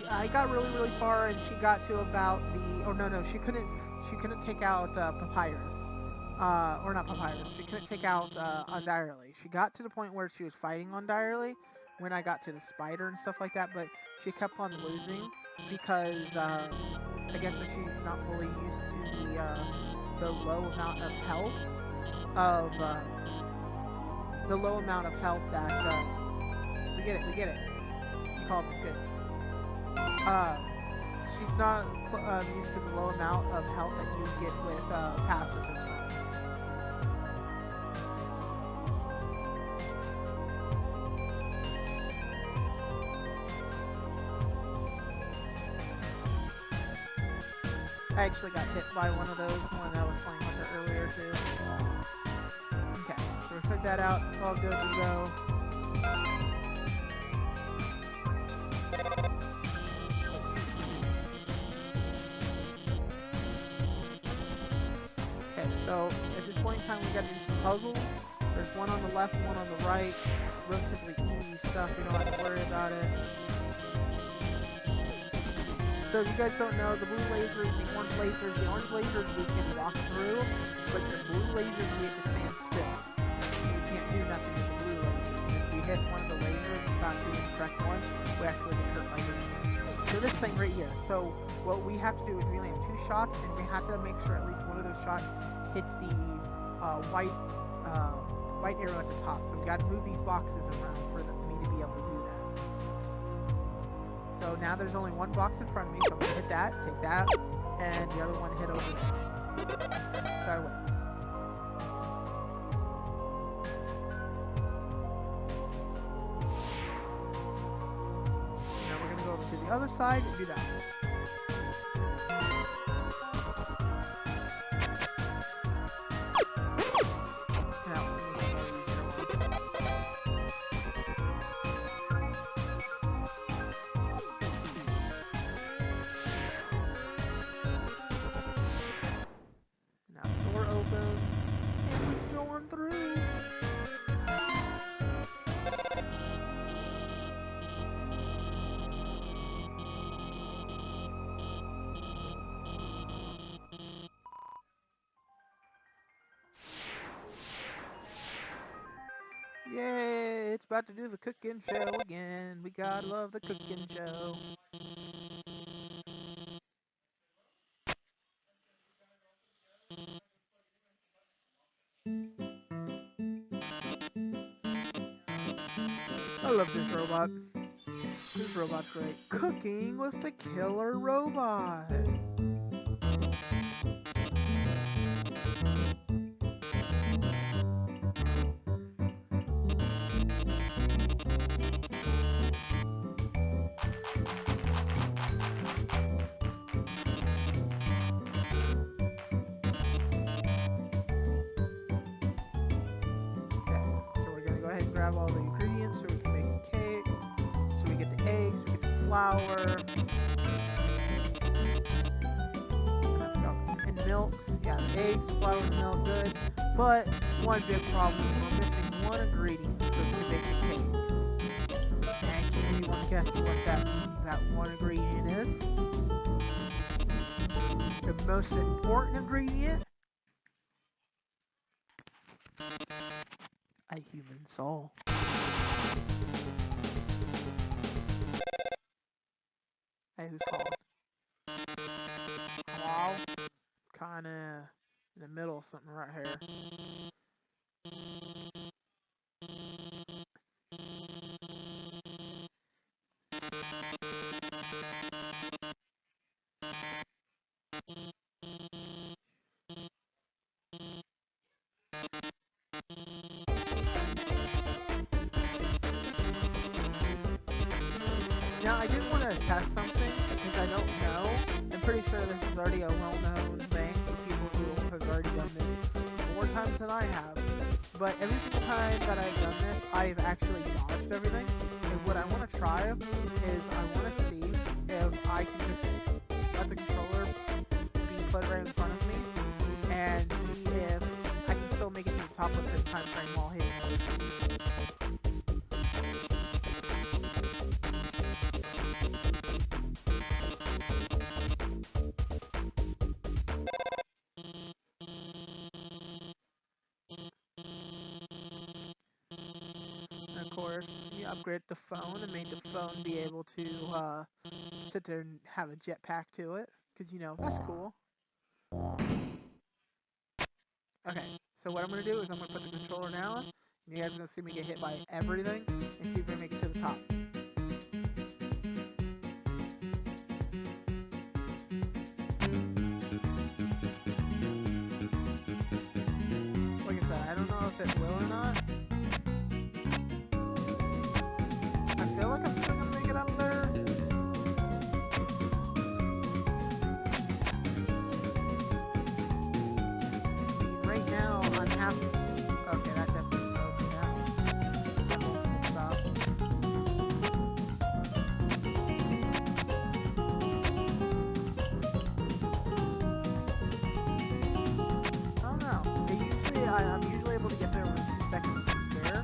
I got really far, and she got to about the. Oh no, she couldn't take out Papyrus. Or not Papyrus, she couldn't take out Undertale. She got to the point where she was fighting Undertale when I got to the spider and stuff like that, but she kept on losing because I guess that she's not fully used to the low amount of health that we get it. You called it good. She's not used to the low amount of health that you get with Pacifist. I actually got hit by one of those when I was playing with her earlier too. Okay, so we took that out. It's all good to go. Okay, so at this point in time we gotta do some puzzles. There's one on the left, one on the right. Relatively easy stuff, we don't have to worry about it. So if you guys don't know, the blue lasers, the orange lasers we can walk through, but the blue lasers we have to stand still. So we can't do nothing with the blue lasers. If we hit one of the lasers without doing the correct one, we actually get hurt by doing it. So this thing right here. So what we have to do is we only have 2 shots, and we have to make sure at least one of those shots hits the white right arrow at the top. So we got to move these boxes around for me to be able to do that. So now there's only one box in front of me, so I'm going to hit that, take that, and the other one hit over there. Gotta wait. Now we're going to go over to the other side and do that. Yay, it's about to do the cooking show again. We gotta love the cooking show. I love this robot. This robot's great. Cooking with the killer robot. Grab all the ingredients so we can make a cake. So we get the eggs, we get the flour, and milk. Yeah, the eggs, flour, and milk, good. But one big problem is we're missing one ingredient to make the cake. And can anyone guess what that one ingredient is? The most important ingredient? A human soul. Hey, who's calling? Hello? Kinda in the middle of something right here. Now, I did want to test something, because I don't know. I'm pretty sure this is already a well-known thing for people who have already done this more times than I have. But every single time that I've done this, I've actually dodged everything. And what I want to try is I want to see if I can just let the controller be put right in front of me and see if I can still make it to the top of the time frame while hitting. Of course, you upgrade the phone and make the phone be able to sit there and have a jetpack to it, because you know that's cool. Okay, so what I'm gonna do is I'm gonna put the controller down, and you guys are gonna see me get hit by everything and see if we make it to the top. Like I said, I don't know if it will or not. I feel like I'm still gonna make it up there. Right now, I'm half. Okay, that definitely slowed me down. Stop. I don't know. I'm usually able to get there with 2 seconds to spare.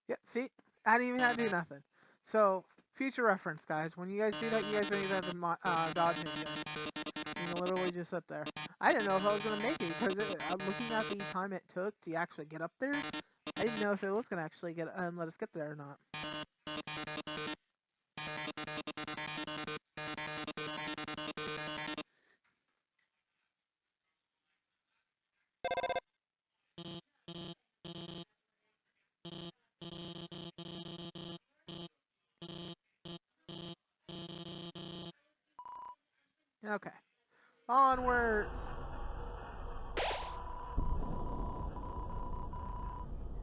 Yeah, see? I didn't even have to do nothing. So, future reference, guys. When you guys do that, you guys don't even have to dodge anything. You can literally just sit there. I didn't know if I was gonna make it because looking at the time it took to actually get up there, I didn't know if it was gonna actually let us get there or not. Okay, onwards.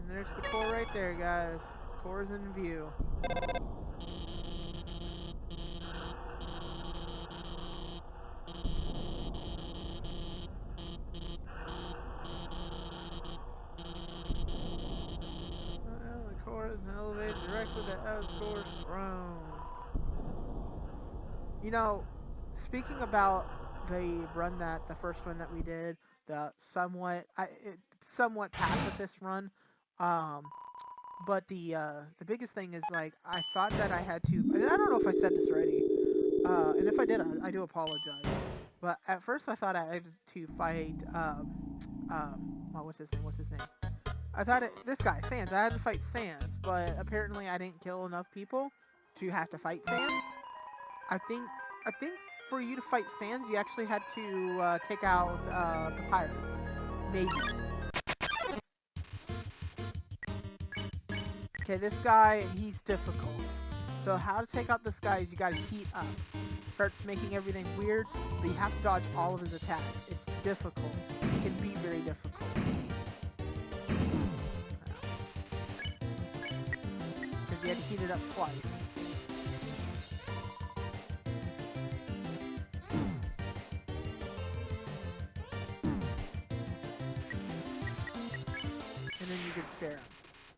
And there's the core right there, guys. Core's in view. Well, the core is an elevator directly to Core's throne. You know, speaking about the first run that we did, the somewhat pacifist run, but the biggest thing is, like, I thought that I had to, and I don't know if I said this already, and if I did, I do apologize. But at first I thought I had to fight, well, what's his name? I thought this guy, Sans. I had to fight Sans, but apparently I didn't kill enough people to have to fight Sans. I think for you to fight Sans, you actually had to take out Papyrus. Maybe. Okay, this guy, he's difficult. So how to take out this guy is you gotta heat up. Starts making everything weird, but you have to dodge all of his attacks. It's difficult. It can be very difficult. Because you had to heat it up twice. And then you can spare him.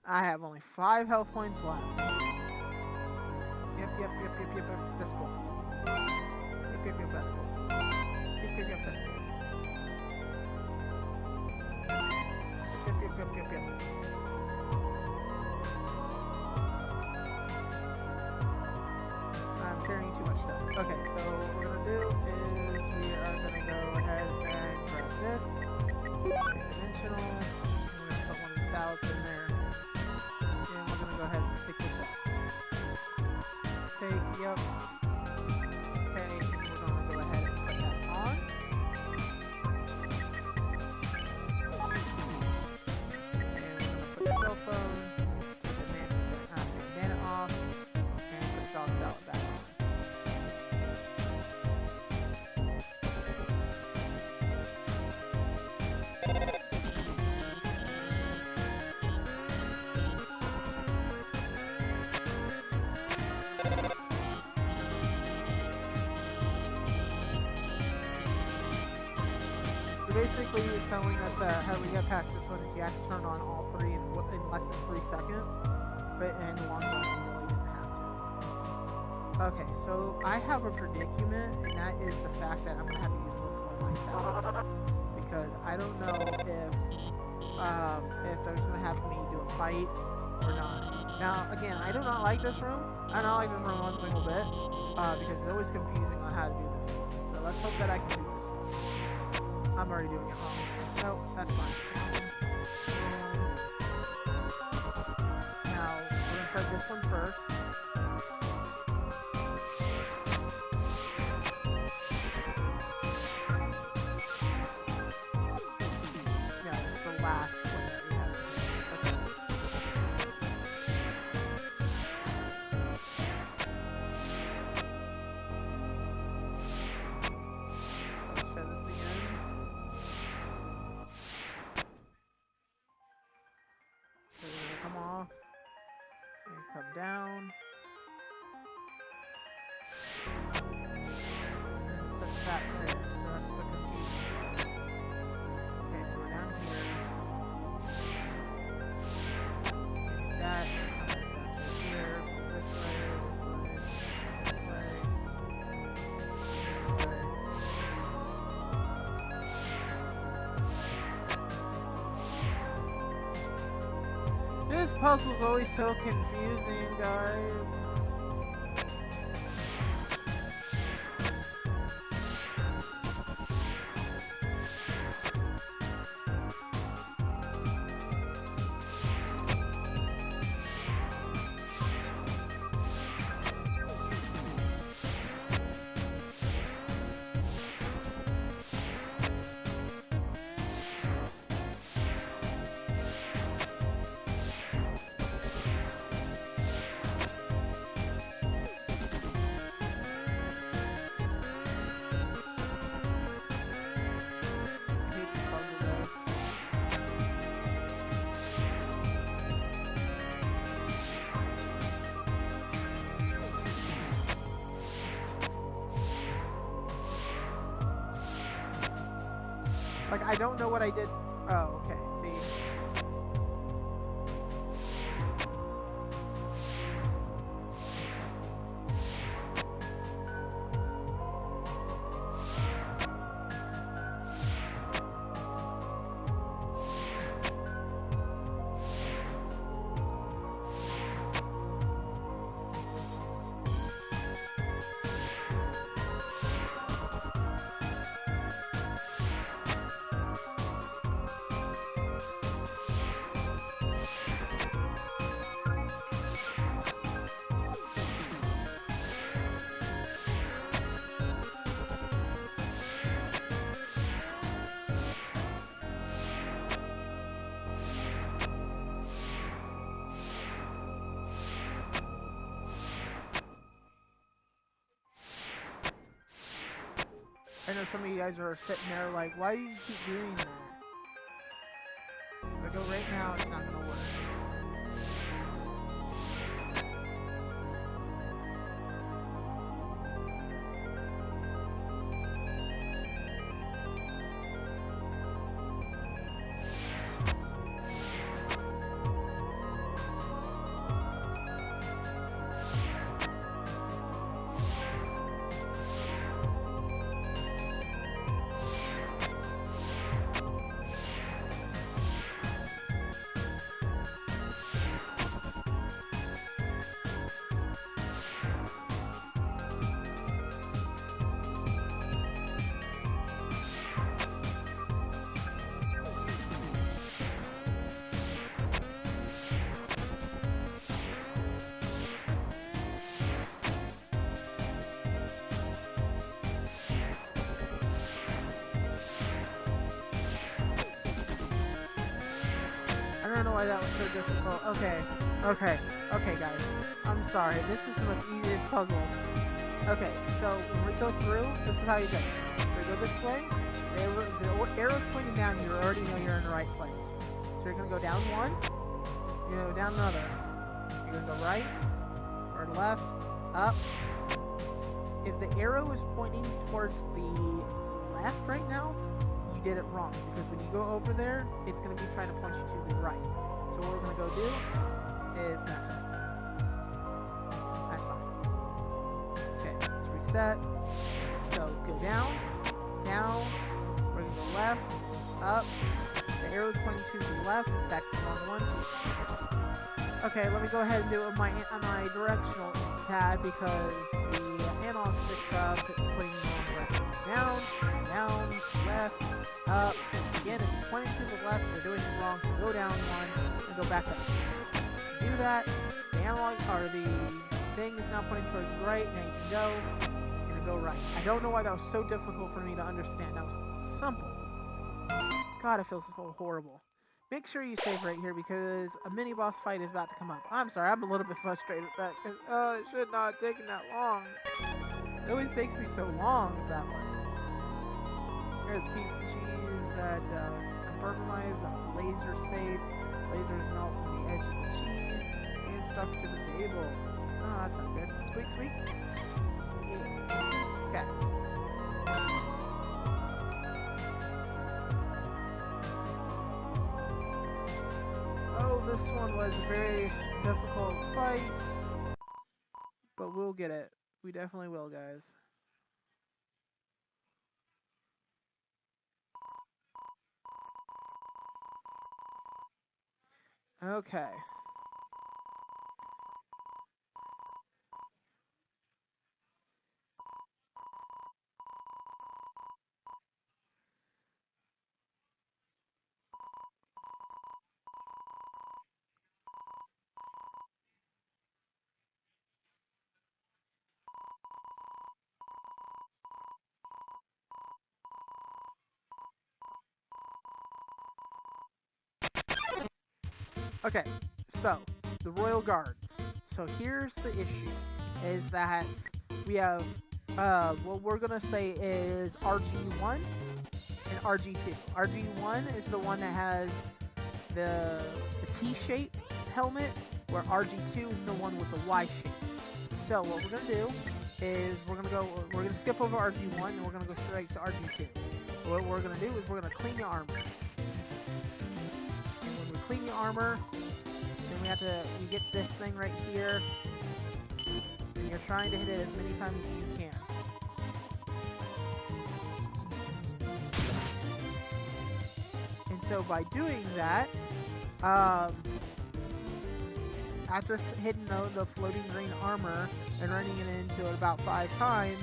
I have only 5 health points left. Yep, that's cool. Yep, that's cool. Yep, that's cool. Yep. I'm carrying too much stuff. Okay, so what we're gonna do is we are gonna go ahead and grab this. Dimensional. We're gonna put one of the salads in there. And we're gonna go ahead and pick this up. Take, yep. Okay, we're gonna go ahead and put that on. And we're gonna put the cell phone, put the bandit off, and put the dog salad back on. Basically, it's telling us how we get past this one is you have to turn on all 3 in less than 3 seconds, but in the long run, you really didn't have to. Okay, so I have a predicament, and that is the fact that I'm going to have to use one of my salads, because I don't know if there's going to have me do a fight or not. Now, again, I do not like this room. I don't like this room one single bit, because it's always confusing on how to do this one. So let's hope that I can do this one. I'm already doing it wrong. No, that's fine. Now, we're going to try this one first. Yeah, it's the last one that we have to do. Okay. Let's try this again. So we're going to come off and come down. And set that there, so that's the confusion. Okay, so we're down here. Take that, come down to here, this way, this way, this way, this way. This puzzle's always so confusing, guys. Like, I don't know what I did. Oh, okay. See. I know some of you guys are sitting there like, why do you keep doing that? If I go right now, it's not gonna work. I don't know why that was so difficult. Okay, guys. I'm sorry. This is the most easiest puzzle. Okay, so when we go through, this is how you go. We go this way. The arrow's pointing down. You already know you're in the right place. So you're gonna go down one. You're gonna go down another. You're gonna go right or left, up. If the arrow is pointing towards the left right now, you did it wrong, because when you go over there, it's going to be trying to point you to the right. So what we're going to go do is mess up. That's fine. Okay, let's reset. So go down, down, we're going to go left, up. The arrow is pointing to the left, that's the wrong one. Okay, let me go ahead and do it on my directional pad, because the analog stick putting the wrong direction. Down, down, left, up. Again, if you're pointing to the left, you're doing it wrong, so go down one and go back up. Do that, the analog, or the thing is now pointing towards the right, now you can go, you're gonna go right. I don't know why that was so difficult for me to understand. That was simple. God, it feels so horrible. Make sure you save right here, because a mini boss fight is about to come up. I'm sorry, I'm a little bit frustrated with that, because it should not have taken that long. It always takes me so long with that one. Here's a piece of cheese that confirmalized, laser safe, lasers melt from the edge of the cheese, and stuck to the table. Oh, that's not good. Squeak, squeak. Yeah. Okay. Oh, this one was a very difficult fight, but we'll get it. We definitely will, guys. Okay. Okay, so, the Royal Guards. So here's the issue, is that we have, what we're gonna say is RG1 and RG2. RG1 is the one that has the T-shaped helmet, where RG2 is the one with the Y shape. So what we're gonna do is we're gonna skip over RG1 and we're gonna go straight to RG2. what we're going to do is we're going to clean your armor. And when we clean your armor, then you get this thing right here. And you're trying to hit it as many times as you can. And so by doing that, after hitting the floating green armor and running it into it about 5 times,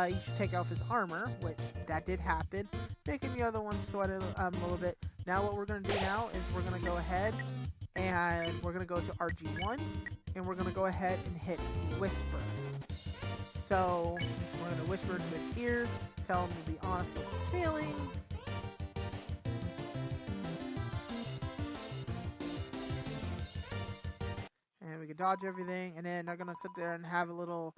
you should take off his armor, which that did happen, making the other one sweat a little bit. Now what we're going to do now is we're going to go ahead and we're going to go to RG1 and we're going to go ahead and hit Whisper. So we're going to whisper into his ears, tell him to be honest with his feelings. And we can dodge everything, and then they're gonna sit there and have a little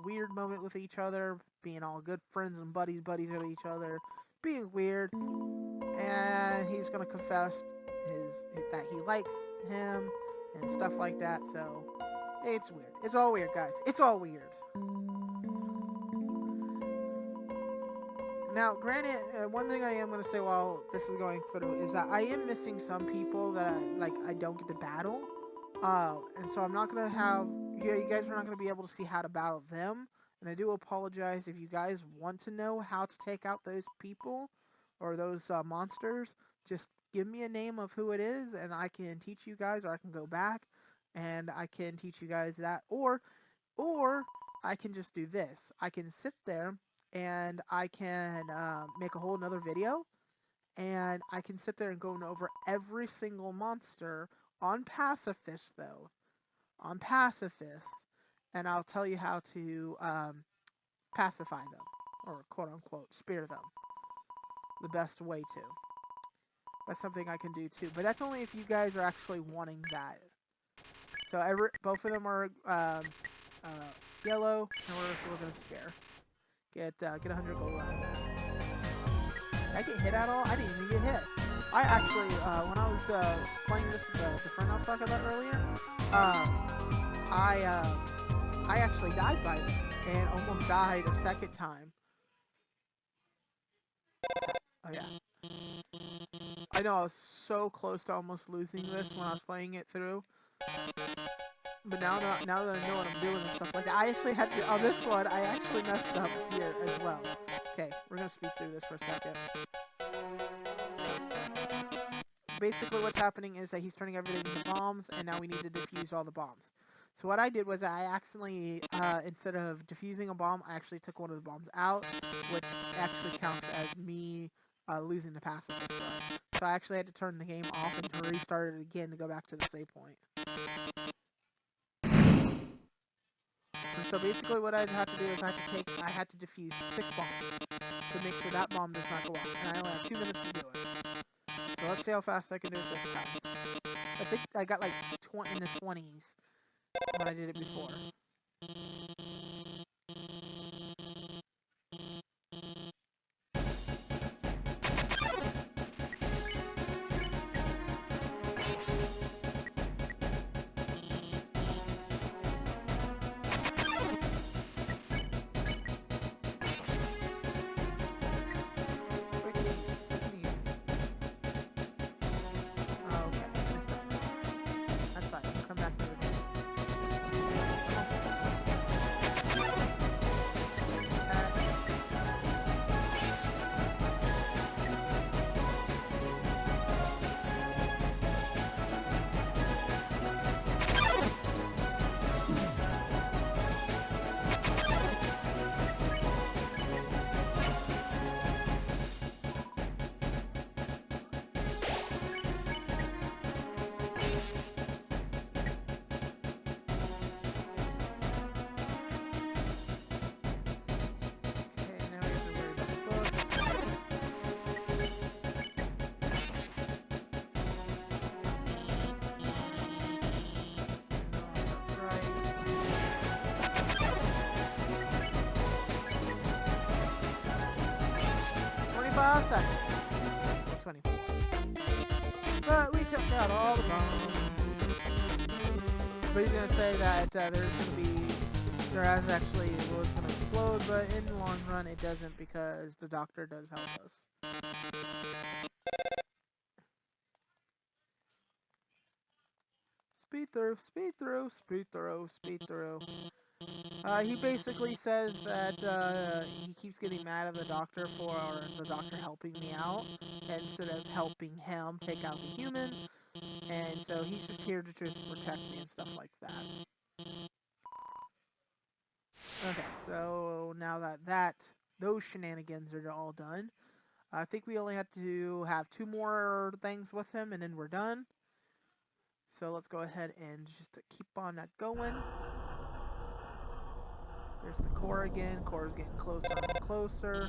weird moment with each other, being all good friends and buddies with each other, being weird. And he's gonna confess that he likes him and stuff like that. So it's weird. It's all weird, guys. It's all weird. Now, granted, one thing I am going to say while this is going through is that I am missing some people that I don't get to battle. And so I'm not going to have, you guys are not going to be able to see how to battle them. And I do apologize if you guys want to know how to take out those people or those monsters. Just give me a name of who it is and I can teach you guys, or I can go back and I can teach you guys that. Or I can just do this. I can sit there and I can make a whole nother video, and I can sit there and go over every single monster on Pacifist, though. On Pacifist, and I'll tell you how to pacify them, or quote-unquote, spear them. The best way to. That's something I can do, too. But that's only if you guys are actually wanting that. So both of them are yellow, and we're going to spare. Get 100 gold out of that. Did I get hit at all? I didn't even get hit. I actually, when I was playing this with the friend I was talking about earlier, I actually died by it and almost died a second time. Oh yeah. I know I was so close to almost losing this when I was playing it through. But now that I know what I'm doing and stuff like that, I actually had to, on this one, I actually messed up here as well. Okay, we're going to speed through this for a second. Basically what's happening is that he's turning everything into bombs, and now we need to defuse all the bombs. So what I did was I accidentally, instead of defusing a bomb, I actually took one of the bombs out, which actually counts as me losing the pacifist run. So I actually had to turn the game off and to restart it again to go back to the save point. And so basically what I'd have to do is I had to defuse 6 bombs to make sure that bomb does not go off. And I only have 2 minutes to do it. So let's see how fast I can do it this time. I think I got like in the 20s when I did it before. Seconds. 24. But we took out all the bombs. But he's going to say that there's going to be Whereas actually it was going to explode, but in the long run it doesn't because the doctor does help us. Speed through, speed through, speed through, speed through. He basically says that he keeps getting mad at the doctor for the doctor helping me out instead of helping him take out the human. And so he's just here to just protect me and stuff like that. Okay, so now that those shenanigans are all done, I think we only have to have 2 more things with him and then we're done. So let's go ahead and just keep on that going. There's the core again. Core's getting closer and closer.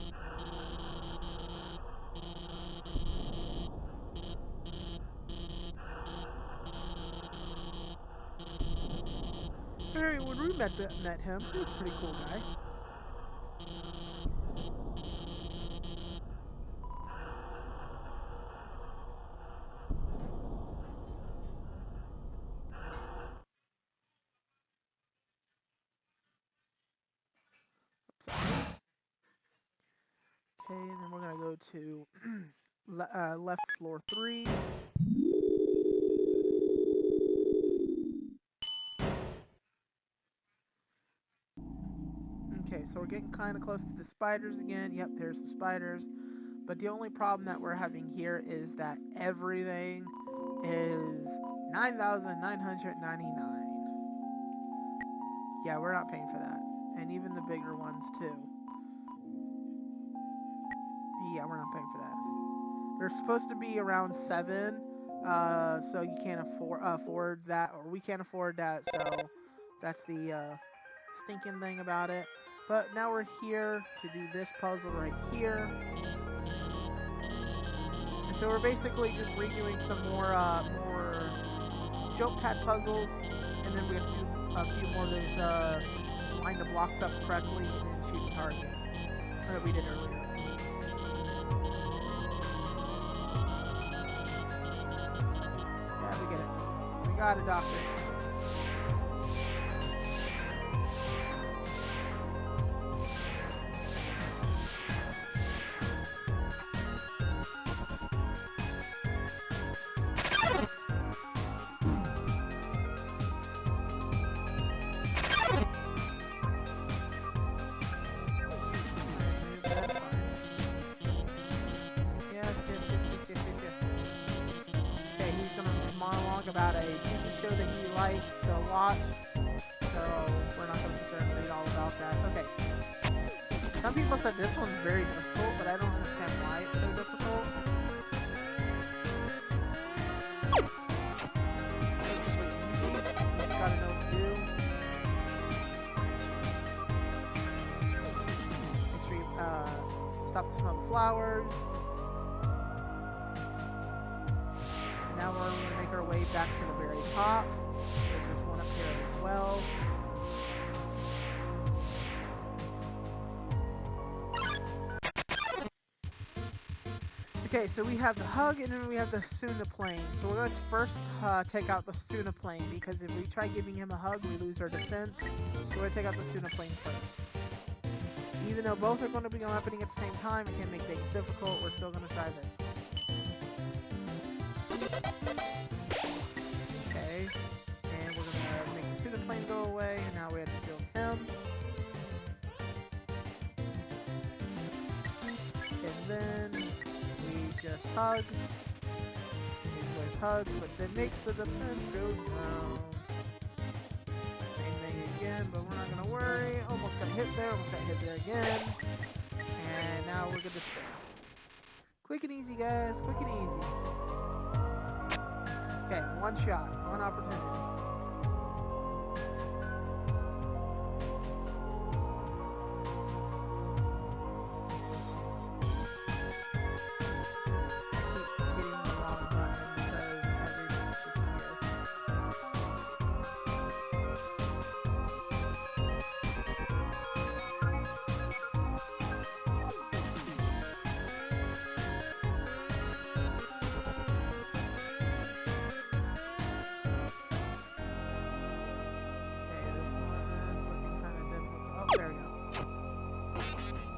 Hey, when we met him, he was a pretty cool guy. Okay, and then we're gonna go to left floor 3. Okay, so we're getting kind of close to the spiders again. Yep, there's the spiders. But the only problem that we're having here is that everything is 9,999. Yeah, we're not paying for that. And even the bigger ones too. Yeah, we're not paying for that. They're supposed to be around 7, so you can't afford that, or we can't afford that, so that's the stinking thing about it. But now we're here to do this puzzle right here. And so we're basically just redoing some more jump pad puzzles, and then we have to do a few more of those line the blocks up correctly and then shoot the target that we did earlier. Yeah, we get it. We got it, Doctor. About a TV show that he likes to watch, so we're not going to sit there and read all about that. Okay. Some people said this one's very difficult, but I don't understand why it's so difficult. It's easy. You just gotta know what to do. Make sure you stop the smell of the flowers. Now we're going to make our way back to the very top. There's one up here as well. Okay, so we have the hug and then we have the Suna plane. So we're going to first take out the Suna plane because if we try giving him a hug, we lose our defense. So we're going to take out the Suna plane first. Even though both are going to be happening at the same time, it can make things difficult. We're still going to try this. Okay, and we're going to make the Suna plane go away, and now we have to kill him. And then we just hug. Just hug, but then makes the defense go down. Same thing again, but we're not going to worry. Almost got hit there, almost got hit there again. And now we're good to stay. Quick and easy, guys, quick and easy. Okay, one shot, one opportunity.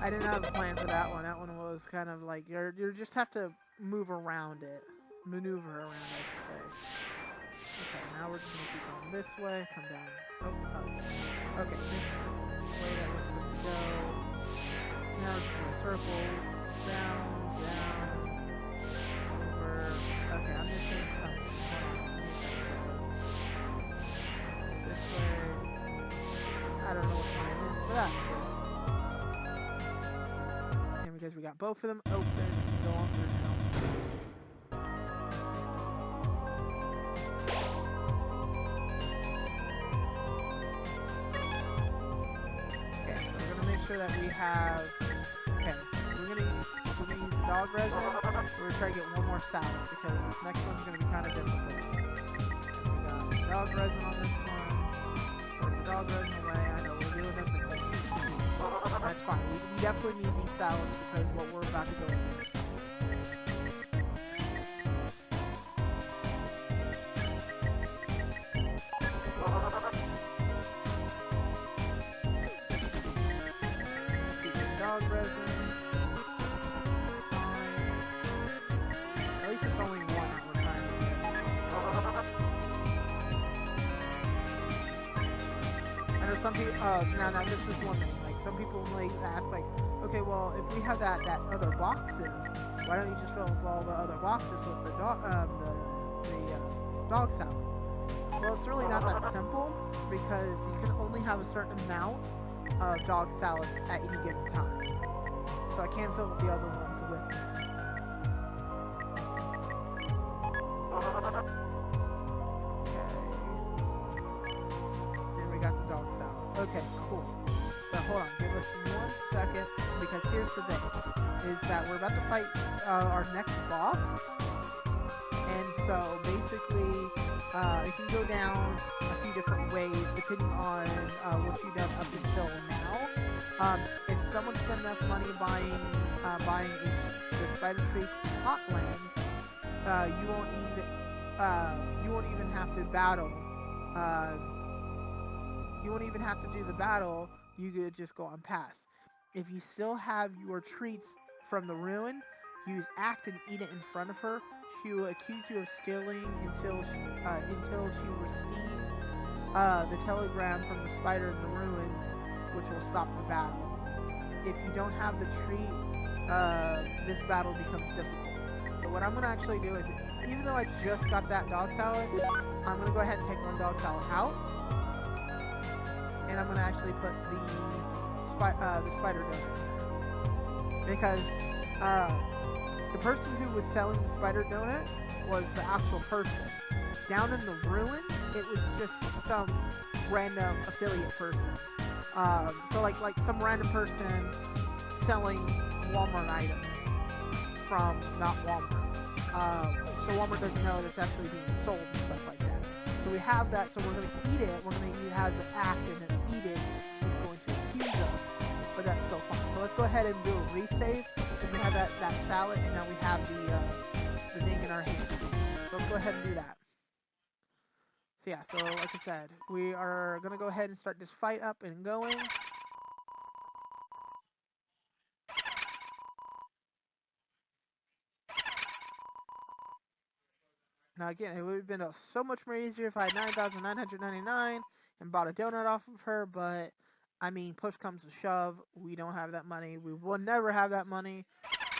I didn't have a plan for that one. That one was kind of like you just have to move around it, maneuver around, I should say. Okay, now we're just gonna keep going this way. Come down. Oh, oh. Okay, this way that we're supposed to go. Now we're just doing circles, down, over. Okay, I'm missing something. This way. I don't know what mine is, but that's good. And because we got both of them open, go on through now. Okay, so we're gonna make sure that we have. Okay, we're gonna use dog resin. We're gonna try to get one more salad because this next one's gonna be kind of difficult. We got dog resin on this one. Put the dog resin away. I know we're doing this like that's fine. We definitely need these salads because what we're about to go into. Dog resin. Fine. At least it's only one that we're trying to get. I know some people. Now this is one thing. Like some people like ask, like, okay, well, if we have that other boxes, why don't you just fill up all the other boxes with the dog dog salads? Well, it's really not that simple because you can only have a certain amount of dog salads at any given time. So I can't fill up the other ones with it. Okay. And we got the dog salad. Okay, cool. So hold on, give us 1 second, because here's the thing, is that we're about to fight our next boss. And so basically, it can go down a few different ways depending on what you've done up until now. If someone spent enough money buying the Spider Tree Hot Lands, you won't even have to battle. You won't even have to do the battle. You could just go on pass. If you still have your treats from the ruin, use act and eat it in front of her. She will accuse you of stealing until she receives the telegram from the spider in the ruins, which will stop the battle. If you don't have the treat, this battle becomes difficult. So what I'm going to actually do is, even though I just got that dog salad, I'm going to go ahead and take one dog salad out. And I'm going to actually put the spider donut. Because the person who was selling the spider donuts was the actual person. Down in the ruin, it was just some random affiliate person. So like some random person selling Walmart items from not Walmart. So Walmart doesn't know it's actually being sold and stuff like that. So we have that, so we're going to eat it. We're going to have the act and then eat it. It's going to accuse us, but that's still fine. So let's go ahead and do a resave. So we have that salad, and now we have the thing in our hand. So let's go ahead and do that. So yeah, so like I said, we are going to go ahead and start this fight up and going. Now again, it would have been so much more easier if I had 9,999 and bought a donut off of her, but I mean, push comes to shove, we don't have that money. We will never have that money.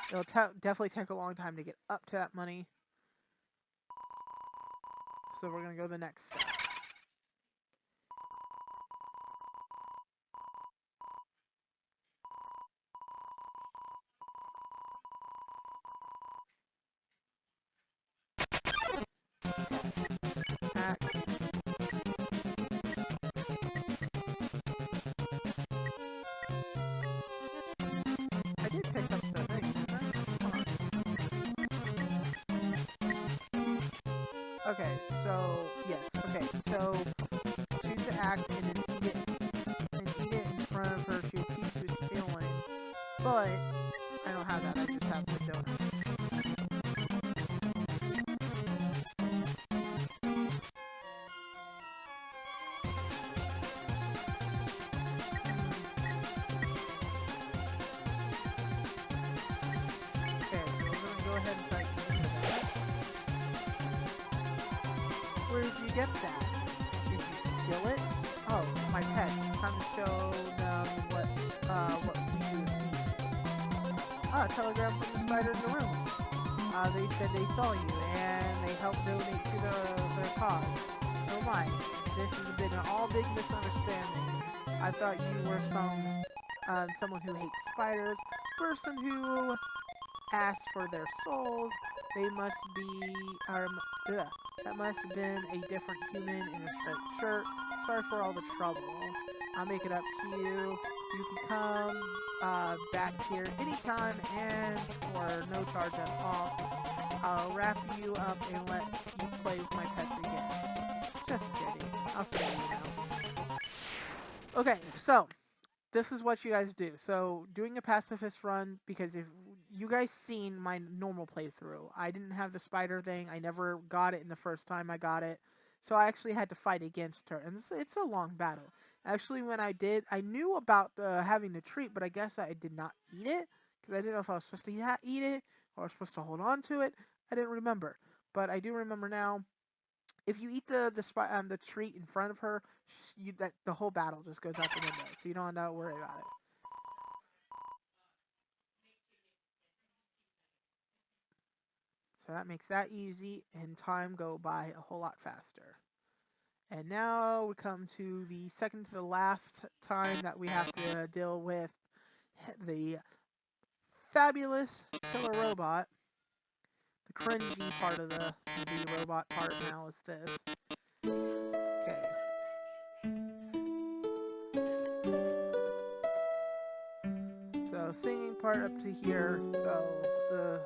It'll definitely take a long time to get up to that money. So we're going to go the next step. I did pick up the thing, didn't I? Okay, so, yes, okay, so, choose to act and then eat it in front of her. She accused you of stealing, but I don't have that, I just have the donut. skip that. Did you skill it? Oh, my pet. Time to show them what we do with these. Ah, a telegram from the spider in the room. They said they saw you, and they helped donate to their cause. Oh my, this has been an all big misunderstanding. I thought you were someone who hates spiders, person who asks for their souls. They must be, that must have been a different human in a striped shirt. Sorry for all the trouble. I'll make it up to you. You can come back here anytime and for no charge at all. I'll wrap you up and let you play with my pets again. Just kidding. I'll spare you now. Okay, so this is what you guys do. So doing a pacifist run, because if you guys seen my normal playthrough, I didn't have the spider thing. I never got it in the first time I got it. So I actually had to fight against her, and it's a long battle. Actually, when I did, I knew about having the treat, but I guess I did not eat it, because I didn't know if I was supposed to eat it, or I was supposed to hold on to it. I didn't remember. But I do remember now. If you eat the treat in front of her, the whole battle just goes out the window, so you don't have to worry about it. So that makes that easy, and time go by a whole lot faster. And now we come to the second to the last time that we have to deal with the fabulous killer robot. The cringy part of the robot part now is this. Okay. So singing part up to here. So the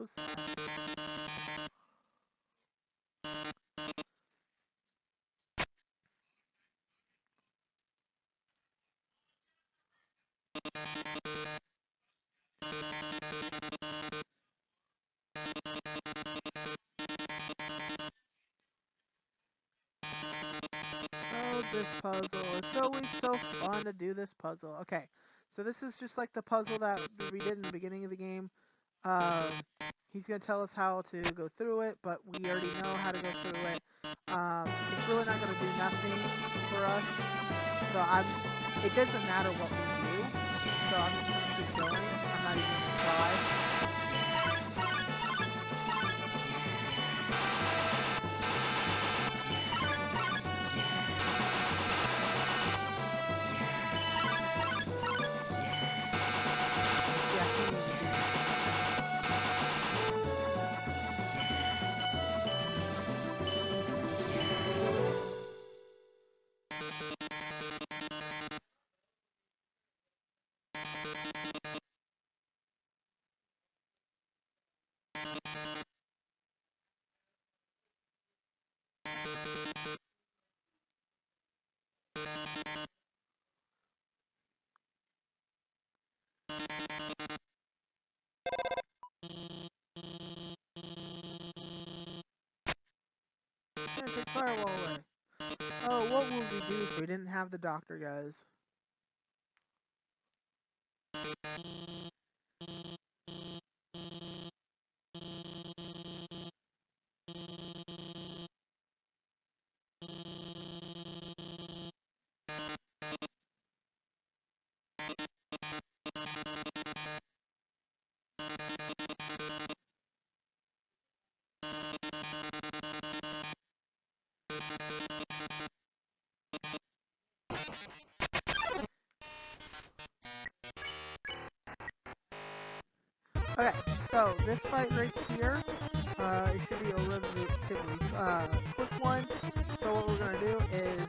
so sad. Oh, this puzzle. It's always so fun to do this puzzle. Okay, so this is just like the puzzle that we did in the beginning of the game. Um, he's going to tell us how to go through it, but we already know how to go through it. It's really not going to do nothing for us. So it doesn't matter what we do. So I'm just going to keep going. I'm not even going to try. Take firewall away. Oh, what would we do if we didn't have the doctor, guys? Okay, so this fight right here, it should be a relatively quick one. So what we're going to do is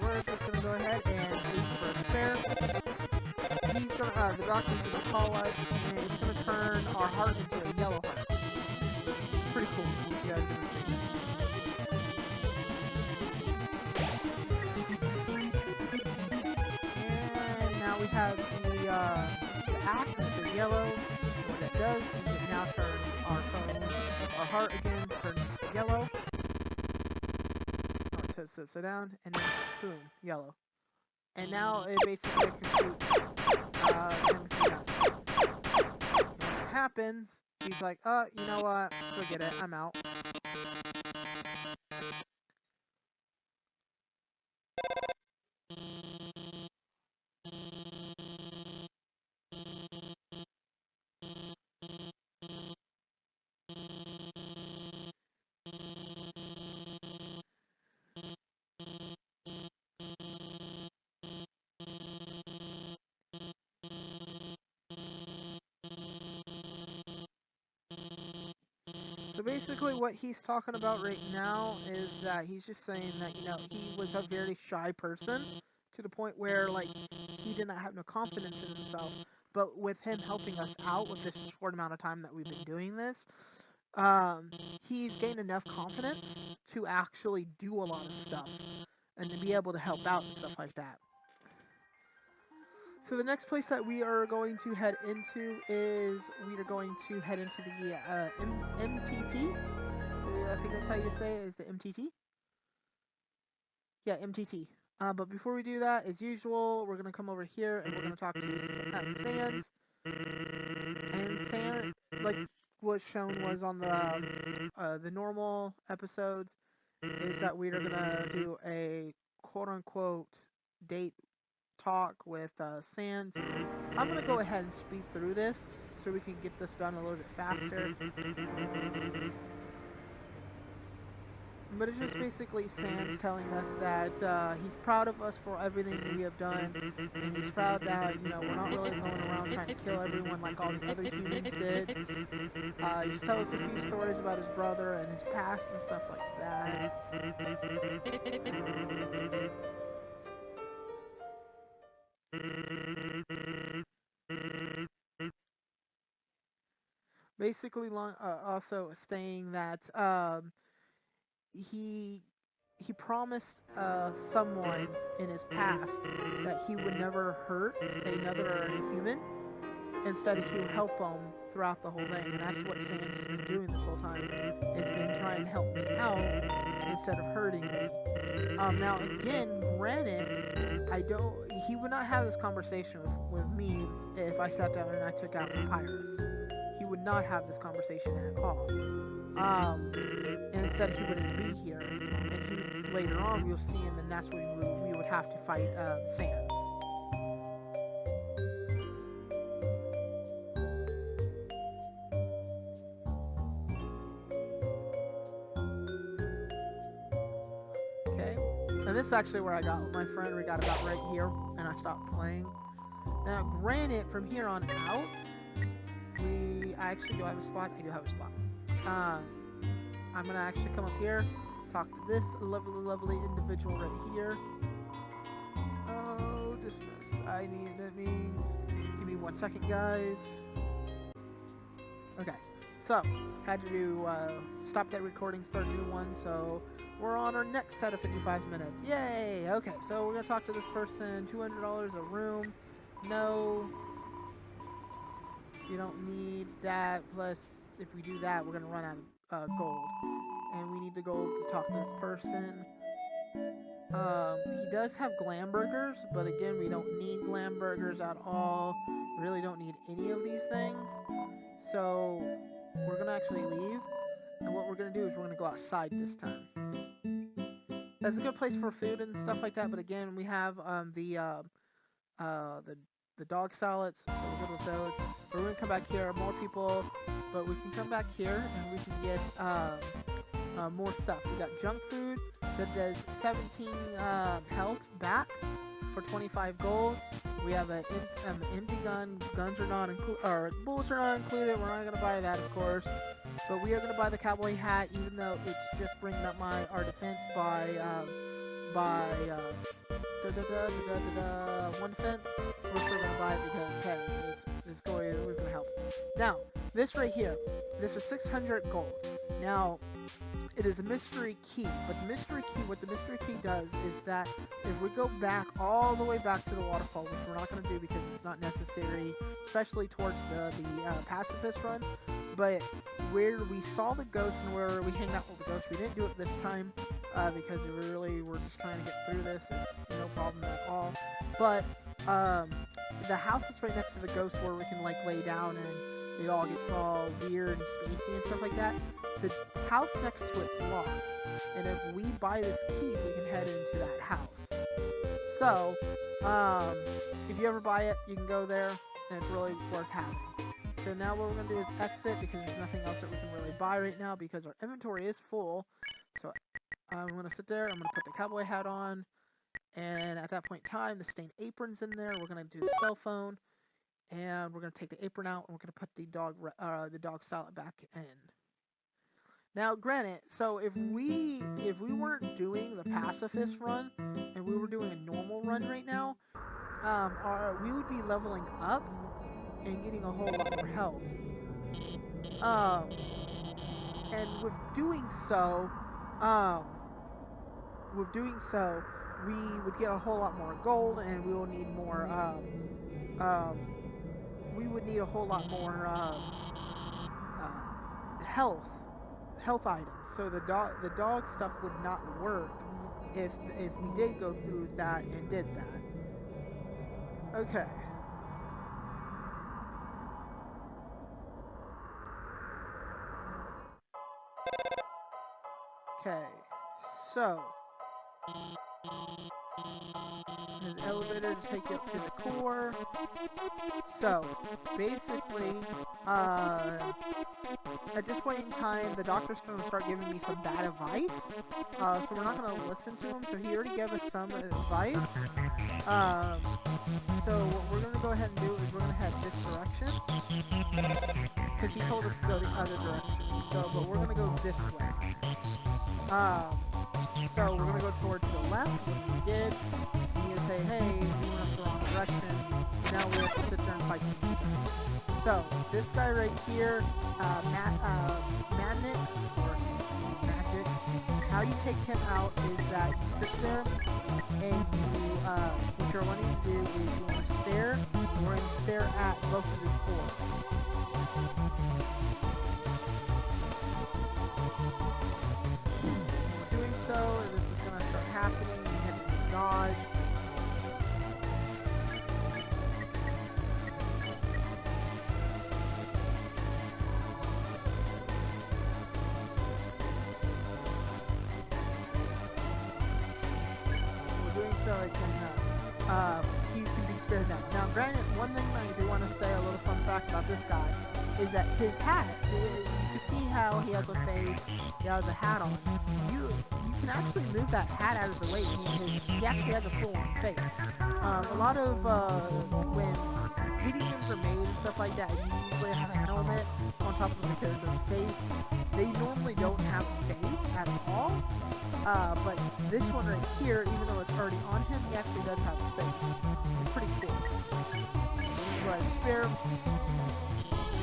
we're just going to go ahead and wait for the fair. He's gonna, the doctor's going to call us, and it's going to turn our heart into a yellow heart. Pretty cool if you guys ever see. And now we have the axe, the yellow. What that does is it now turns our heart again turns yellow. Oh, it says it upside down, and then boom, yellow. And now it basically can shoot him to that. When it happens, he's like, you know what, forget it, I'm out. So basically what he's talking about right now is that he's just saying that, you know, he was a very shy person to the point where, like, he did not have no confidence in himself. But with him helping us out with this short amount of time that we've been doing this, he's gained enough confidence to actually do a lot of stuff and to be able to help out and stuff like that. So the next place that we are going to head into is we are going to head into the MTT. I think that's how you say it, is the MTT. Yeah, MTT. But before we do that, as usual, we're going to come over here and we're going to talk to Sans. And Sans, like what shown was on the normal episodes, is that we are going to do a quote-unquote date talk with Sans. I'm going to go ahead and speed through this so we can get this done a little bit faster. But it's just basically Sans telling us that he's proud of us for everything we have done, and he's proud that, you know, we're not really going around trying to kill everyone like all the other humans did. He just tells us a few stories about his brother and his past and stuff like that. Basically, also saying that he promised someone in his past that he would never hurt another human. Instead, he would help them throughout the whole thing, and that's what Sans has been doing this whole time. It's been trying to help me out instead of hurting me. Now again, granted, he would not have this conversation with me if I sat down and I took out Papyrus. He would not have this conversation at all. And instead he wouldn't be here. And later on you'll see him, and that's when we would have to fight Sans. Okay, and this is actually where I got with my friend. We got about right here, and I stopped playing. Now, granted, from here on out, I actually do have a spot. I do have a spot. I'm gonna actually come up here, talk to this lovely individual right here. Oh, dismiss. That means, give me 1 second, guys. Okay, so, had to stop that recording, start a new one, so we're on our next set of 55 minutes. Yay! Okay, so we're gonna talk to this person, $200 a room. No, you don't need that, plus if we do that, we're gonna run out of gold. And we need the gold to talk to this person. He does have glam burgers, but again, we don't need glam burgers at all. We really don't need any of these things. So, we're gonna actually leave. And what we're gonna do is we're gonna go outside this time. That's a good place for food and stuff like that, but again, we have the dog salads, so we're good with those. We're gonna come back here, more people, but we can come back here and we can get more stuff. We got junk food, that does 17 health back for 25 gold. We have an empty gun. Guns are not included, or bullets are not included. We're not gonna buy that, of course. But we are gonna buy the cowboy hat, even though it's just bringing up our defense by 1 defense. We're still gonna buy it because hey, this goy was gonna help. Now, this right here, this is 600 gold. Now, it is a mystery key, but what the mystery key does is that if we go back all the way back to the waterfall, which we're not going to do because it's not necessary, especially towards the pacifist run, but where we saw the ghost and where we hanged out with the ghost, we didn't do it this time because we really were just trying to get through this, no problem at all. But the house that's right next to the ghost where we can like lay down and it all gets all weird and spacey and stuff like that, the house next to it's locked, and if we buy this key, we can head into that house. So, if you ever buy it, you can go there, and it's really worth having. So now what we're going to do is exit, because there's nothing else that we can really buy right now, because our inventory is full. So, I'm going to sit there, I'm going to put the cowboy hat on, and at that point in time, the stained apron's in there, we're going to do the cell phone, and we're going to take the apron out, and we're going to put the dog salad back in. Now, granted, so if we weren't doing the pacifist run and we were doing a normal run right now, we would be leveling up and getting a whole lot more health. And with doing so, we would get a whole lot more gold, and we will need more. We would need a whole lot more health items, so the dog stuff would not work if we did go through that and did that. Okay. Okay. So there's an elevator to take you up to the core. So basically, at this point in time, the doctor's going to start giving me some bad advice. So we're not going to listen to him. So he already gave us some advice. So what we're going to go ahead and do is we're going to head this direction, because he told us to go the other direction. So, but we're going to go this way. So we're going to go towards the left, which we did. And you say, hey, you went the wrong direction. Now we have to sit there and fight him. So this guy right here, Magnet, or Magic, how you take him out is that you sit there and you, what you're wanting to do is you want to stare, and we're going to stare at both of his orbs. Doing so, this is going to start happening, you have to dodge. So it can, he can be spared now. Now, granted, one thing I do want to say, a little fun fact about this guy, is that his hat, you can see how he has a face, he has a hat on. You can actually move that hat out of the way, he actually has a full-on face. A lot of, when video games are made and stuff like that, you usually have a helmet on top of the character's face. They normally don't have a face at all. But this one right here, even though it's already on him, he actually does have a face. It's pretty cool. So right there. And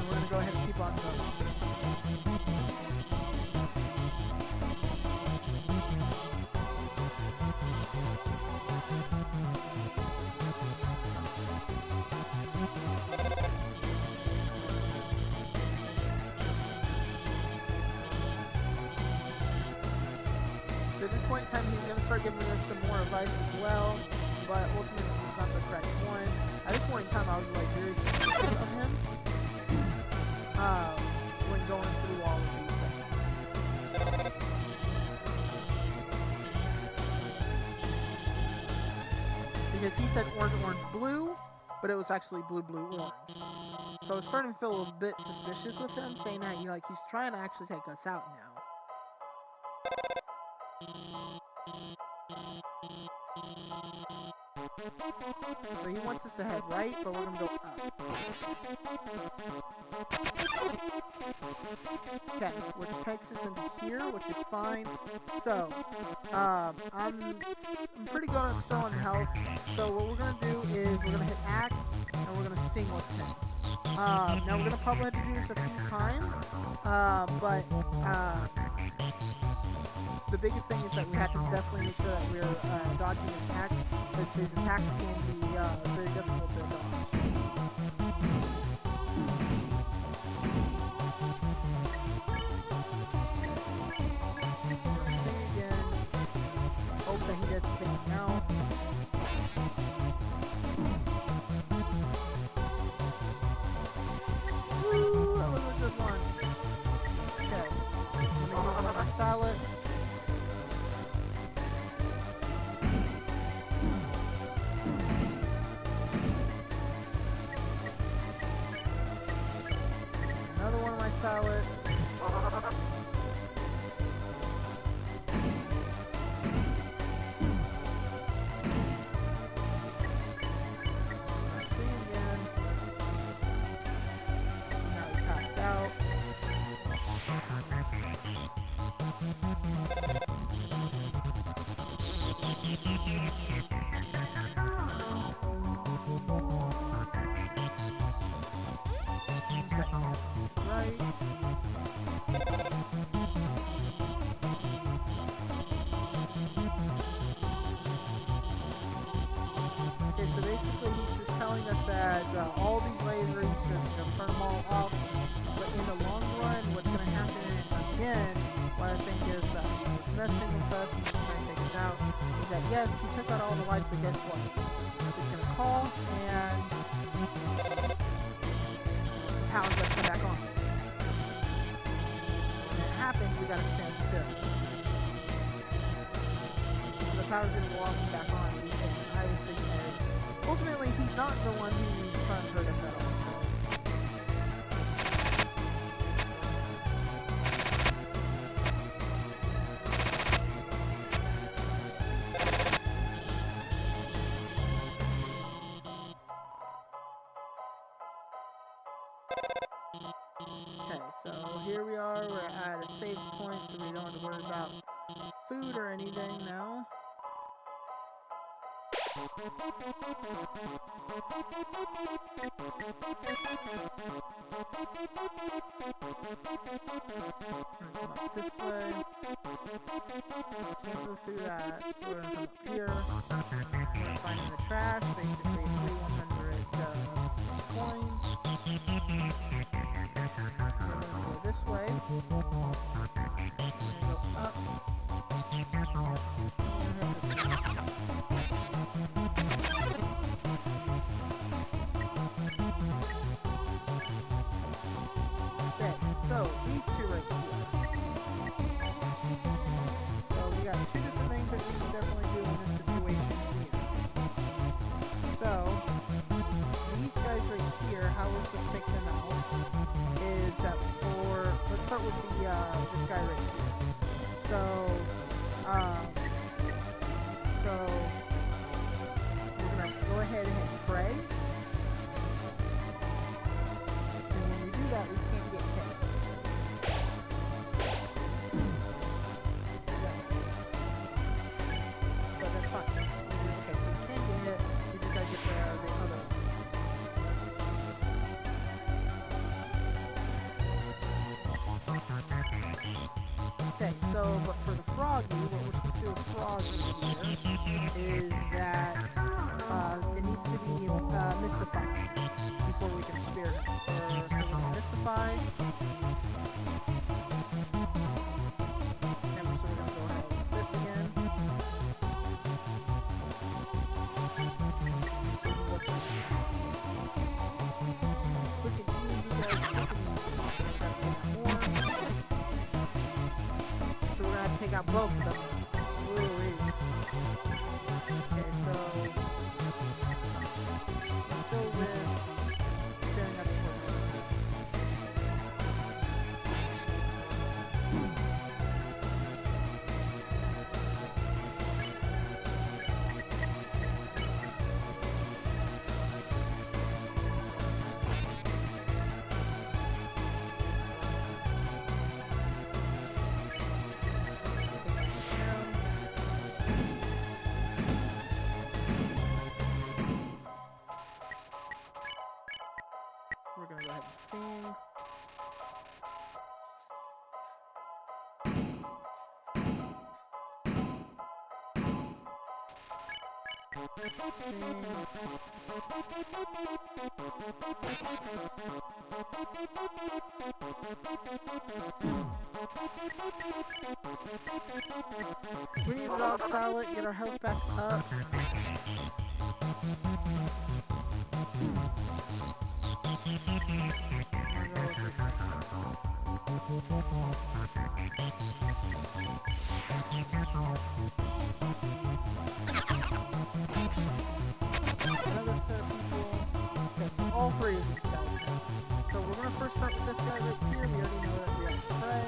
we're going to go ahead and keep on going. At this point in time, he's going to start giving us some more advice as well, but ultimately it's not the correct one. At this point in time, I was like very suspicious of him when going through all of these things. Because he said orange, orange, blue, but it was actually blue, blue, orange. So I was starting to feel a little bit suspicious with him, saying that he's trying to actually take us out now. So he wants us to head right, but we're gonna go up. Okay, which takes us into here, which is fine. So, I'm pretty good on still on health. So what we're gonna do is we're gonna hit axe and we're gonna sting with him. Now we're gonna probably have to do this a few times, but the biggest thing is that we have to definitely make sure that we're dodging his attacks, because his attacks can be very difficult to dodge. Sting again. Hope that he gets sting now. Woo! That was a good one. Okay. Let me use one of my salads. Another one of my salads. Sing again. Now he passed out. Right. Okay, so basically he's just telling us that all these lasers, just turn them all off, but in the long run, what's going to happen again, what I think is that he's messing with us and he's trying to take us out, is that yes, he took out all the lights, but guess what? He's going to call and power's going to come back on. When that happens, we got to stand still. So the power's going to go off and back on. And I was thinking that ultimately he's not the one who's trying to hurt us at all. Okay, so here we are, we're at a save point, so we don't have to worry about food or anything now. We're gonna come up this way. Can't move through that. So we're gonna come up here. We're gonna find in the trash, basically 300 coins. We're gonna go this way. We're gonna go up. Okay, so these two right here. So we got two different things that we can definitely do in this situation here. So these guys right here, how we're supposed to take them out is that let's start with this guy right here. So we're gonna go ahead and hit pray. And when we do that, we can't get hit. But that's fine. Okay, so we can get hit. We just gotta get the other one. Okay, so, but for the froggy, what we're supposed to do with froggy here is that it needs to be mystified before we can spear him. So we're going to mystify. And so we're going to go ahead with this again. Quick and easy, guys. Quick and easy. More. So we're gonna take out both of them. Ooh-wee. Okay, so let's go with staring at the corner. We need to dog salad, get our health back up. All three of these guys. So we're going to first start with this guy right here. We already know that we have to pray.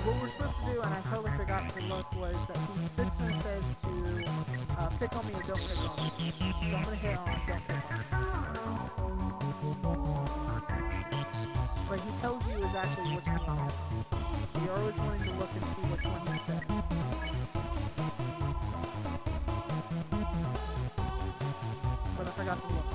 What we're supposed to do, and I totally forgot to look, was that he sits and says to pick on me or don't pick on me. So I'm going to hit on don't pick on me. But he tells you exactly which one he is. You're always wanting to look and see which one he says. But I forgot to look.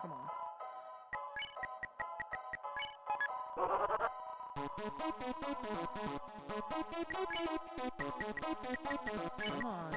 Come on. Come on.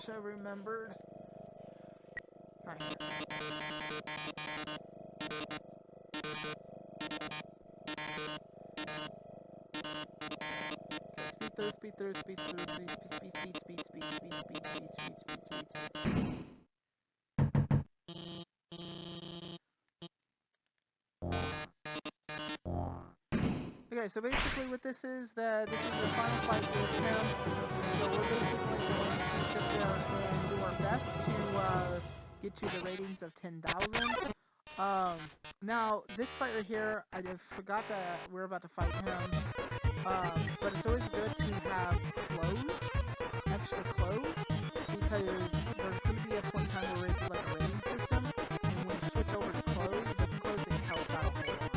wish I remembered. Right here. Speed through. Okay, so basically what this is that this is the final fight with him. So we're basically going to sit there and do our best to get to the ratings of 10,000. Now this fight right here, I just forgot that we're about to fight him. But it's always good to have clothes, extra clothes, because there's going to be a point in time where it's like a rating system, and when you switch over to clothes, different clothes, it helps out a whole lot.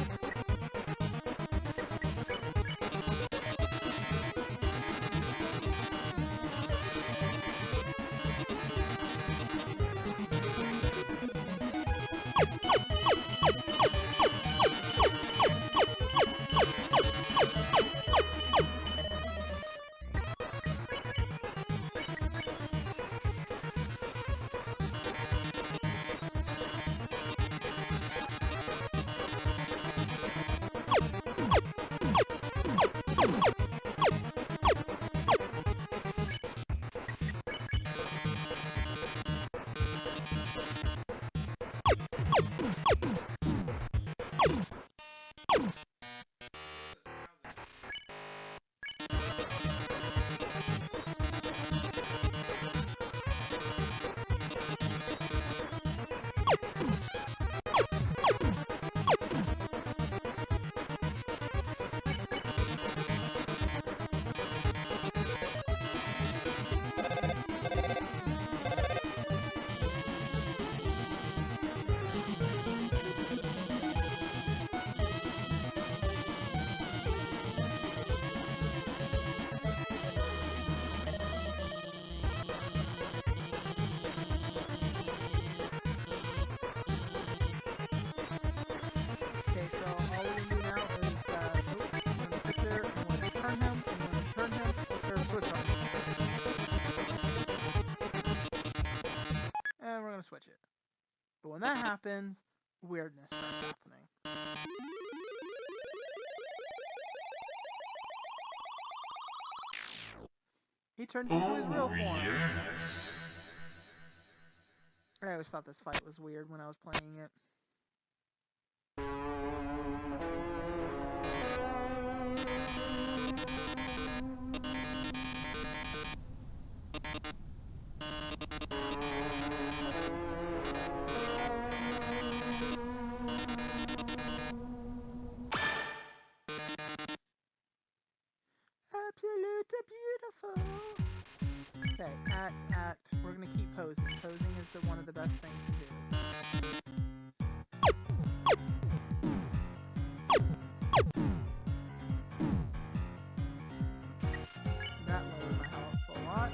Switch it. But when that happens, weirdness starts happening. He turned into his real form. Yes. I always thought this fight was weird when I was playing it. Beautiful. Okay, act. We're gonna keep posing. Posing is one of the best things to do. That lowered my health a lot.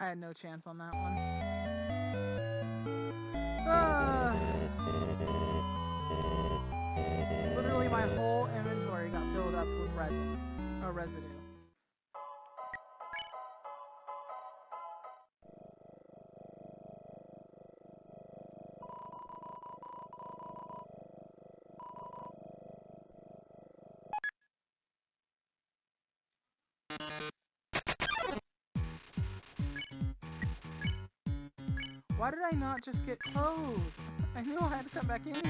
I had no chance on that one. Ah. Literally my whole inventory got filled up with residue. Why did I not just get closed? I knew I had to come back in here.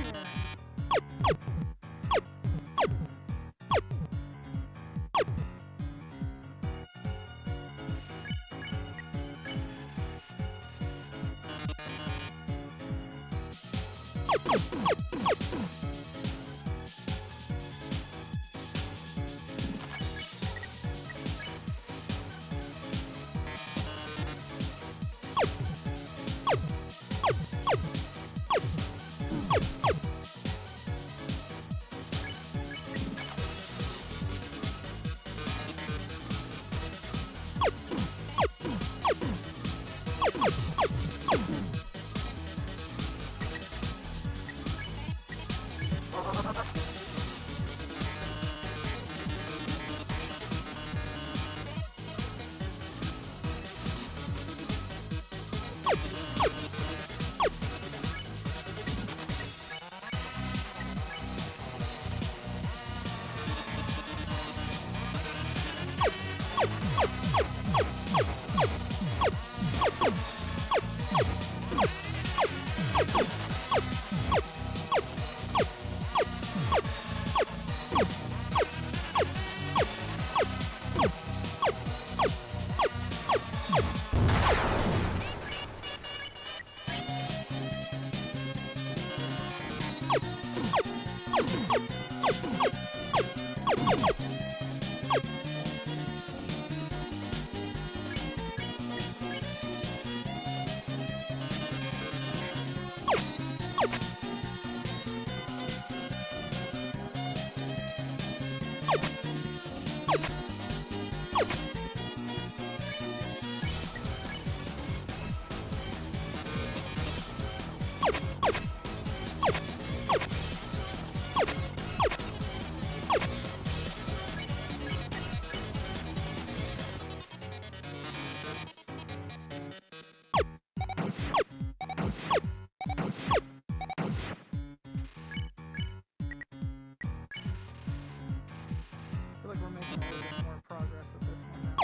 I feel like we're making a little bit more progress with this one now.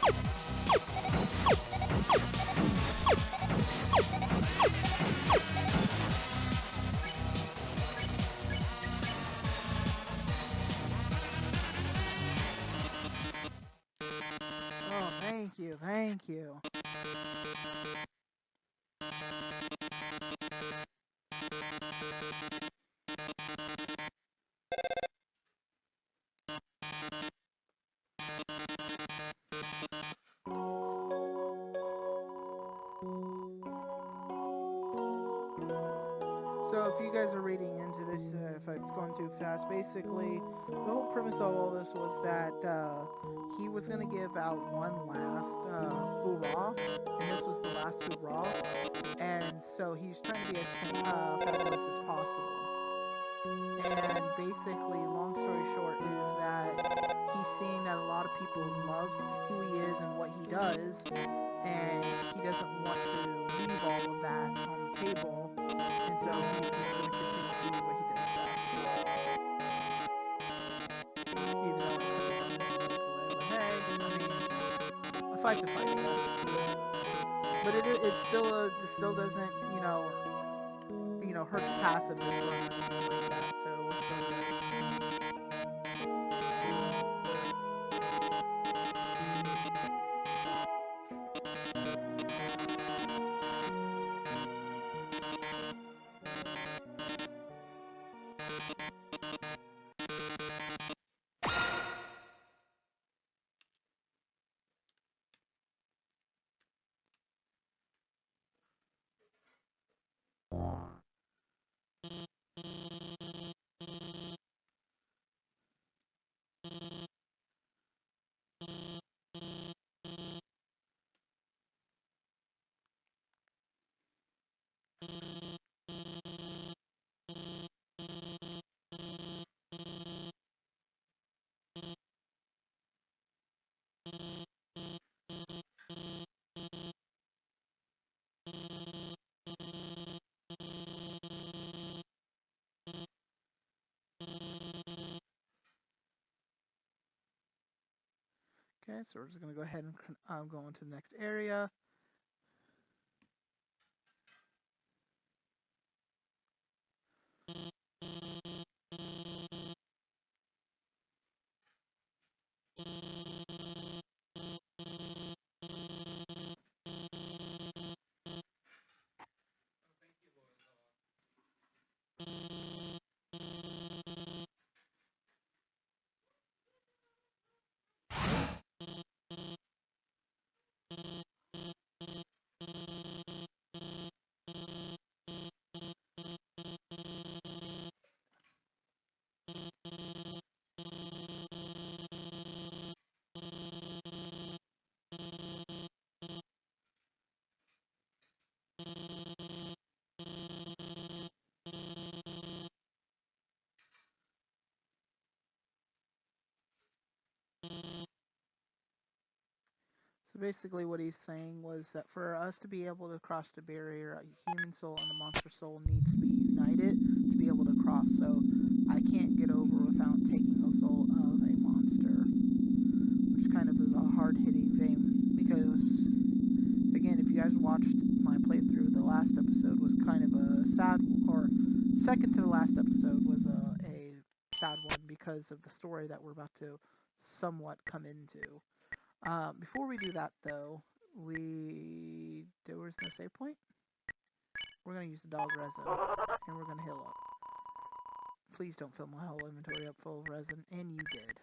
Oh, thank you, thank you. So if you guys are reading into this, if it's going too fast, basically the whole premise of all this was that he was going to give out one last hoorah, and this was the last hoorah, and so he's trying to be as fabulous as possible. And basically, long story short, is that he's seeing that a lot of people loves who he is and what he does, and he doesn't want to leave all of that on the table, and so he's just going to continue doing what he does best. Even though it took a bunch of legs away, but hey, I mean, a fight's a fight, I guess. But it still doesn't, hurt the passiveness or anything like that, so we're still good. Okay, so we're just going to go ahead and go on to the next area. So basically what he's saying was that for us to be able to cross the barrier, a human soul and a monster soul needs to be united to be able to cross. So I can't get over without taking the soul of a monster, which kind of is a hard-hitting thing because, again, if you guys watched my playthrough, the last episode was kind of a sad, or second to the last episode was a sad one because of the story that we're about to somewhat come into. Before we do that, though, there was no save point. We're going to use the dog resin, and we're going to heal up. Please don't fill my whole inventory up full of resin, and you did.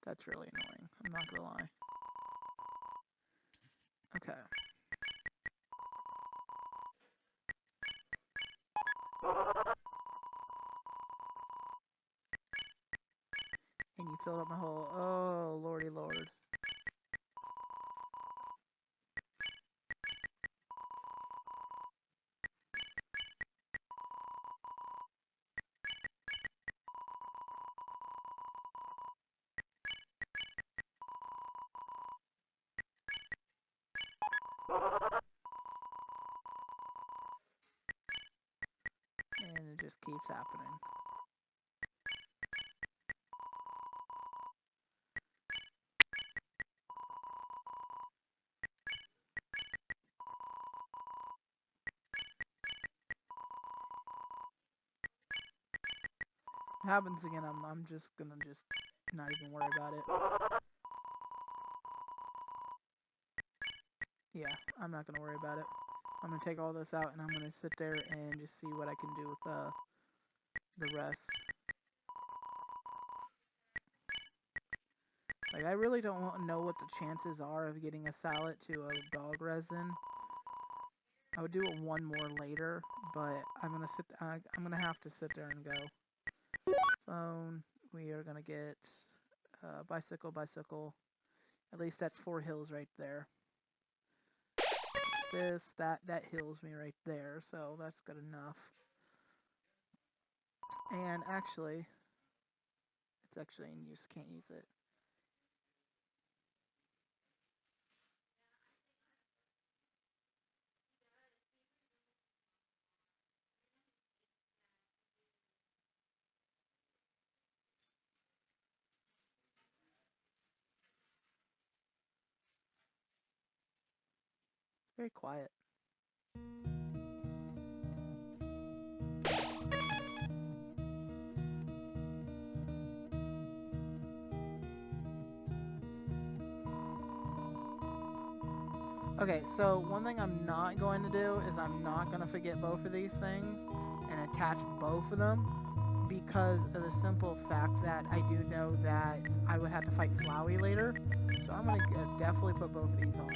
That's really annoying, I'm not going to lie. Okay. And you filled up my whole... Oh, lordy lord. it's happening. If it happens again, I'm just gonna not even worry about it. Yeah, I'm not gonna worry about it. I'm gonna take all this out and I'm gonna sit there and just see what I can do with the rest. Like, I really don't know what the chances are of getting a salad to a dog resin. I would do it one more later, but I'm gonna have to sit there and go. Phone. We are gonna get bicycle. At least that's 4 hills right there. That heals me right there, so that's good enough. And actually, it's actually in use. Can't use it. Very quiet. Okay, so one thing I'm not going to do is I'm not going to forget both of these things and attach both of them, because of the simple fact that I do know that I would have to fight Flowey later. So I'm going to definitely put both of these on.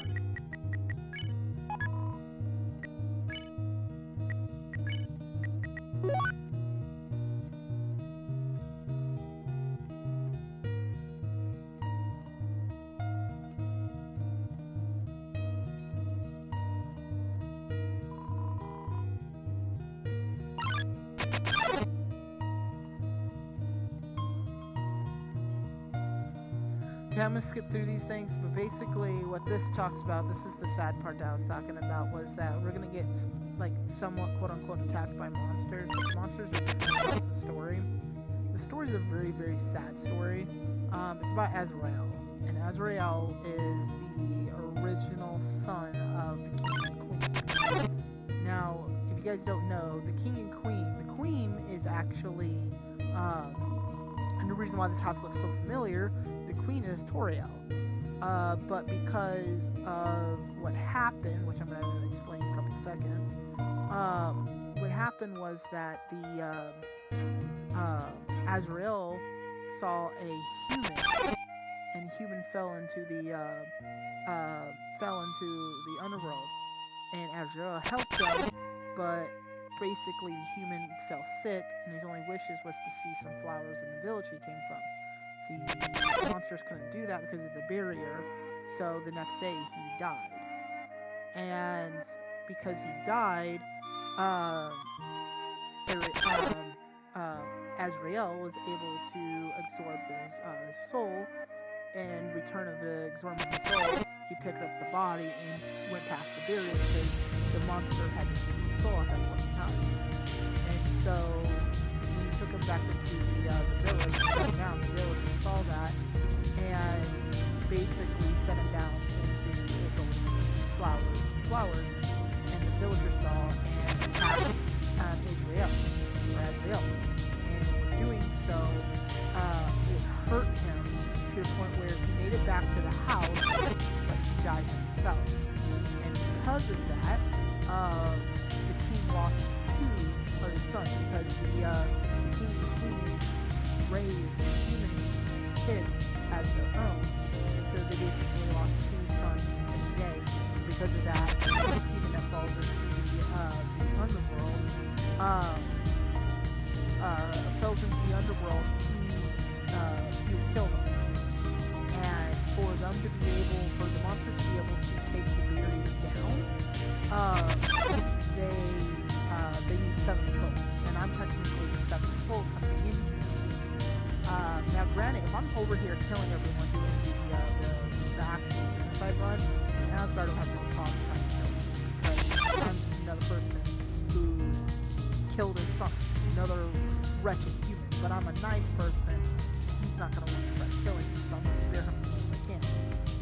Okay, I'm going to skip through these things, but basically what this talks about, this is the sad part that I was talking about, was that we're going to get, like, somewhat quote-unquote attacked by monsters. The monsters are just going to tell us a story. The story is a very, very sad story. It's about Azrael, and Azrael is the original son of the king and queen. Now, if you guys don't know, the king and queen, the queen is actually, and the reason why this house looks so familiar, the queen is Toriel. But because of what happened, which I'm going to explain in a couple seconds, what happened was that Azrael saw a human, and human fell into the underworld, and Azrael helped them, but basically the human fell sick, and his only wishes was to see some flowers in the village he came from. The monsters couldn't do that because of the barrier, so the next day he died. And because he died, Azrael was able to absorb his soul, and return of the absorbing the soul, he picked up the body and went past the barrier because the monster had to see the soul at that point in time. And so he took him back into the village, set him down. The villagers saw that and basically set him down into the flowers, and the villagers saw and attacked Azrael. And in doing so, it hurt him to the point where he made it back to the house, but he died himself. And because of that, the king lost 2 of his sons, because the king and queen raised the human kids as their own. And so they basically lost 2 sons in the same day. Because of that, the human that falls into the underworld, falls into the underworld, he would kill them. And for them to be able, for the monster to be able to take the barrier down, they need 7 souls. And I'm technically the 7th soul coming in here. Now granted, if I'm over here killing everyone doing the actual genocide run, then Asgard will have no problem trying to kill me. Because I'm just another person who killed his son. another wretched human. But I'm a nice person. He's not going to want to try killing me, so I'm going to spare him as much as I can.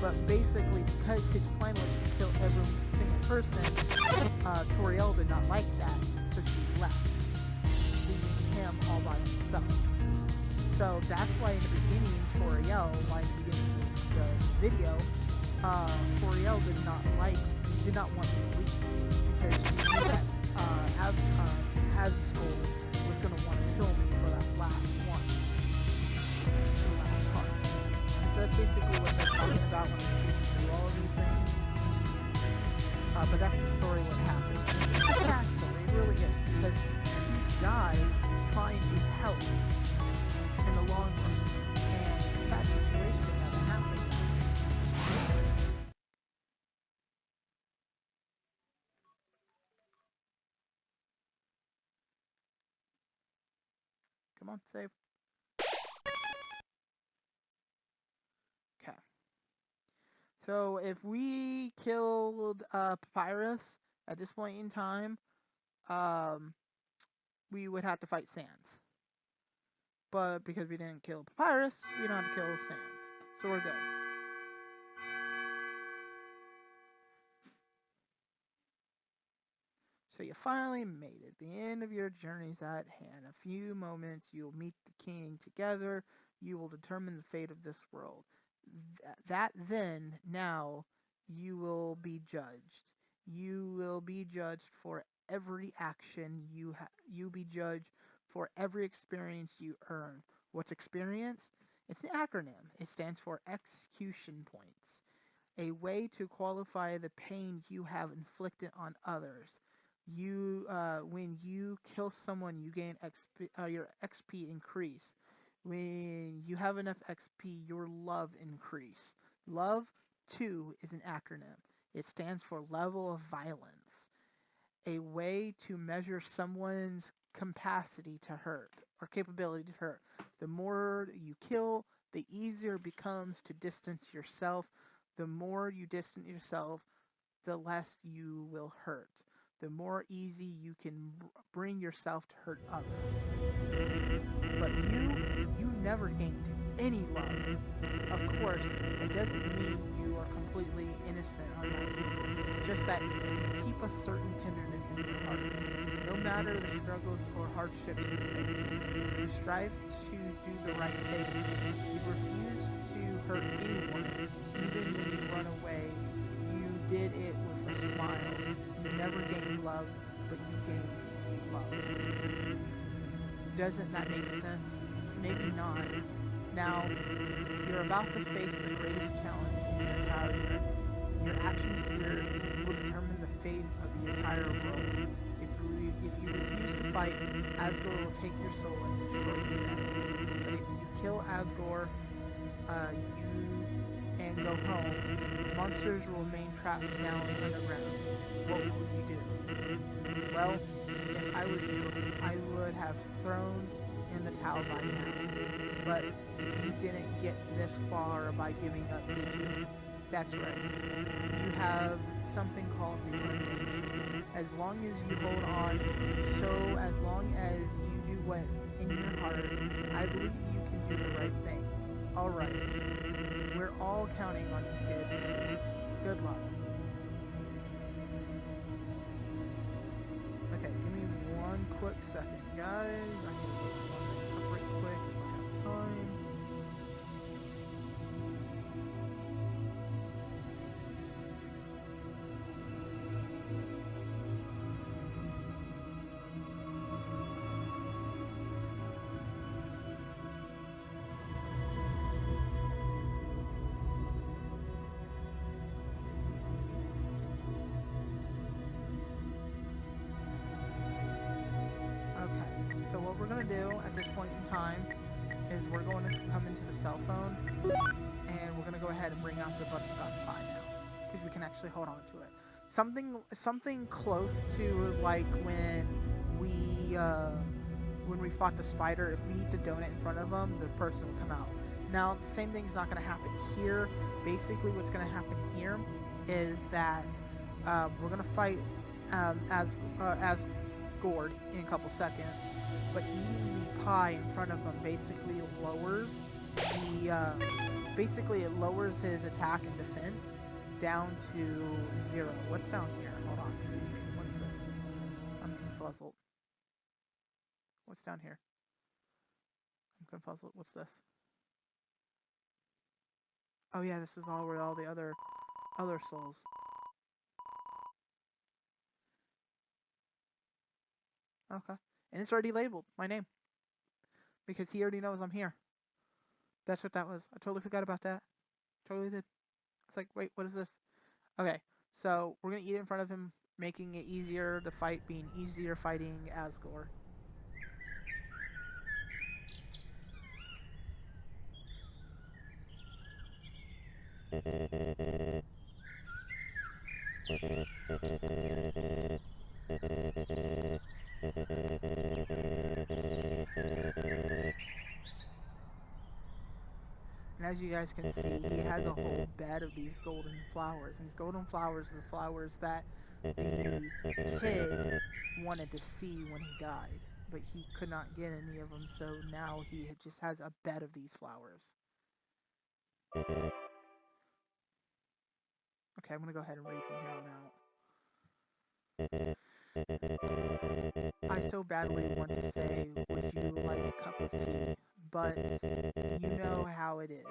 But basically, because his plan was to kill every single person, Toriel did not like that, so she left, leaving him all by himself. So that's why in the beginning, Toriel, like in the beginning of the video, Toriel did not want to leave, because she knew that Asgore was going to want to kill me for that last one. The last part. So that's basically what they're talking about when they're speaking through all of these things. But that's the story what happened. It's a sad story, it really is, because he died trying to help in the long run. And it's a sad situation that it happened. Come on, save. Okay. So if we killed Papyrus at this point in time, we would have to fight Sans. But because we didn't kill Papyrus, we don't have to kill Sans. So we're good. So you finally made it. The end of your journey's at hand. A few moments, you'll meet the king together. You will determine the fate of this world. Now, you will be judged. You will be judged for every action you be judged for every experience you earn. What's experience? It's an acronym. It stands for execution points, a way to qualify the pain you have inflicted on others. When you kill someone, you gain your XP increase. When you have enough XP, your love increase. Love, too, is an acronym. It stands for level of violence, a way to measure someone's capacity to hurt or capability to hurt. The more you kill, the easier it becomes to distance yourself. The more you distance yourself, the less you will hurt. The more easy you can bring yourself to hurt others. But you never gained any love. Of course, it doesn't mean you are completely innocent or naive. Just that you keep a certain tenderness in your heart. No matter the struggles or hardships you face, you strive to do the right thing. You refuse to hurt anyone, even when you run away. You did it with a smile. You never gained love, but you gained love. Doesn't that make sense? Maybe not. Now, you're about to face the greatest challenge in your entire life. Your actions here will determine the fate of the entire world. If you refuse to fight, Asgore will take your soul and destroy you. But if you kill Asgore, and go home, monsters will remain trapped down underground. What will you do? Well, if I was you, I would have thrown in the towel by now. But you didn't get this far by giving up, did you? That's right. You have something called determination. As long as you hold on, so as long as you do what's in your heart, I believe you can do the right thing. Alright. We're all counting on you, kid. Good luck. Okay, give me one quick second, guys. I need to go one break quick if I have time. So what we're going to do at this point in time is we're going to come into the cell phone and we're going to go ahead and bring out the butterfly pie now because we can actually hold on to it. Something close to like when we fought the spider. If we eat the donut in front of them, the person will come out. Now the same thing's not going to happen here. Basically what's going to happen here is that we're going to fight as gourd in a couple seconds, but eating the pie in front of him basically lowers basically it lowers his attack and defense down to 0. What's down here? Hold on, excuse me. What's this? I'm confuzzled. What's down here? I'm confuzzled. What's this? Oh yeah, this is all where all the other souls. Okay. And it's already labeled my name. Because he already knows I'm here. That's what that was. I totally forgot about that. Totally did. It's like, wait, what is this? Okay, so we're gonna eat it in front of him, making it easier to fight, being easier fighting Asgore. And as you guys can see, he has a whole bed of these golden flowers. And these golden flowers are the flowers that the kid wanted to see when he died. But he could not get any of them, so now he just has a bed of these flowers. Okay, I'm going to go ahead and read from here on out. I so badly want to say, would you like a cup of tea? But you know how it is.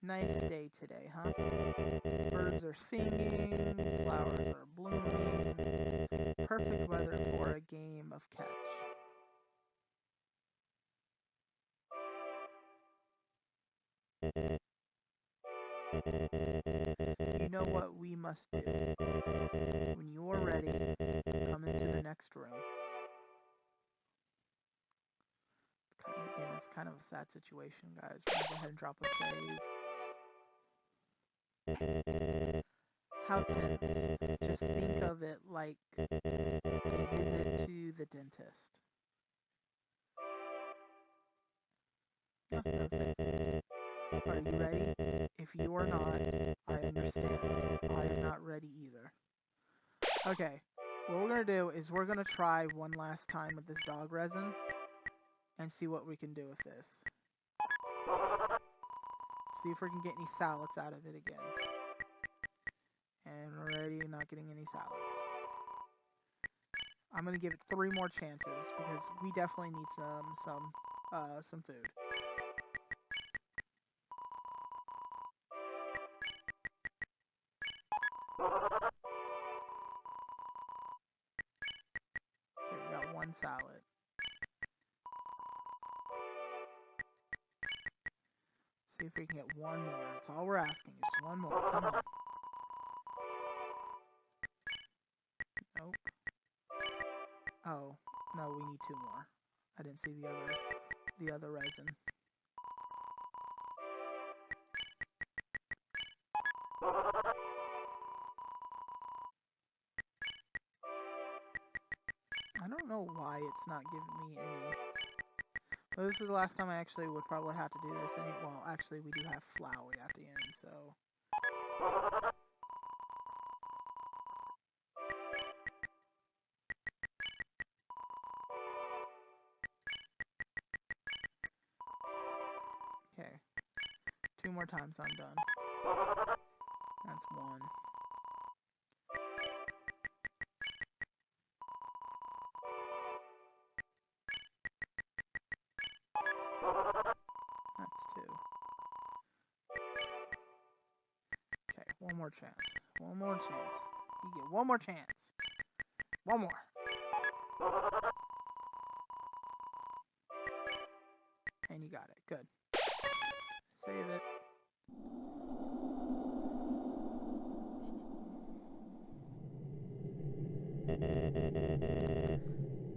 Nice day today, huh? Birds are singing, flowers are blooming. Perfect weather for a game of catch. You know what we must do. When you're ready, come into the next room. Again, it's kind of a sad situation, guys. We're gonna go ahead and drop a save. How tense. Just think of it like a visit to the dentist. Oh, are you ready? If you are not, I understand. I am not ready either. Okay, what we're going to do is we're going to try one last time with this dog resin and see what we can do with this. See if we can get any salads out of it again. And we're already not getting any salads. I'm going to give it 3 more chances because we definitely need some food. Okay, we got 1 salad. See if we can get 1 more. That's all we're asking. Just 1 more. Come on. Nope. Oh, no, we need 2 more. I didn't see the other resin. I don't know why it's not giving me any. Well, this is the last time I actually would probably have to do this. Well, actually, we do have Flowey at the end, so. Okay. 2 more times, I'm done. That's 1. That's 2. Okay, 1 more chance. 1 more chance. You get 1 more chance. 1 more. And you got it. Good. Save it.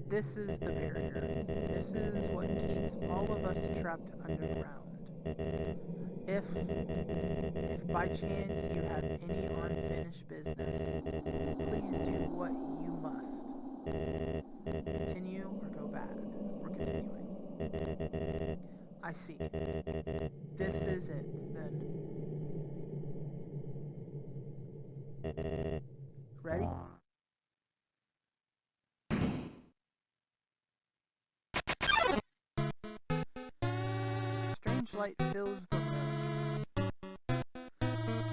This is the barrier. This is what keeps all of us trapped underground. If by chance you have any unfinished business, please do what you must. Continue or go back. We're continuing. I see. This is it, then. Ready? Strange light fills the room.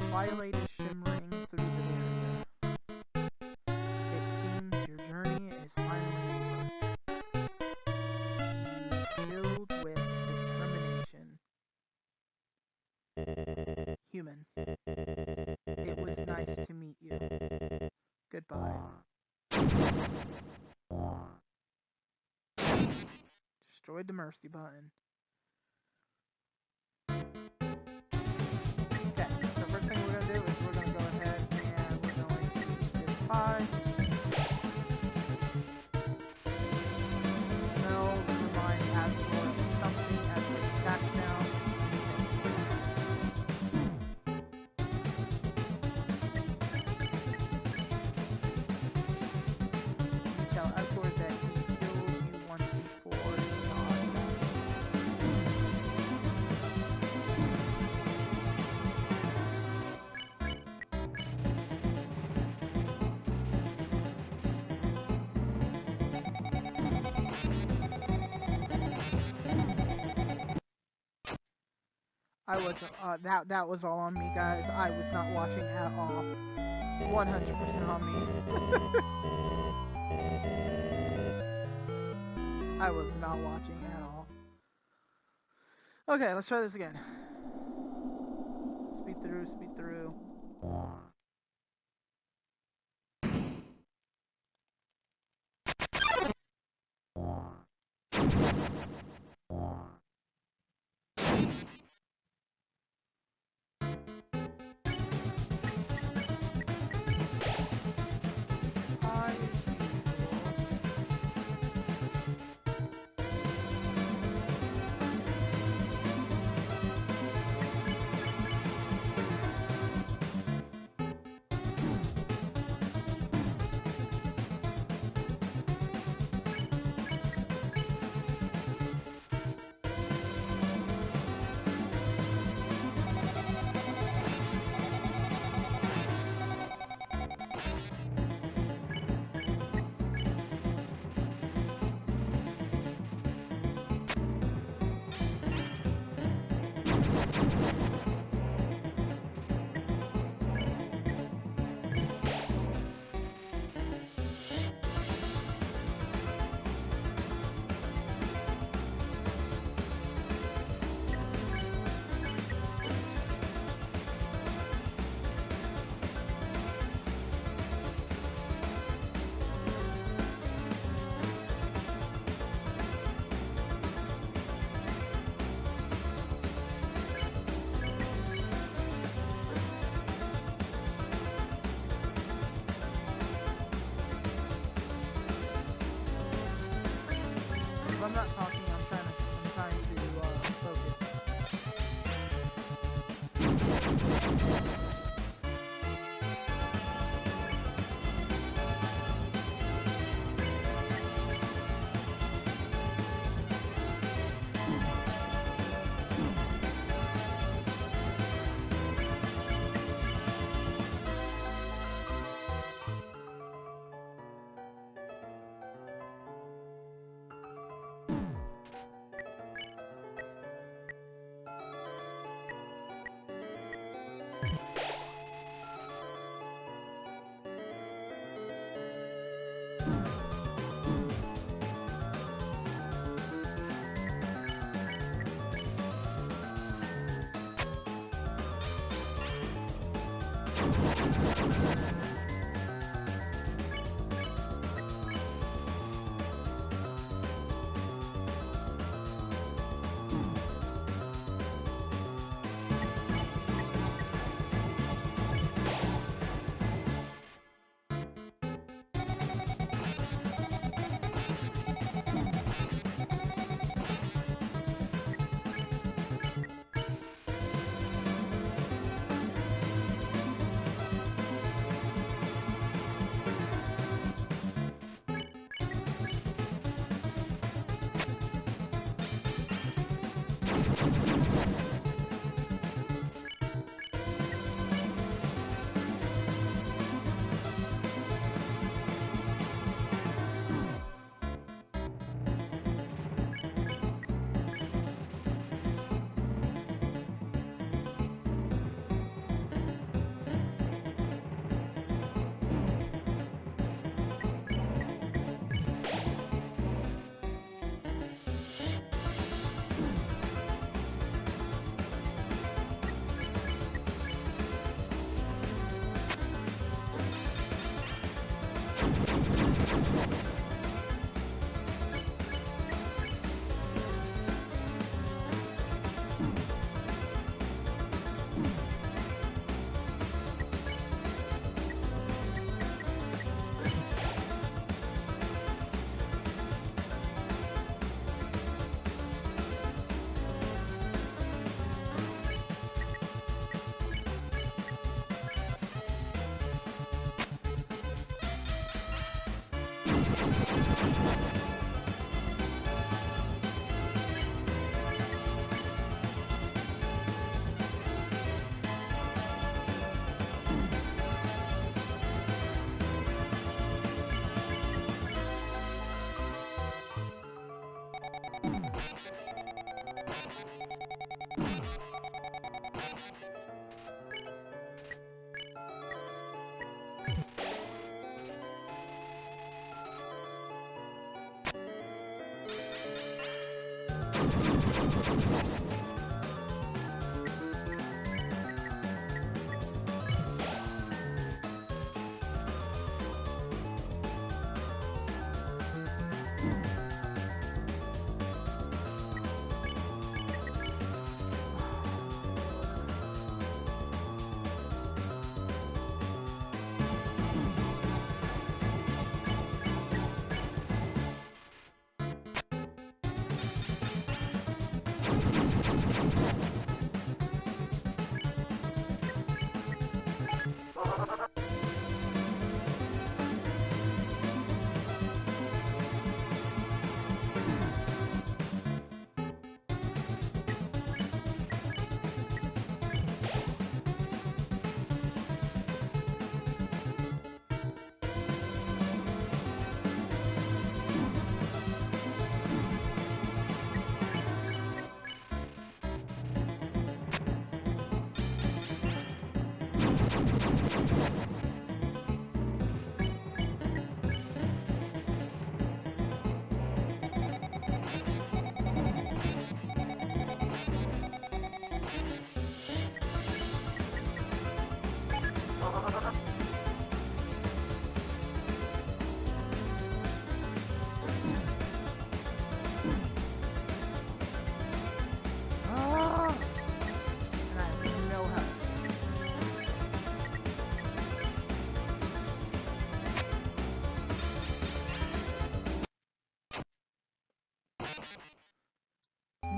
Twilight is shimmering through the barrier. It seems your journey is finally over. Filled with determination. Human. It was nice to meet you. Goodbye. Destroyed the mercy button. Okay, so first thing we're going to do is we're going to go ahead and we're going to get pie. Smell the mind absorb something as it attacks down. You tell Escort that he killed you once before. I was, that was all on me, guys. I was not watching at all. 100% on me. I was not watching at all. Okay, let's try this again. Speed through, speed through. I'm not talking, I'm trying to focus.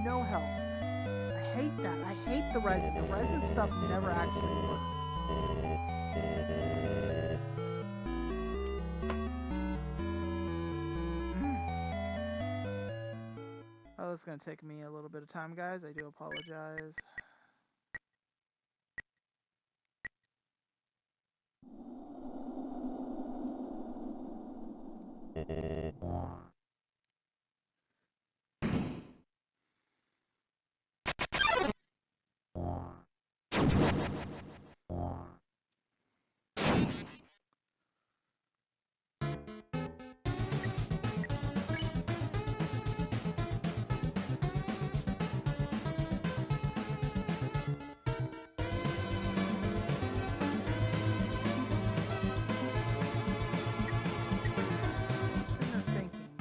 No health. I hate that. I hate the resin. The resin stuff never actually works. Oh, it's gonna take me a little bit of time, guys. I do apologize. Sitting there thinking,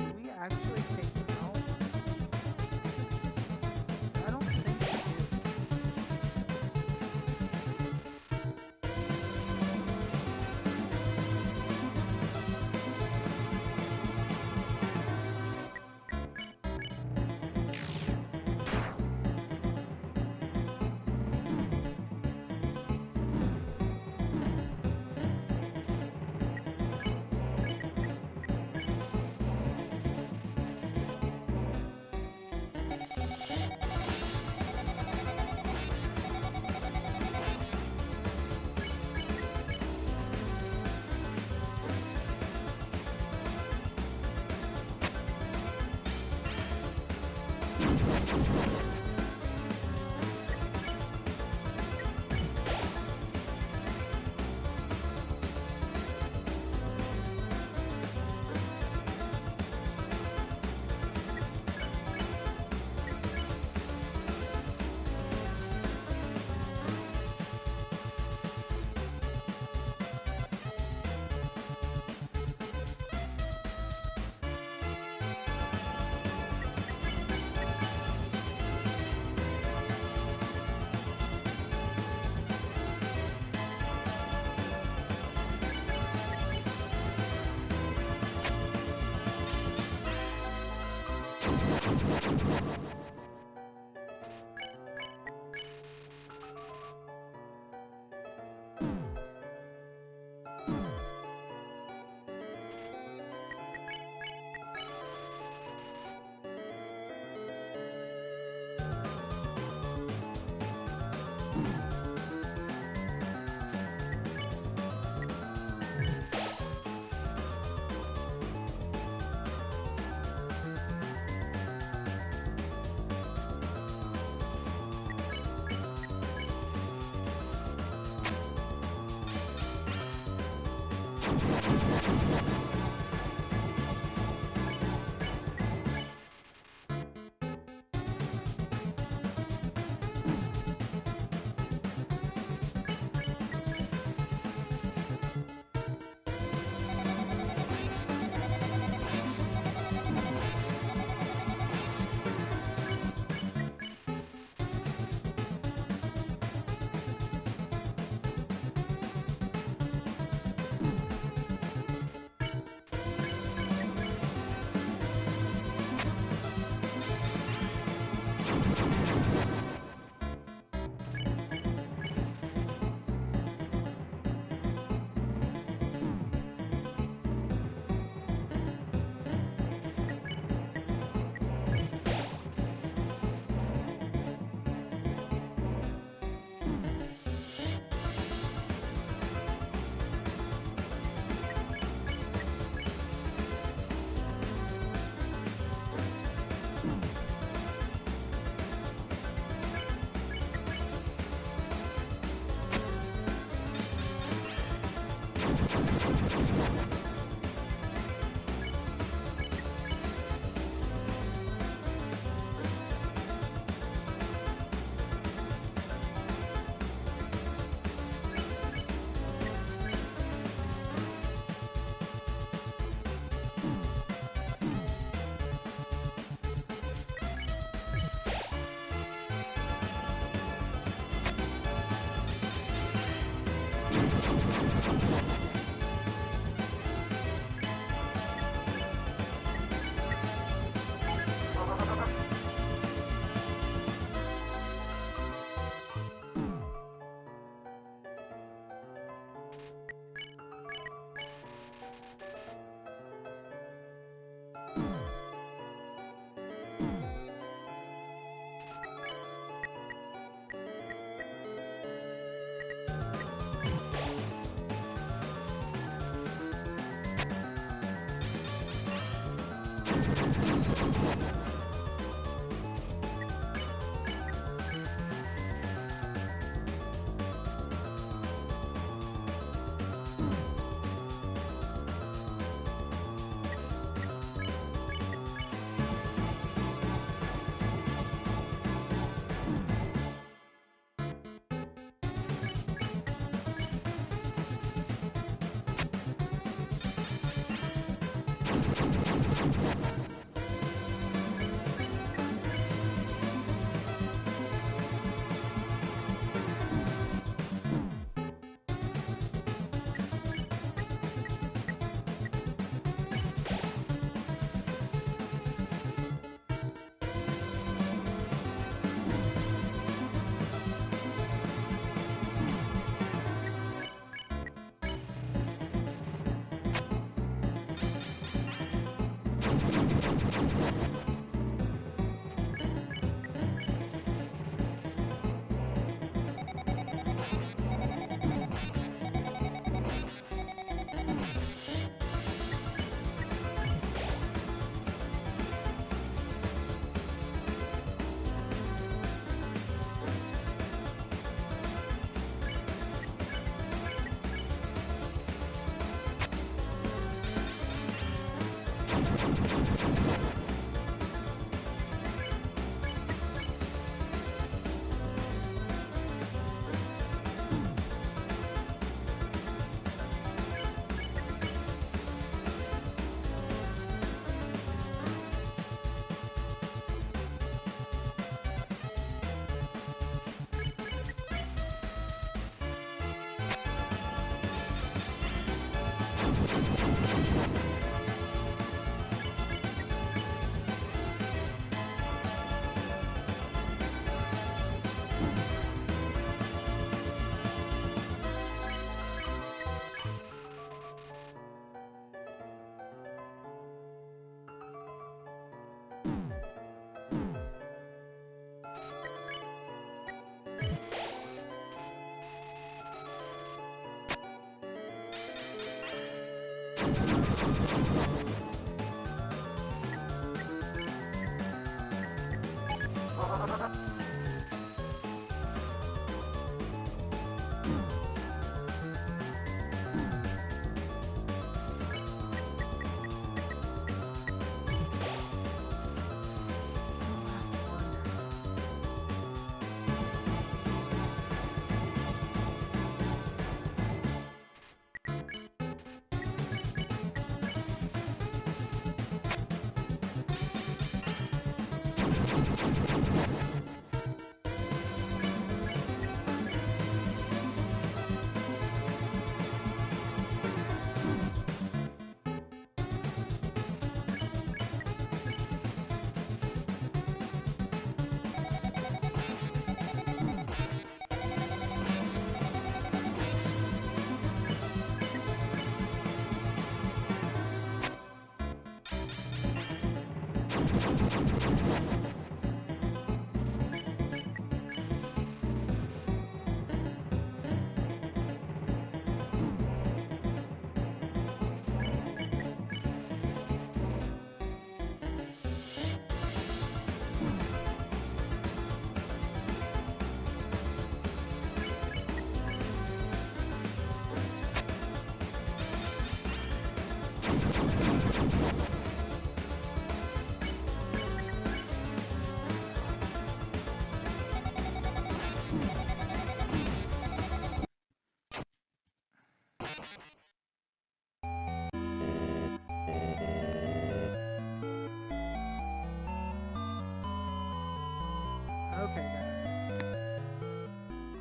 Okay, guys.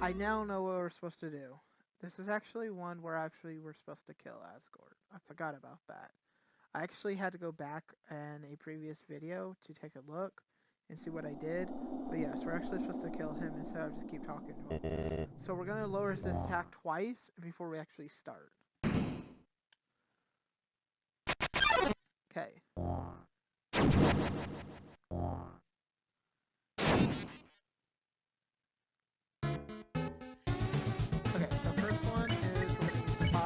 I now know what we're supposed to do. This is actually one where we're supposed to kill Asgore. I forgot about that. I actually had to go back in a previous video to take a look and see what I did. But yes, we're actually supposed to kill him instead of just keep talking to him. So we're going to lower his attack twice before we actually start. Okay. Okay, the first one is we're going to use 5.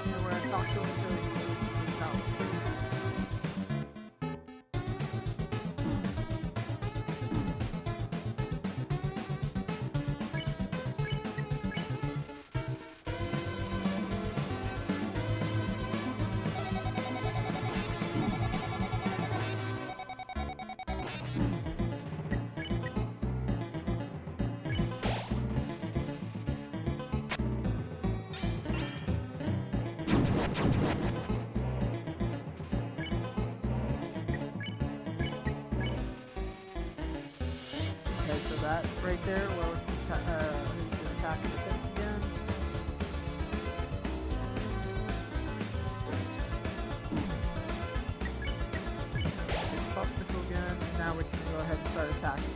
And we're going to talk to him until he moves his power. Okay, so that right there lowers his attack and defense again. His popsicle again, and now we can go ahead and start attacking.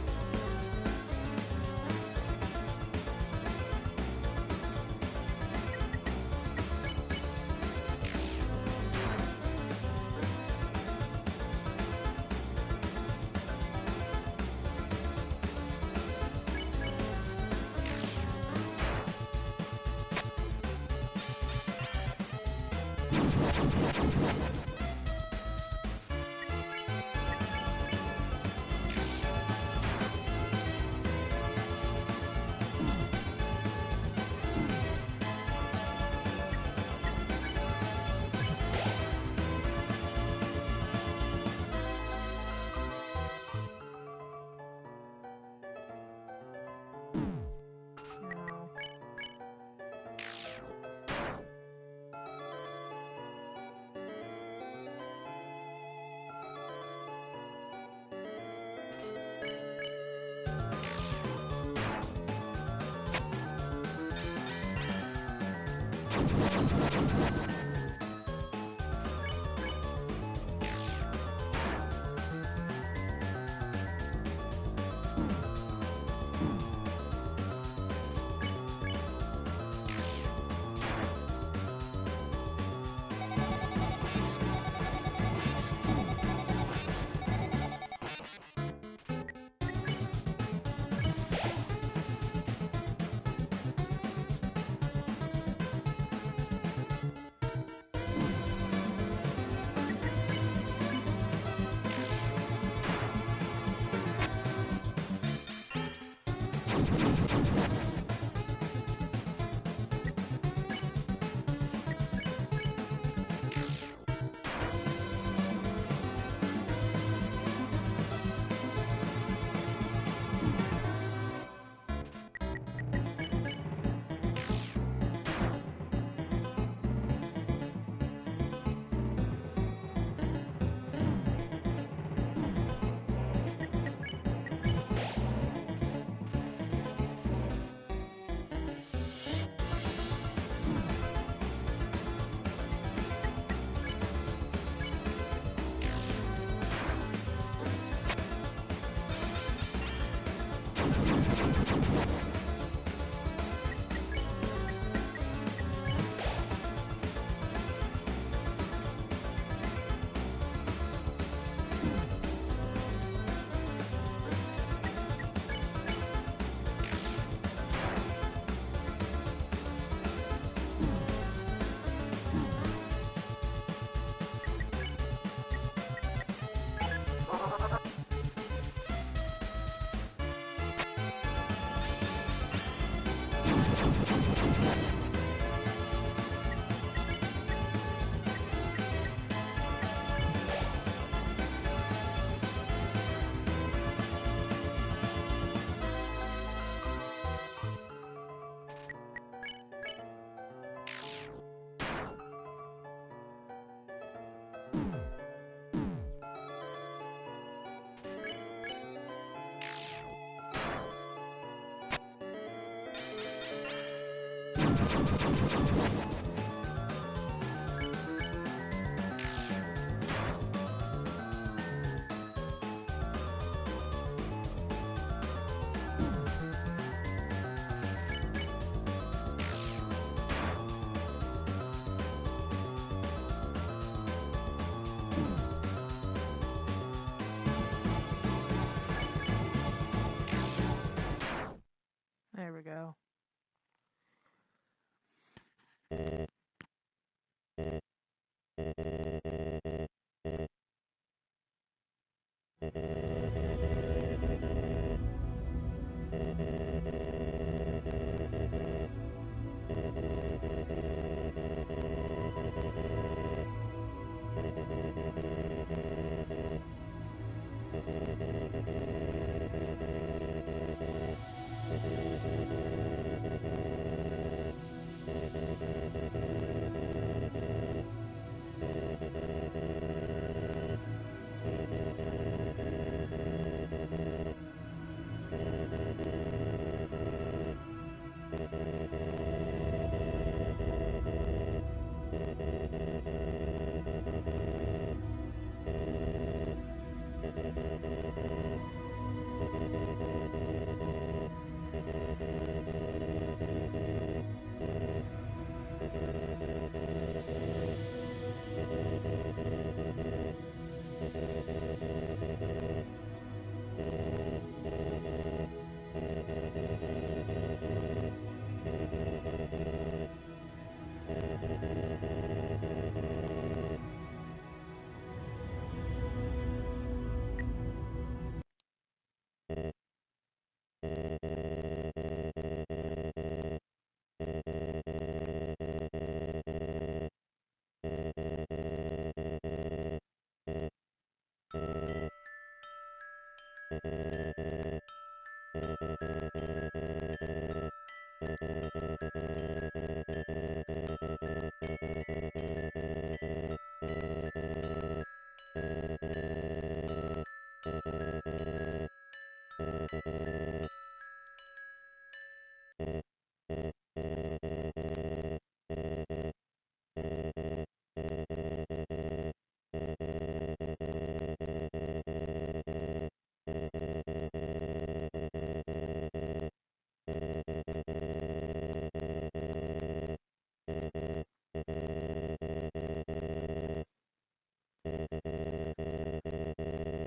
There we go.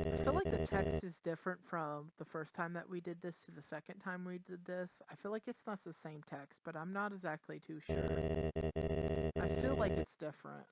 I feel like the text is different from the first time that we did this to the second time we did this. I feel like it's not the same text, but I'm not exactly too sure. I feel like it's different.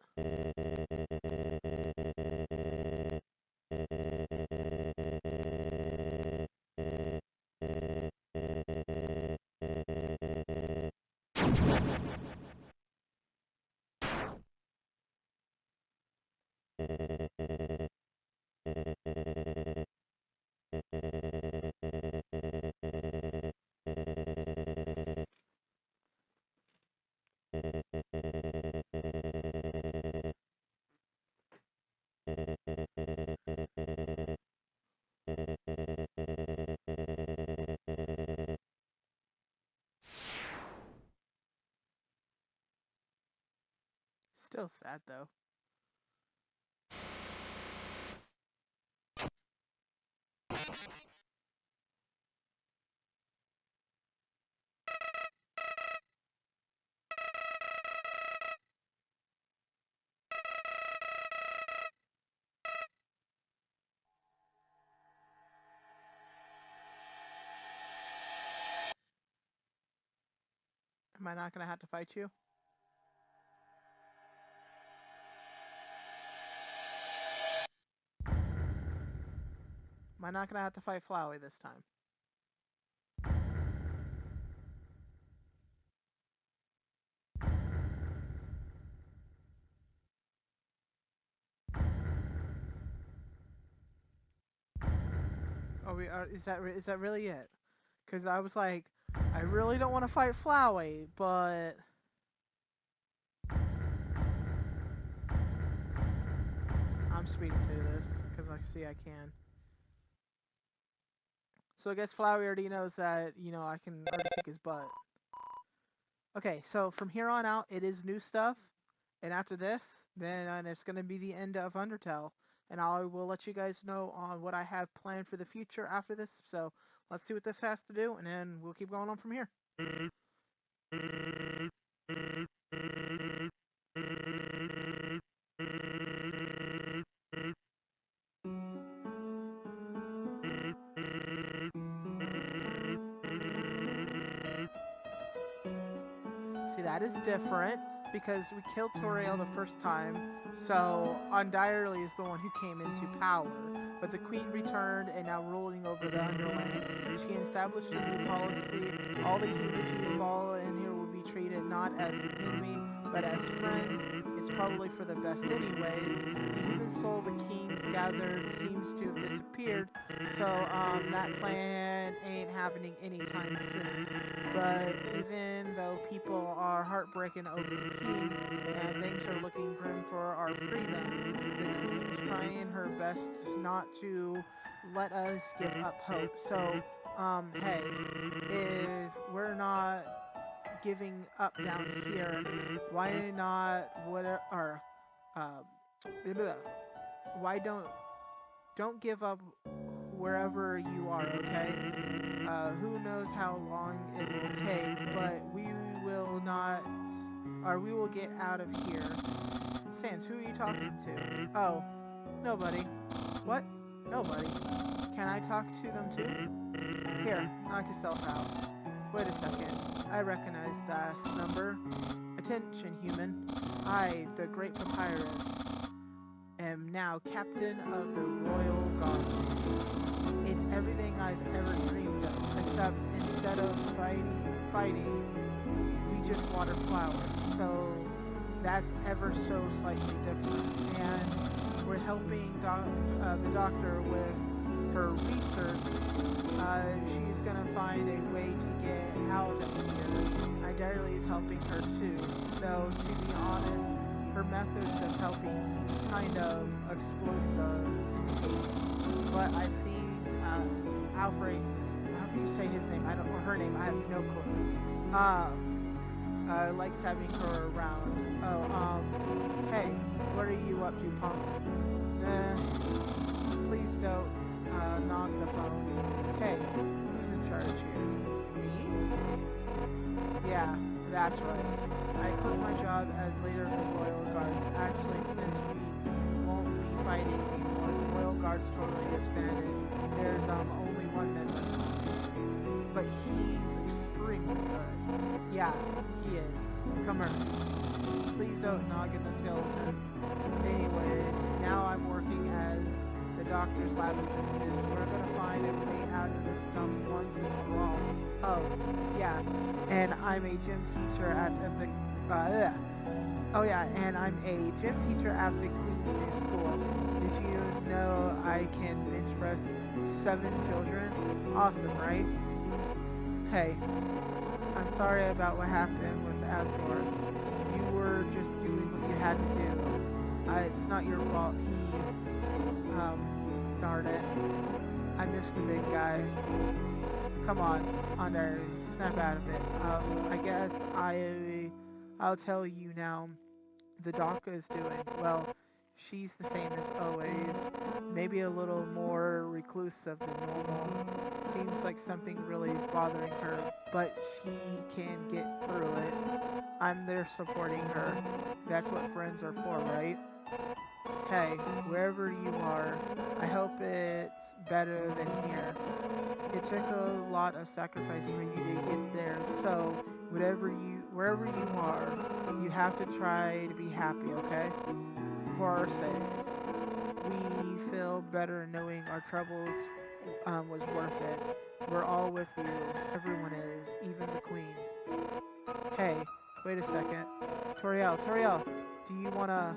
Still sad though. Am I not gonna have to fight you? Am I not gonna have to fight Flowey this time? Oh, we are. Is that really it? Because I was like, I really don't want to fight Flowey, but I'm speeding through this because I see I can. So I guess Flowey already knows that I can already kick his butt. Okay, so from here on out, it is new stuff, and after this, then it's going to be the end of Undertale, and I will let you guys know on what I have planned for the future after this. So let's see what this has to do, and then we'll keep going on from here. See, that is different because we killed Toriel the first time, so Undirely is the one who came into power. But the Queen returned and now ruling over the Underland. She established a new policy. All the humans who fall in here will be treated not as an enemy, but as friends. It's probably for the best anyways. The human soul the kings gathered seems to have disappeared, so that plan ain't happening anytime soon. But even though people are heartbroken over the king and things are looking grim for our freedom, the queen's trying her best not to let us give up hope. So, hey, if we're not giving up down here, why not why don't give up wherever you are, okay? Who knows how long it will take, but we will not, or we will get out of here. Sans, who are you talking to? Oh, nobody. What? Nobody. Can I talk to them too? Here, knock yourself out. Wait a second. I recognize that number. Attention, human. I, the Great Papyrus, am now captain of the Royal Guard. It's everything I've ever dreamed of, except instead of fighting, we just water flowers. So that's ever so slightly different. And we're helping the doctor with her research. She's gonna find a way to get out of here. Idarely is helping her too, though to be honest, her methods of helping seems kind of explosive. But I think Alfred, however you say his name, or her name, I have no clue. Likes having her around. Oh, hey, what are you up to, punk? Please don't knock the phone. Hey, who's in charge here? Me? Yeah, that's right. I quit my job as leader of the Royal Guards. Actually, since we won't be fighting anymore, the Royal Guard's totally disbanded. There's only one member, but he's extremely good. Yeah, he is. Come here. Please don't noggin the skeleton. Anyways, now I'm working as the doctor's lab assistant. We're gonna find a way out of this dump once and for all. Oh, yeah, and I'm a gym teacher at the and I'm a gym teacher at the Queen's New School. Did you know I can bench press 7 children? Awesome, right? Hey, I'm sorry about what happened with Asgore. You were just doing what you had to do. It's not your fault. Darn it. I missed the big guy. Come on there, snap out of it. I guess I'll tell you now. The doc is doing well. She's the same as always. Maybe a little more reclusive than normal. Seems like something really is bothering her, but she can get through it. I'm there supporting her. That's what friends are for, right? Hey, wherever you are, I hope it's better than here. It took a lot of sacrifice for you to get there, so wherever you are, you have to try to be happy, okay? For our sakes. We feel better knowing our troubles was worth it. We're all with you. Everyone is, even the Queen. Hey, wait a second. Toriel, do you wanna...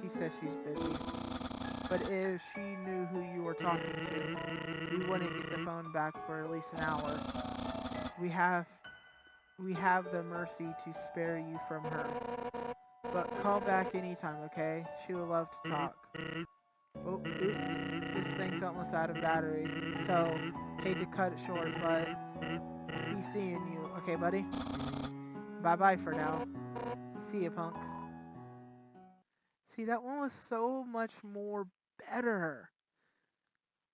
she says she's busy. But if she knew who you were talking to, we wouldn't get the phone back for at least an hour. We have the mercy to spare you from her. But call back anytime, okay? She would love to talk. Oh, oops. This thing's almost out of battery. So, hate to cut it short, but he's seeing you. Okay, buddy? Bye-bye for now. See ya, punk. See, that one was so much more better.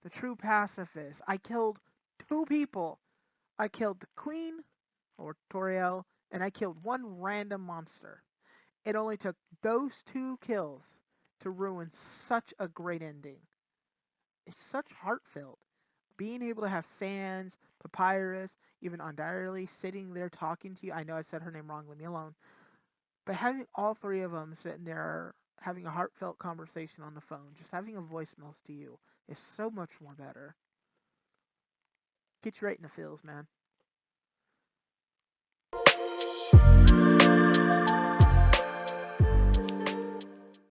The true pacifist. I killed 2 people. I killed the queen, or Toriel, and I killed one random monster. It only took those 2 kills to ruin such a great ending. It's such heartfelt. Being able to have Sans, Papyrus, even Undirely sitting there talking to you. I know I said her name wrong, leave me alone. But having all 3 of them sitting there having a heartfelt conversation on the phone, just having a voicemails to you, is so much more better. Get you right in the feels, man.